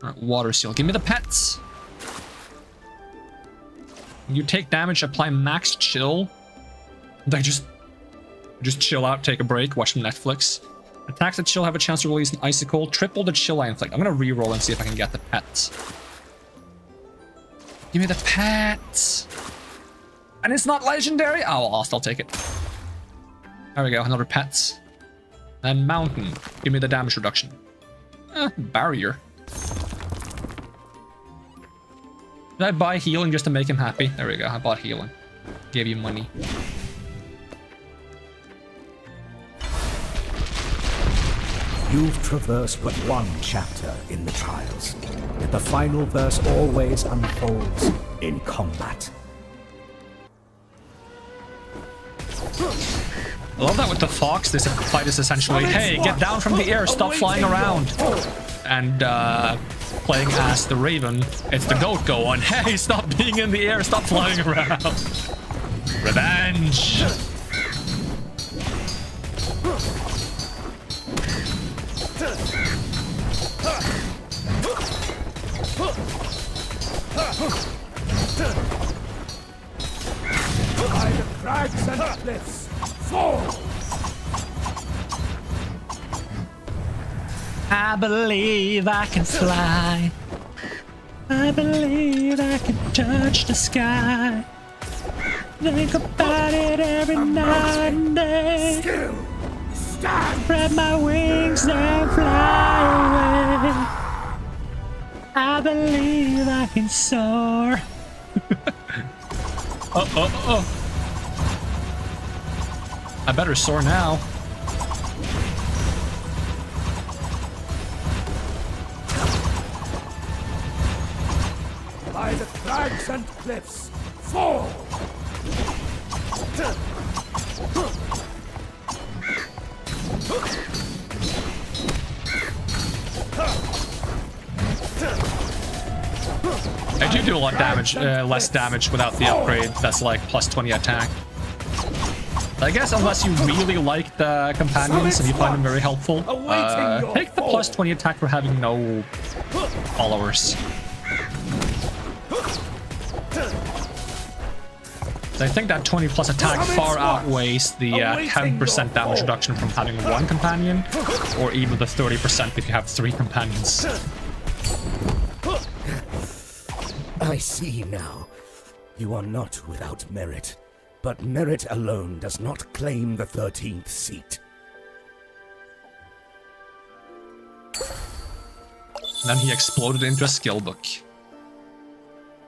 Alright, water seal. Give me the pets. You take damage, apply max chill. Like just chill out, take a break, watch some Netflix. Attacks that chill have a chance to release an icicle. Triple the chill I inflict. I'm gonna reroll and see if I can get the pets. Give me the pets. And it's not legendary? Oh, I'll still take it. There we go, another pets. And mountain. Give me the damage reduction. Barrier. Did I buy healing just to make him happy? There we go, I bought healing. Gave you money. You've traversed but one chapter in the trials, yet the final verse always unfolds in combat. I love that with the fox, this fight is essentially, hey, get down from the air, stop flying around. And playing as the raven, it's the goat going, hey, stop being in the air, stop flying around. Revenge. By the crags and cliffs, fall! I believe I can fly. I believe I can touch the sky. Think about it every night and day. Still, stand! Spread my wings and fly away. I believe I can soar. Oh. I better soar now. By the crags and cliffs, fall! I do a lot of damage, less damage without the upgrade. That's like plus 20 attack. I guess unless you really like the companions and you find them very helpful, take the plus 20 attack for having no followers. I think that 20 plus attack far outweighs the 10% damage reduction from having one companion, or even the 30% if you have 3 companions. I see now. You are not without merit, but merit alone does not claim the 13th seat. And then he exploded into a skill book.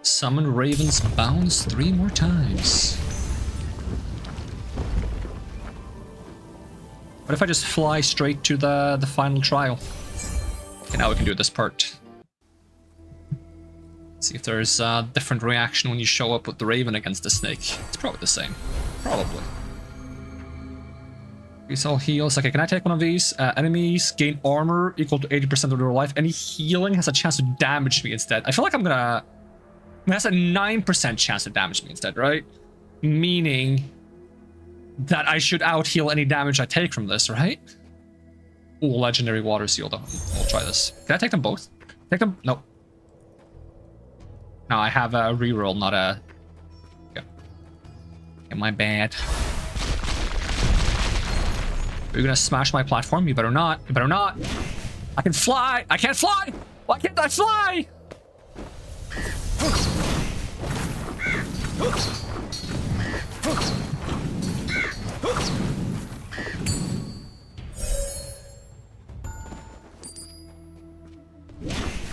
Summon Raven's Bounce 3 more times. What if I just fly straight to the final trial? Okay, now we can do this part. See if there's a different reaction when you show up with the Raven against the Snake. It's probably the same. Probably. These all heals. Okay, can I take one of these? Enemies gain armor equal to 80% of their life. Any healing has a chance to damage me instead. I feel like I'm gonna... That's a 9% chance to damage me instead, right? Meaning that I should out-heal any damage I take from this, right? Ooh, legendary water seal though. I'll try this. Can I take them both? Take them? No. No, I have a reroll, not a... Okay. My bad. You're gonna smash my platform? You better not. You better not. I can fly! I can't fly! Why can't I fly?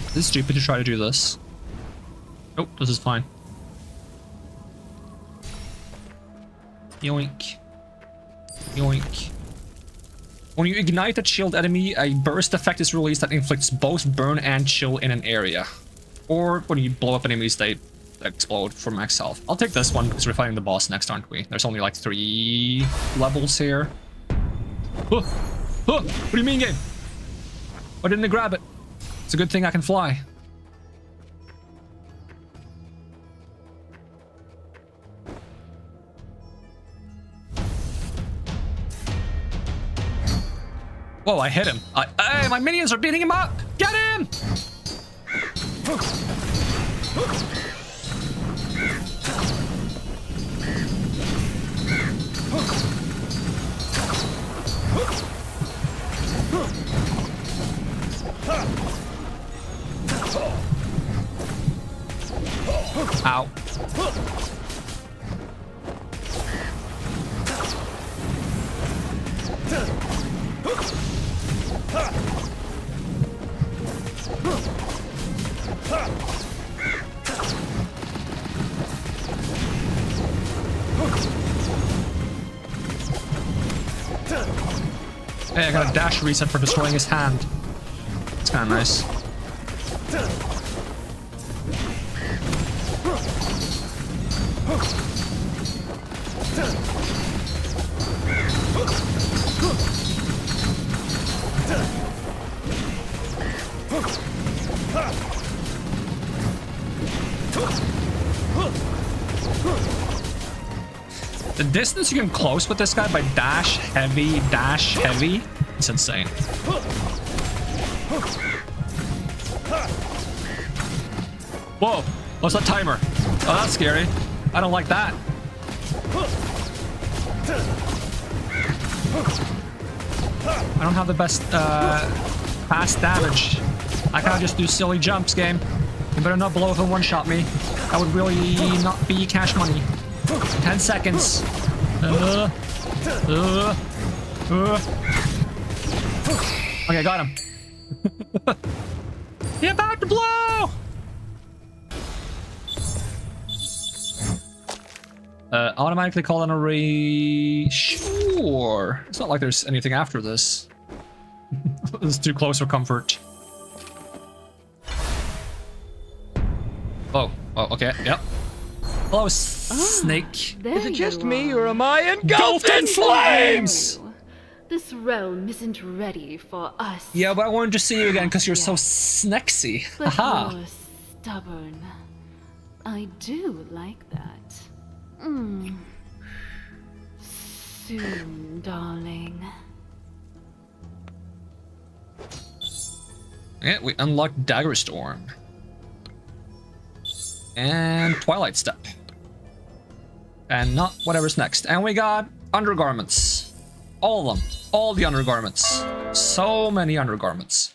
This is stupid to try to do this. Nope, this is fine. Yoink. Yoink. When you ignite a chilled enemy, a burst effect is released that inflicts both burn and chill in an area. Or when you blow up enemies, they explode for max health. I'll take this one because we're fighting the boss next, aren't we? There's only like 3 levels here. What do you mean, game? Why didn't I grab it? It's a good thing I can fly. Whoa, I hit him. Hey, my minions are beating him up! Get him! Ow. Hey, I got a dash reset for destroying his hand. It's kind of nice. The distance you can close with this guy by dash heavy, it's insane. Whoa, what's that timer? Oh, that's scary. I don't like that. I don't have the best fast damage. I can't just do silly jumps, game. You better not blow up and one-shot me. That would really not be cash money. 10 seconds. Okay, got him. You're about to blow! Automatically call an array. Sure. It's not like there's anything after this. This is too close for comfort. Oh, okay, yep. Hello, snake. There Is it just you me, are. or am I engulfed in flames? This realm isn't ready for us. Yeah, but I wanted to see you again because you're so snexy. But Haha. you're stubborn. I do like that. Soon, darling. Yeah, we unlocked Dagger Storm. And Twilight Step. And not whatever's next. And we got undergarments. All of them. All the undergarments. So many undergarments.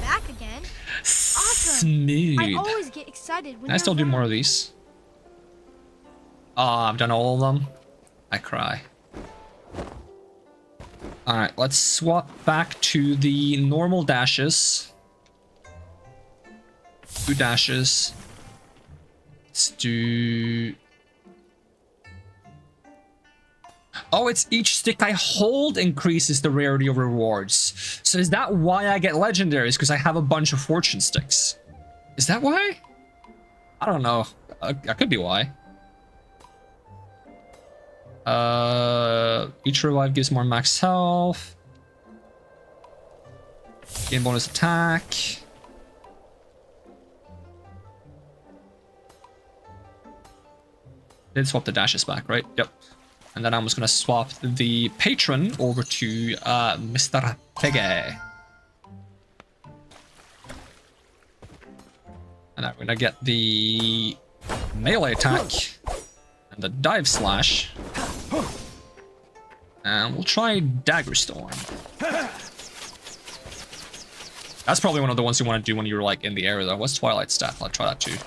Back again? Awesome! Smooth. I always get excited when Can I still do you're more of around. these? Oh, I've done all of them. I cry. Alright, let's swap back to the normal dashes. 2 dashes. Let's do... Oh, it's each stick I hold increases the rarity of rewards. So is that why I get legendaries? Because I have a bunch of fortune sticks. Is that why? I don't know. That could be why. Each revive gives more max health. Gain bonus attack. Did swap the dashes back, right? Yep. And then I'm just gonna swap the patron over to Mr. Piggy. And then we're gonna get the melee attack and the dive slash. And we'll try Dagger Storm. That's probably one of the ones you want to do when you're like in the area though. What's Twilight Staff? I'll try that too.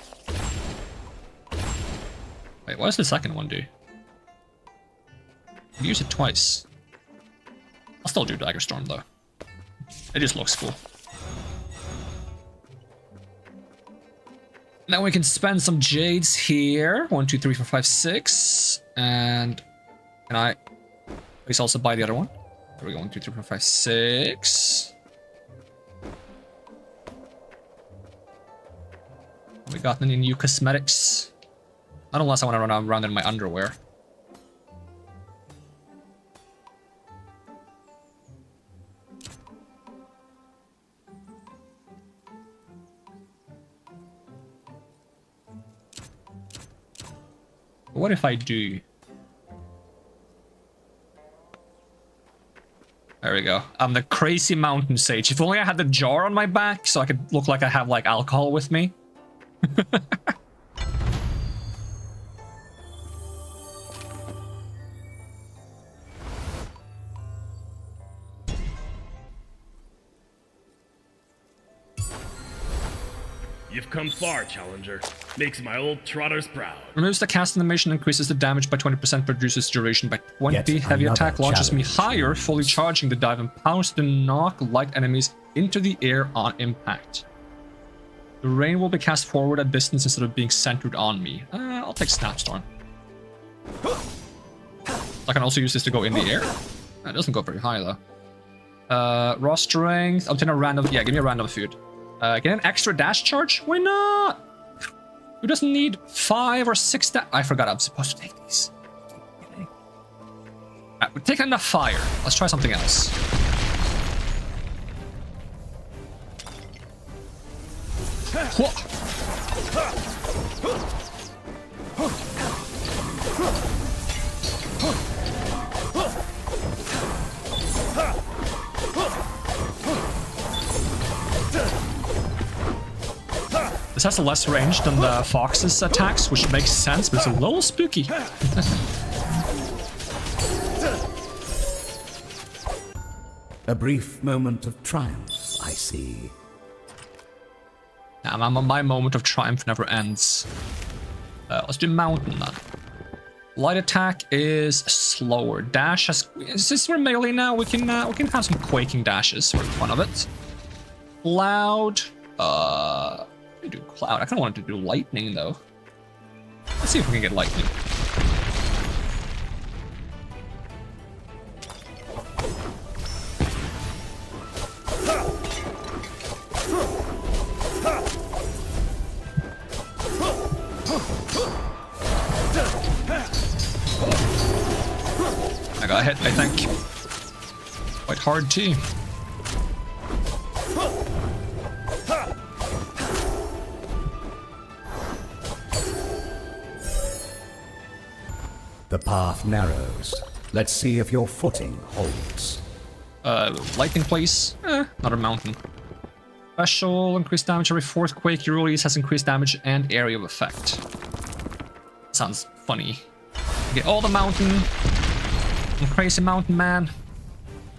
Wait, what does the second one do? You use it twice. I'll still do Dagger Storm though. It just looks cool. Now we can spend some jades here. 1, 2, 3, 4, 5, 6. And can I please also buy the other one? There we go. 1, 2, 3, 4, 5, 6. We got any new cosmetics? Not unless I want to run around in my underwear. What if I do? There we go. I'm the crazy mountain sage. If only I had the jar on my back so I could look like I have like alcohol with me. You've come far, Challenger. Makes my old trotters proud. Removes the cast animation, increases the damage by 20%, reduces duration by 20. Yet Heavy another attack launches me challenge. higher, fully charging the dive and powers to knock light enemies into the air on impact. The rain will be cast forward at distance instead of being centered on me. I'll take Snapstorm. I can also use this to go in the air. It doesn't go very high though. Raw strength. Obtain a random. Yeah, give me a random food. Get an extra dash charge? Why not? Who doesn't need 5 or 6 I forgot I'm supposed to take these. We're taking enough fire. Let's try something else. This has less range than the fox's attacks, which makes sense, but it's a little spooky. A brief moment of triumph, I see. My moment of triumph never ends. Let's do mountain then. Light attack is slower. Dash has. Since we're melee now, we can have some quaking dashes for the fun of it. Cloud. We do cloud. I kind of wanted to do lightning though. Let's see if we can get lightning. I got hit, I think. Quite hard too. The path narrows. Let's see if your footing holds. Lightning please. Not a mountain. Special, increased damage every 4th quake you release has increased damage and area of effect. Sounds funny. Get all the mountain. I'm a crazy mountain man.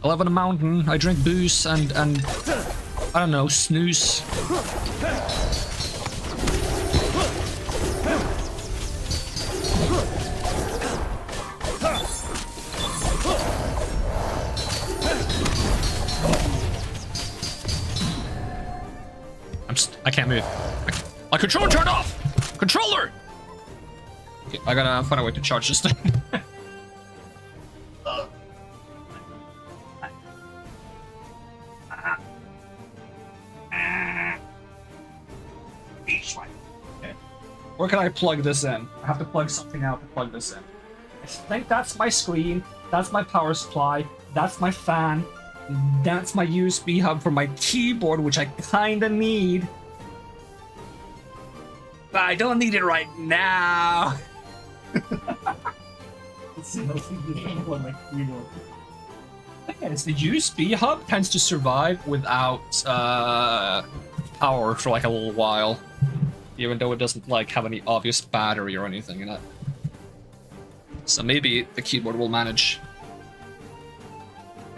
I live on a mountain. I drink booze and I don't know, snooze. I can't move. My controller turned off! Controller! Okay, I gotta find a way to charge this thing. Okay. Where can I plug this in? I have to plug something out to plug this in. I think that's my screen. That's my power supply. That's my fan. That's my USB hub for my keyboard, which I kinda need. But I don't need it right now. Yes, the USB hub tends to survive without power for like a little while, even though it doesn't like have any obvious battery or anything in it. So maybe the keyboard will manage.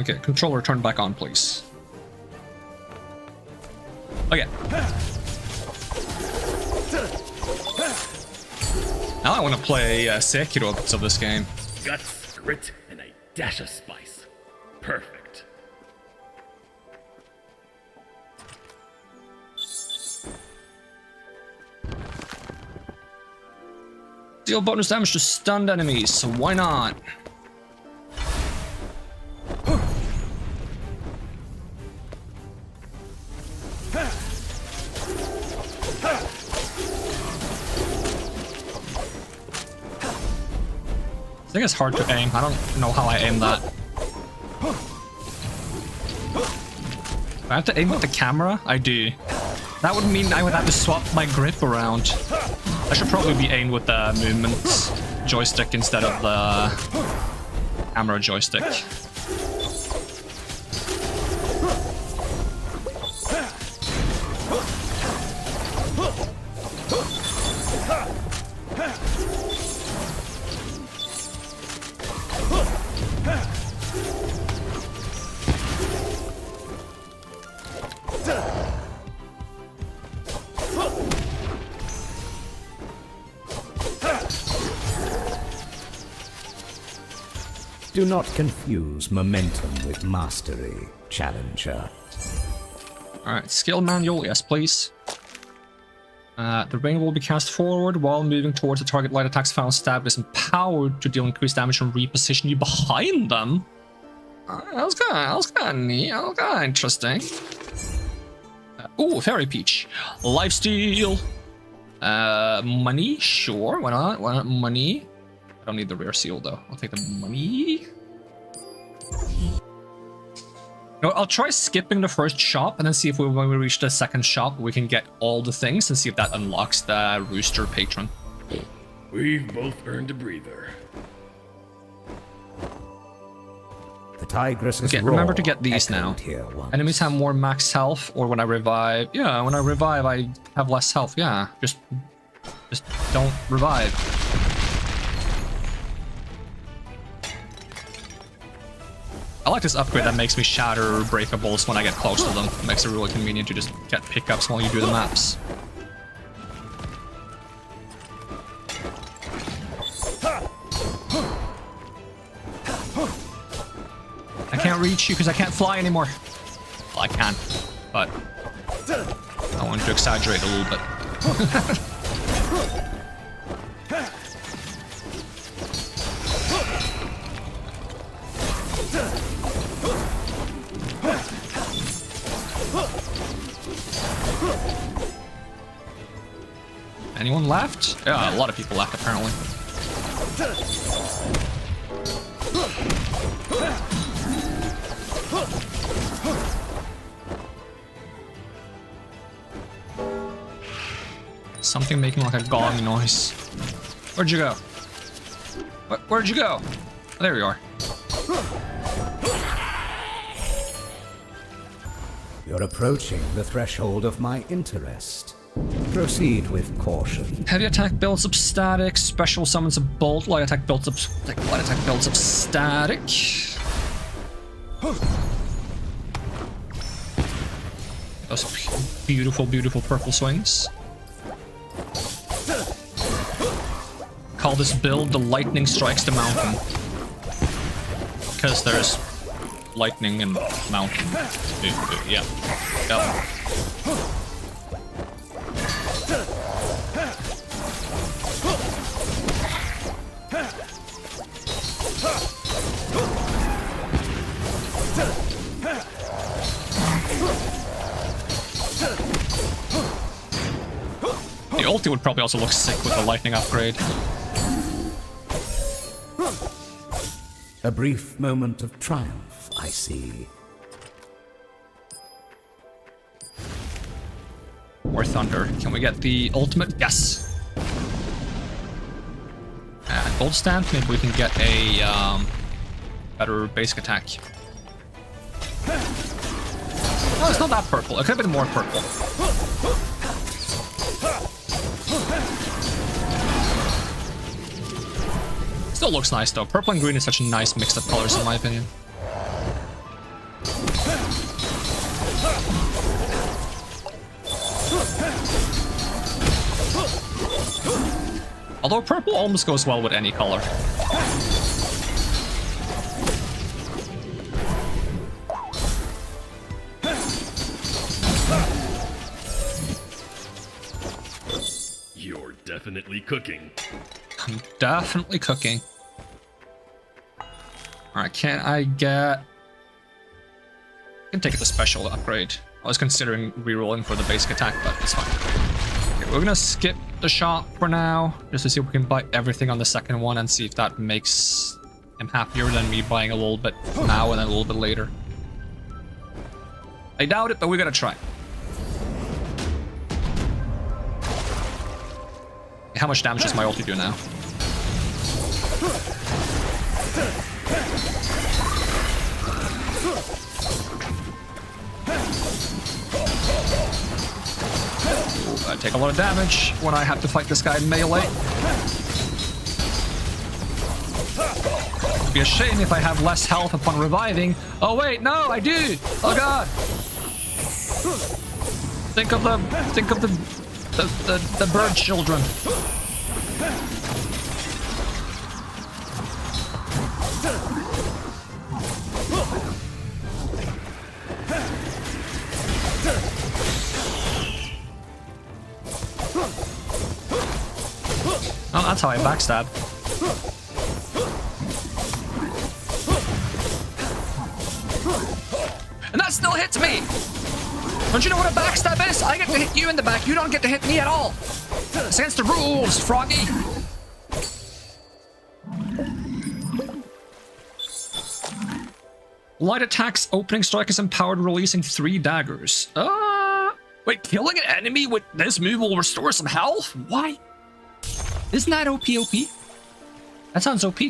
Okay, controller turn back on, please. Okay. Now I want to play Sekiro bits of this game. Guts, grit, and a dash of spice. Perfect. Deal bonus damage to stunned enemies, so why not? I think it's hard to aim. I don't know how I aim that. Do I have to aim with the camera? I do. That would mean I would have to swap my grip around. I should probably be aimed with the movement joystick instead of the camera joystick. Do not confuse momentum with mastery, challenger. Alright, skill manual, yes please. The rain will be cast forward while moving towards the target. Light attacks found stab is empowered to deal increased damage and reposition you behind them. That was kind of neat. That was kind of interesting. Ooh, Fairy Peach. Lifesteal. Money, sure, why not? Why not money? I don't need the rare seal though. I'll take the money. No, I'll try skipping the first shop and then see if when we reach the second shop we can get all the things and see if that unlocks the Rooster Patron. We've both earned a breather. The Tigress is Okay, remember to get these now. Enemies have more max health, or when I revive. Yeah, when I revive I have less health. Yeah, just don't revive. I like this upgrade that makes me shatter breakables when I get close to them. It makes it really convenient to just get pickups while you do the maps. I can't reach you because I can't fly anymore. Well, I can, but I wanted to exaggerate a little bit. Anyone left? Yeah, a lot of people left apparently. Something making like a gong noise. Where'd you go? Where'd you go? Oh, there you are. You're approaching the threshold of my interest. Proceed with caution. Heavy attack builds up static. Special summons a bolt. Light attack builds up. Light attack builds up static. Those beautiful, beautiful purple swings. Call this build the lightning strikes the mountain. Because there's lightning and mountain. Yeah. Yep. The ulti would probably also look sick with the lightning upgrade. A brief moment of triumph, I see. Or thunder. Can we get the ultimate? Yes. And gold stamp. Maybe we can get a better basic attack. Oh, it's not that purple. It could have been more purple. Still looks nice though. Purple and green is such a nice mix of colors in my opinion. Although purple almost goes well with any color. You're definitely cooking. I'm definitely cooking. Alright, can I get... I can take the special upgrade. I was considering rerolling for the basic attack, but it's fine. Okay, we're gonna skip the shop for now, just to see if we can buy everything on the second one and see if that makes him happier than me buying a little bit now and then a little bit later. I doubt it, but we're gonna try. How much damage does my ulti do now? I take a lot of damage when I have to fight this guy in melee. It'd be a shame if I have less health upon reviving. Oh wait, no, I do. Oh god. Think of the bird children. Oh, that's how I backstab. And that still hits me! Don't you know what a backstab is? I get to hit you in the back, you don't get to hit me at all! It's against the rules, Froggy! Light attacks, opening strike is empowered, releasing 3 daggers. Wait, killing an enemy with this move will restore some health? Why? Isn't that OP? That sounds OP.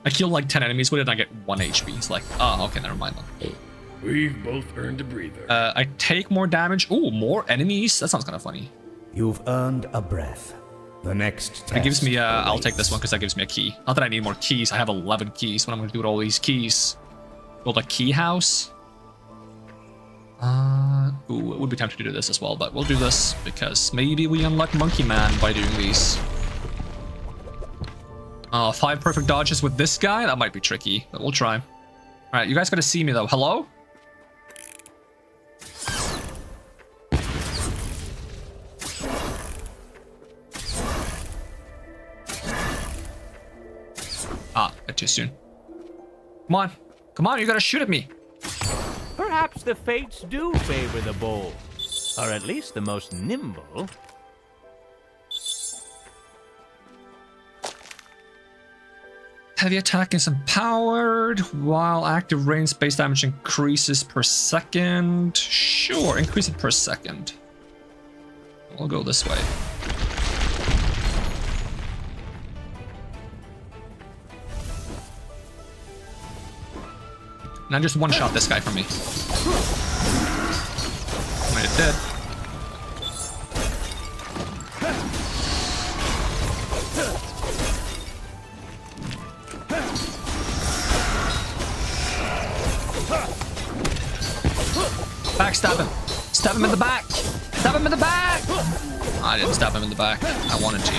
I killed like 10 enemies with it and I get 1 HP. It's like, oh, okay, never mind then. We've both earned a breather. I take more damage. Ooh, more enemies? That sounds kind of funny. You've earned a breath. The next test It gives me, I'll take this one because that gives me a key. Not that I need more keys. I have 11 keys. What am I going to do with all these keys? Build a key house? Ooh, it would be tempting to do this as well, but we'll do this because maybe we unlock Monkey Man by doing these. 5 perfect dodges with this guy? That might be tricky, but we'll try. Alright, you guys gotta see me though. Hello? Ah, bit too soon. Come on. Come on, you gotta shoot at me. Perhaps the fates do favor the bold, or at least the most nimble. Heavy attack is empowered, while active range base damage increases per second. Sure, increase it per second. We'll go this way. Now just one-shot this guy from me. Made it dead. Backstab him. Stab him in the back. Stab him in the back. I didn't stab him in the back. I wanted to.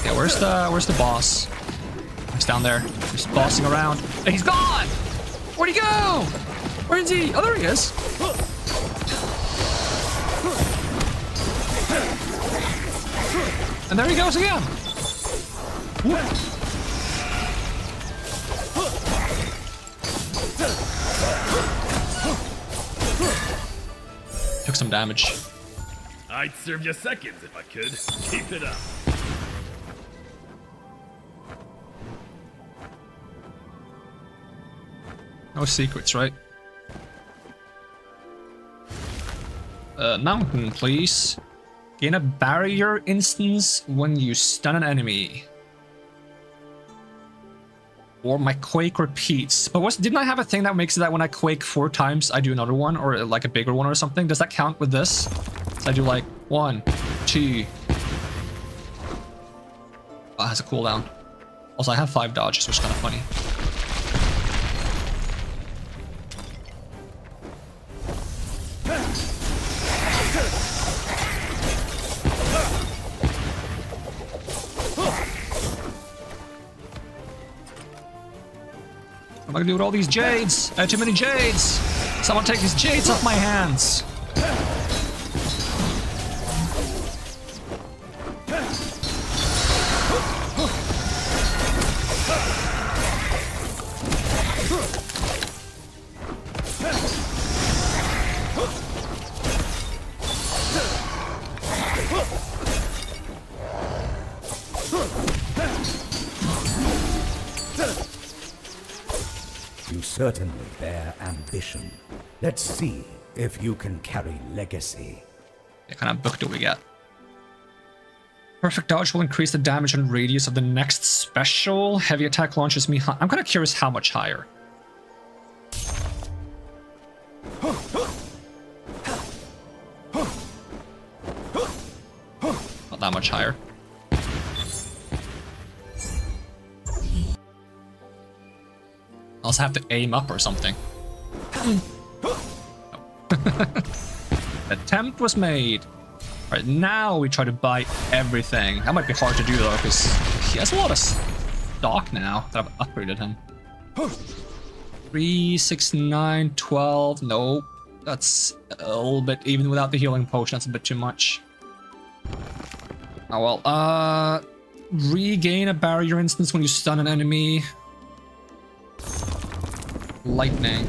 Yeah, where's the boss? He's down there. He's bossing around. Hey, he's gone! Where'd he go? Where is he? Oh, there he is. And there he goes again. Took some damage. I'd serve you seconds if I could. Keep it up. No secrets, right? Mountain, please. Gain a barrier instance when you stun an enemy. Or my quake repeats. But didn't I have a thing that makes it that when I quake 4 times, I do another one? Or like a bigger one or something? Does that count with this? So I do like 1, 2. Oh, it has a cooldown. Also, I have 5 dodges, which is kind of funny. What am I gonna do with all these jades? I have too many jades! Someone take these jades off my hands! You certainly bear ambition. Let's see if you can carry legacy. What kind of book do we get? Perfect dodge will increase the damage and radius of the next special. Heavy attack launches me high. I'm kind of curious how much higher. Not that much higher. I also have to aim up or something. Attempt was made. Alright, now we try to buy everything. That might be hard to do though, because he has a lot of stock now that I've upgraded him. 3, 6, 9, 12. Nope. That's a little bit, even without the healing potion, that's a bit too much. Oh well, regain a barrier instance when you stun an enemy. Lightning.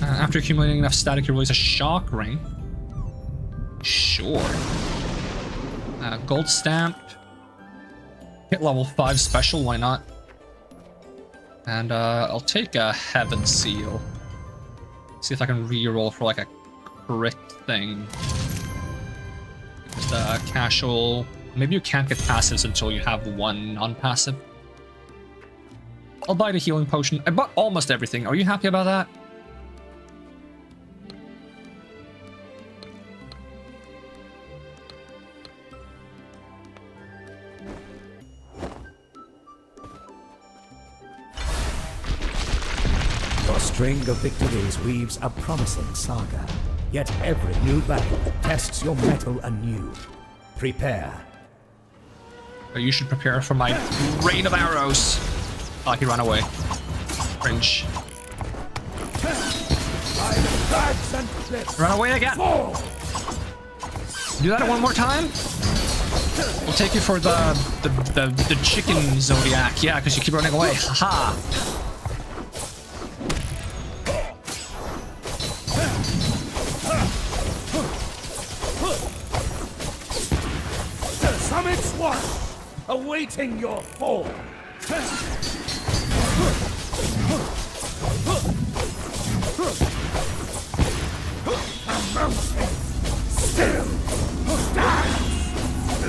After accumulating enough static, you release a shock ring. Sure. Gold stamp. Hit level 5 special, why not? And I'll take a heaven seal. See if I can reroll for like a crit thing. Just casual. Maybe you can't get passives until you have 1 non-passive. I'll buy the healing potion. I bought almost everything. Are you happy about that? Your string of victories weaves a promising saga. Yet every new battle tests your mettle anew. Prepare. You should prepare for my rain of arrows. Oh, he ran away. Cringe. Run away again. Do that one more time. We'll take you for the chicken zodiac. Yeah, because you keep running away. Haha. Summit's one, awaiting your fall. Still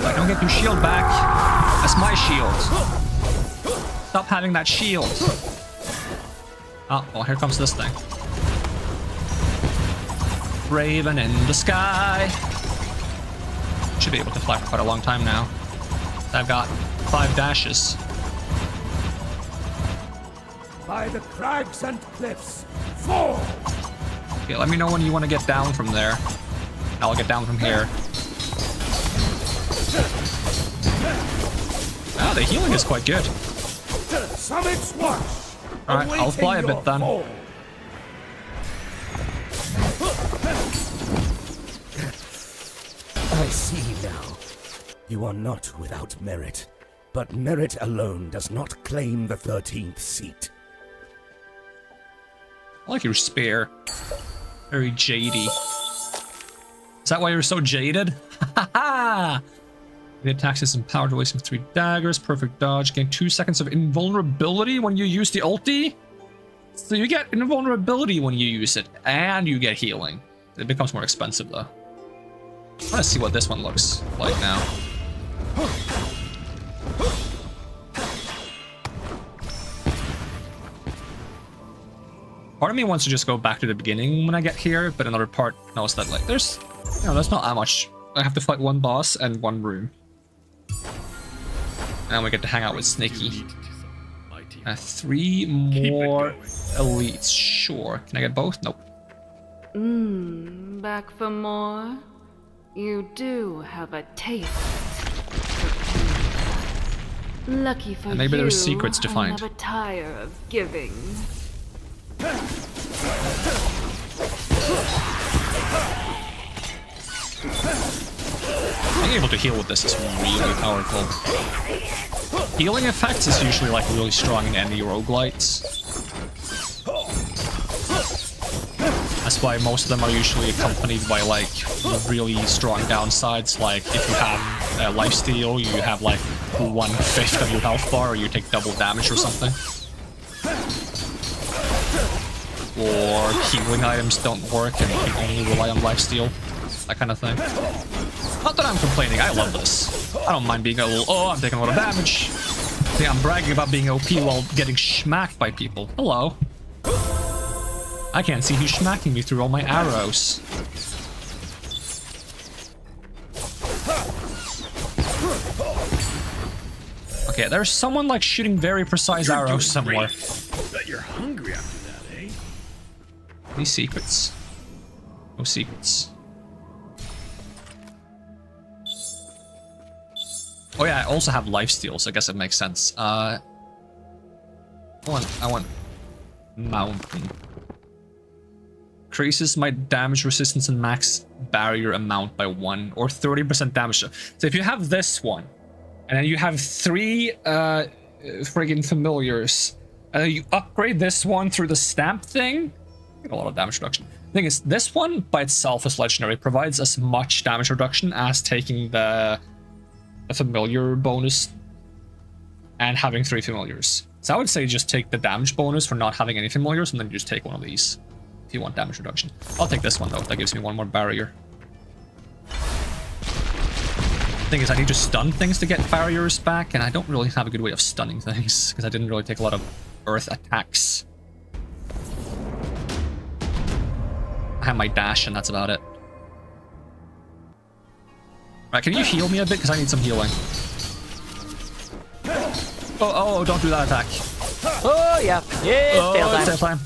I don't get your shield back. That's my shield. Stop having that shield. Oh, well, here comes this thing. Raven in the sky. Should be able to fly for quite a long time now. I've got 5 dashes. by the crags and cliffs, fall! Okay, let me know when you want to get down from there. I'll get down from here. Ah, the healing is quite good. Summit's watch. Alright, I'll fly a bit then. I see now. You are not without merit, but merit alone does not claim the 13th seat. I like your spear. Very jady. Is that why you're so jaded? Ha ha! The attack system powered, releasing 3 daggers, perfect dodge, gain 2 seconds of invulnerability when you use the ulti? So you get invulnerability when you use it, and you get healing. It becomes more expensive though. I want to see what this one looks like now. Part of me wants to just go back to the beginning when I get here, but another part knows that like there's there's not that much. I have to fight one boss and one room. And we get to hang out with Sneaky. 3 more elites, sure. Can I get both? Nope. Back for more? You do have a taste. Lucky for And maybe you, there's secrets to find. I never tire of giving. Being able to heal with this is really powerful. Healing effects is usually like really strong in any roguelites. That's why most of them are usually accompanied by like really strong downsides. Like if you have lifesteal, you have like 1/5 of your health bar, or you take double damage or something. Or healing items don't work and you can only rely on lifesteal. That kind of thing. Not that I'm complaining, I love this. I don't mind being a little, oh, I'm taking a lot of damage. See, I'm bragging about being OP while getting schmacked by people. Hello. I can't see who's smacking me through all my arrows. Okay, there's someone like shooting very precise arrows somewhere. Bet you're hungry after that, eh? Any secrets? No secrets. Oh yeah, I also have lifesteal, so I guess it makes sense. I want mountain. Increases my damage resistance and max barrier amount by 1, or 30% damage. So if you have this one, and then you have 3 friggin' familiars, and then you upgrade this one through the stamp thing, you get a lot of damage reduction. The thing is, this one by itself is legendary. It provides as much damage reduction as taking the familiar bonus and having 3 familiars. So I would say just take the damage bonus for not having any familiars, and then just take one of these if you want damage reduction. I'll take this one though. That gives me 1 more barrier. The thing is, I need to stun things to get barriers back, and I don't really have a good way of stunning things because I didn't really take a lot of earth attacks. I have my dash, and that's about it. Right, can you heal me a bit? Because I need some healing. Oh, don't do that attack. Oh, yeah. Yeah, fail time.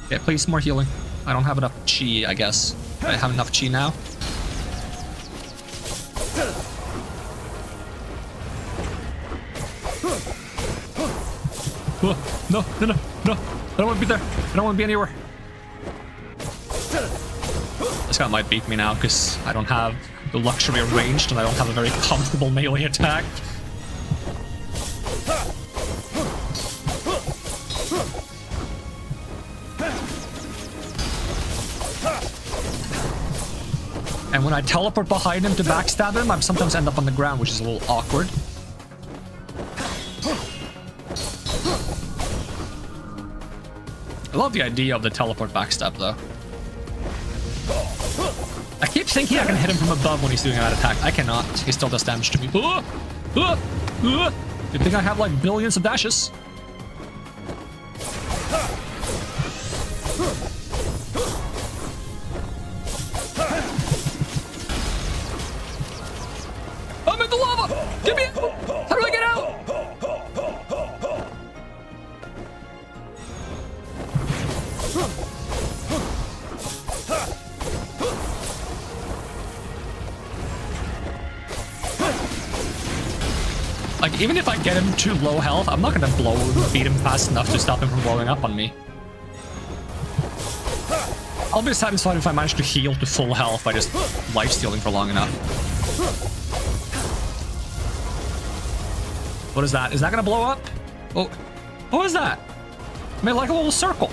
Yeah, please, more healing. I don't have enough chi, I guess. I have enough chi now. Oh, no. I don't want to be there. I don't want to be anywhere. This guy might beat me now because I don't have the luxury of ranged and I don't have a very comfortable melee attack. And when I teleport behind him to backstab him, I sometimes end up on the ground, which is a little awkward. I love the idea of the teleport backstab, though. I keep thinking I can hit him from above when he's doing that attack. I cannot. He still does damage to me. You think I have, like, billions of dashes? I'm in the lava! Get me out! How do I get out? Like, even if I get him to low health, I'm not gonna beat him fast enough to stop him from blowing up on me. I'll be satisfied if I manage to heal to full health by just lifestealing for long enough. What is that? Is that gonna blow up? Oh, what is that? I made like a little circle.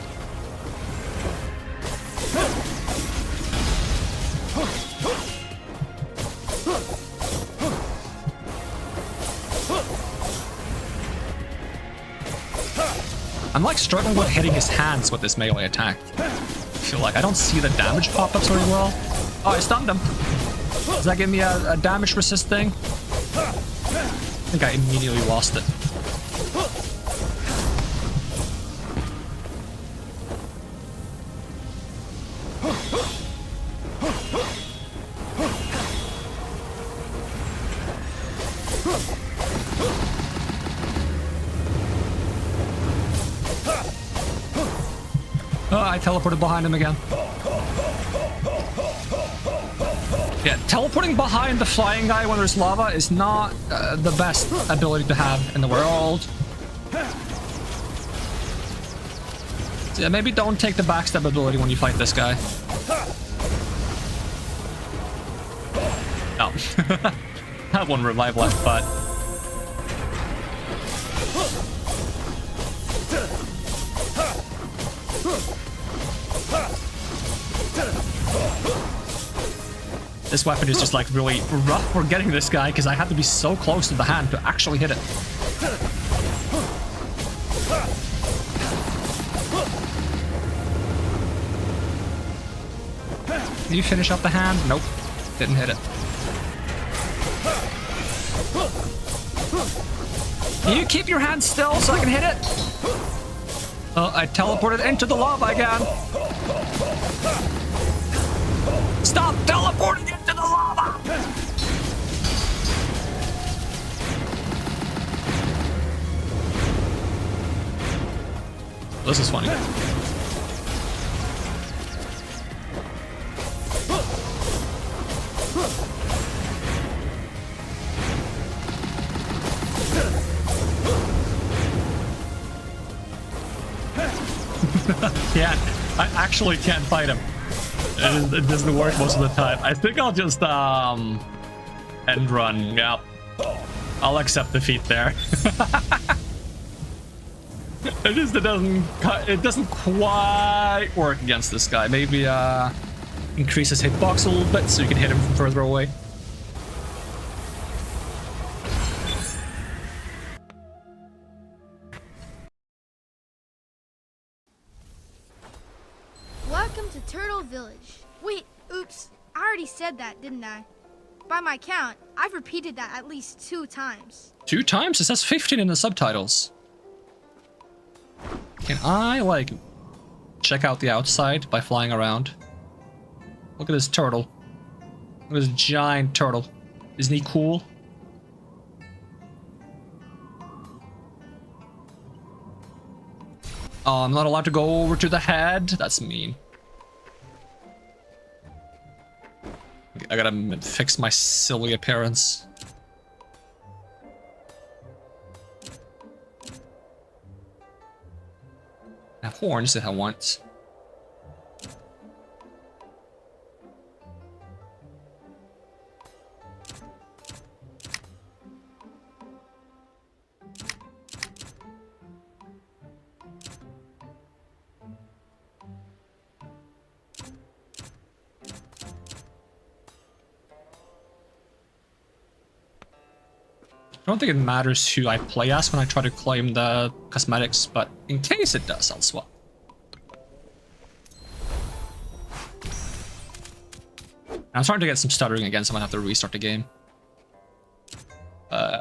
I'm like struggling with hitting his hands with this melee attack. I feel like I don't see the damage pop-ups very well. Oh, I stunned him. Does that give me a damage resist thing? I think I immediately lost it. Oh, I teleported behind him again. Yeah, teleporting behind the flying guy when there's lava is not the best ability to have in the world. So yeah, maybe don't take the backstab ability when you fight this guy. Oh. That one revive left, but... This weapon is just like really rough for getting this guy because I have to be so close to the hand to actually hit it. Did you finish up the hand? Nope. Didn't hit it. Can you keep your hand still so I can hit it? Oh, I teleported into the lava again. Stop teleporting into the lava! This is funny. Yeah, I actually can't fight him. It doesn't work most of the time. I think I'll just end run. Yep. I'll accept defeat there. It doesn't quite work against this guy. Maybe increase his hitbox a little bit so you can hit him from further away. Welcome to Turtle Village. Wait, oops. I already said that, didn't I? By my count, I've repeated that at least 2 times. 2 times? It says 15 in the subtitles. Can I, like, check out the outside by flying around? Look at this turtle. Look at this giant turtle. Isn't he cool? Oh, I'm not allowed to go over to the head? That's mean. I gotta fix my silly appearance. I have horns that I want. I don't think it matters who I play as when I try to claim the cosmetics, but in case it does, I'll swap. I'm starting to get some stuttering again, so I'm gonna have to restart the game.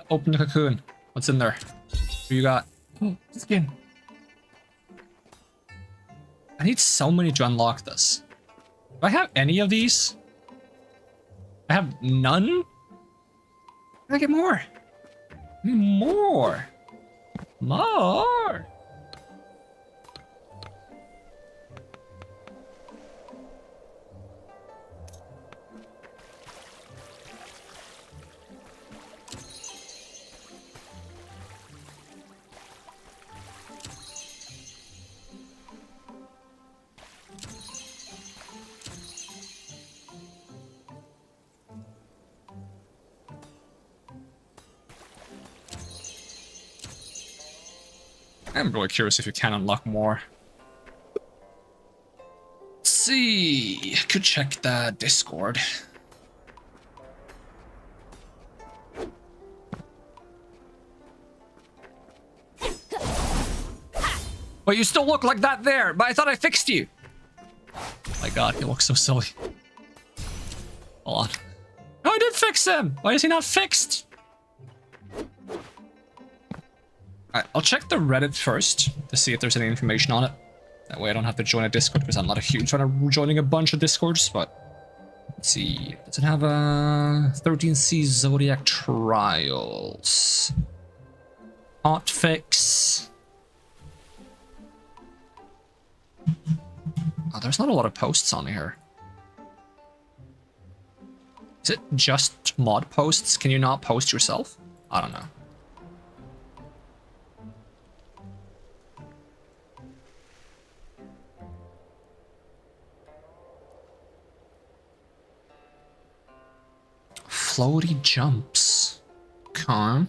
Open the cocoon. What's in there? What you got? Oh, skin. I need so many to unlock this. Do I have any of these? I have none? Can I get more? More. More. I'm really curious if you can unlock more. Let's see. Could check the Discord. But you still look like that there, but I thought I fixed you. Oh my god, he looks so silly. Hold on. No, I did fix him! Why is he not fixed? Alright, I'll check the Reddit first to see if there's any information on it. That way I don't have to join a Discord, because I'm not a huge fan of joining a bunch of Discords, but... Let's see. Does it have a 13C Zodiac Trials? Hotfix. Oh, there's not a lot of posts on here. Is it just mod posts? Can you not post yourself? I don't know. Floaty jumps. Okay.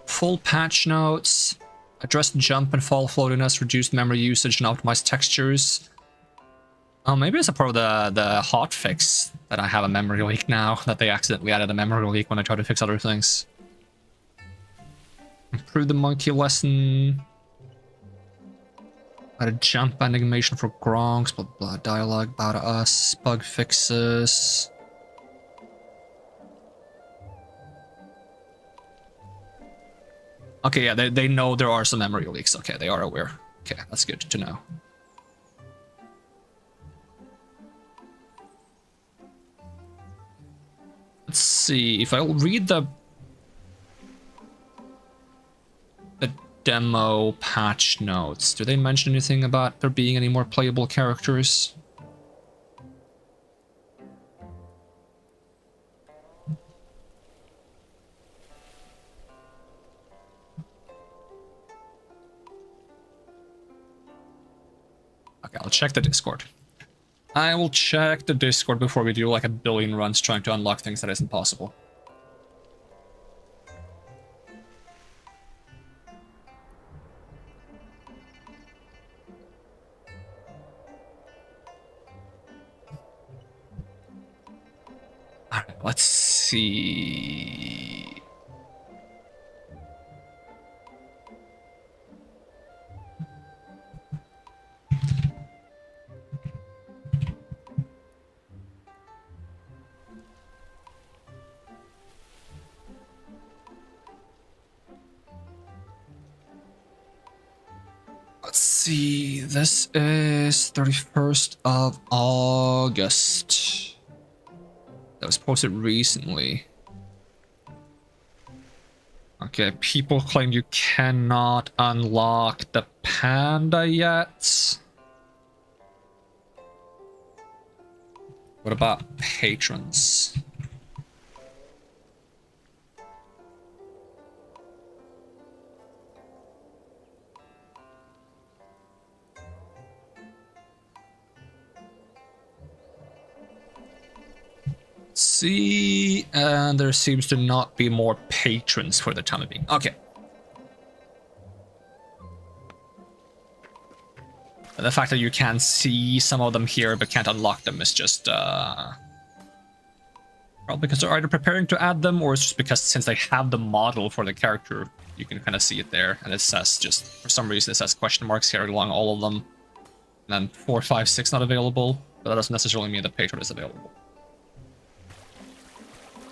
Full patch notes. Addressed jump and fall floatiness, reduced memory usage, and optimized textures. Oh, maybe it's a part of the hotfix that I have a memory leak now, that they accidentally added a memory leak when I tried to fix other things. Improve the monkey lesson. Added jump animation for Gronks, blah blah, dialogue about us, bug fixes. Okay, yeah, they know there are some memory leaks. Okay, they are aware. Okay, that's good to know. Let's see, if I read the demo patch notes, do they mention anything about there being any more playable characters? Okay, I'll check the Discord. I will check the Discord before we do like a billion runs trying to unlock things that isn't possible. Alright, let's see. Let's see, this is 31st of August. That was posted recently. Okay, people claim you cannot unlock the panda yet. What about patrons? See, and there seems to not be more patrons for the time being. Okay. The fact that you can see some of them here but can't unlock them is just probably because they're either preparing to add them, or it's just because since they have the model for the character, you can kind of see it there, and it says just for some reason it says question marks here along all of them, and then 4, 5, 6 not available, but that doesn't necessarily mean the patron is available.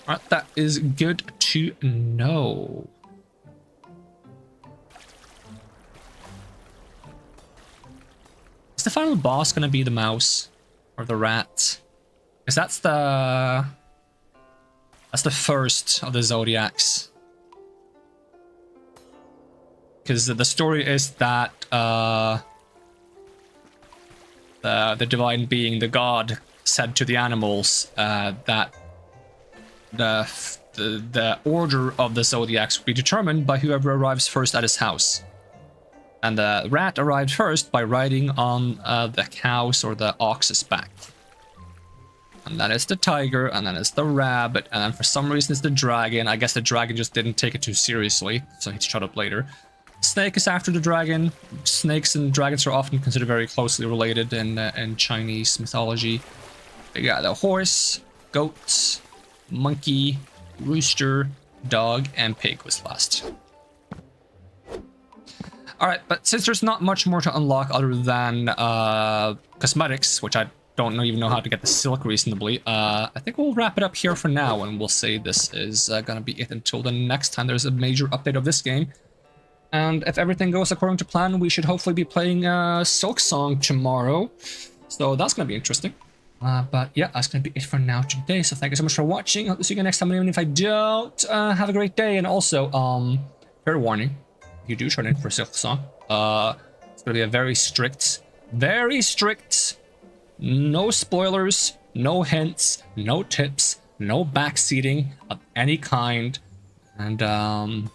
Alright, that is good to know. Is the final boss gonna be the mouse or the rat? Because that's the first of the Zodiacs. Because the story is that the divine being, the god, said to the animals that the order of the Zodiacs will be determined by whoever arrives first at his house. And the rat arrived first by riding on the cow's or the ox's back. And then it's the tiger, and then it's the rabbit, and then for some reason it's the dragon. I guess the dragon just didn't take it too seriously, so he shut up later. Snake is after the dragon. Snakes and dragons are often considered very closely related in Chinese mythology. You got the horse, goat, monkey, rooster, dog, and pig was last. All right, but since there's not much more to unlock other than cosmetics, which I don't even know how to get the silk reasonably, I think we'll wrap it up here for now, and we'll say this is gonna be it until the next time there's a major update of this game. And if everything goes according to plan, we should hopefully be playing Silk Song tomorrow. So that's gonna be interesting. But yeah, that's gonna be it for now today. So thank you so much for watching. Hope to see you next time. And even if I don't, have a great day. And also, fair warning, if you do turn in for Silk Song, it's gonna be a very strict, no spoilers, no hints, no tips, no backseating of any kind. And if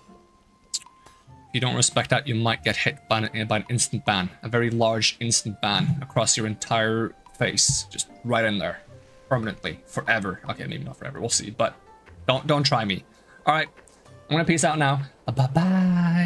you don't respect that, you might get hit by an instant ban, a very large instant ban across your entire face, just right in there, permanently, forever. Okay, maybe not forever. We'll see, but don't try me. All right, I'm gonna peace out now. Bye bye.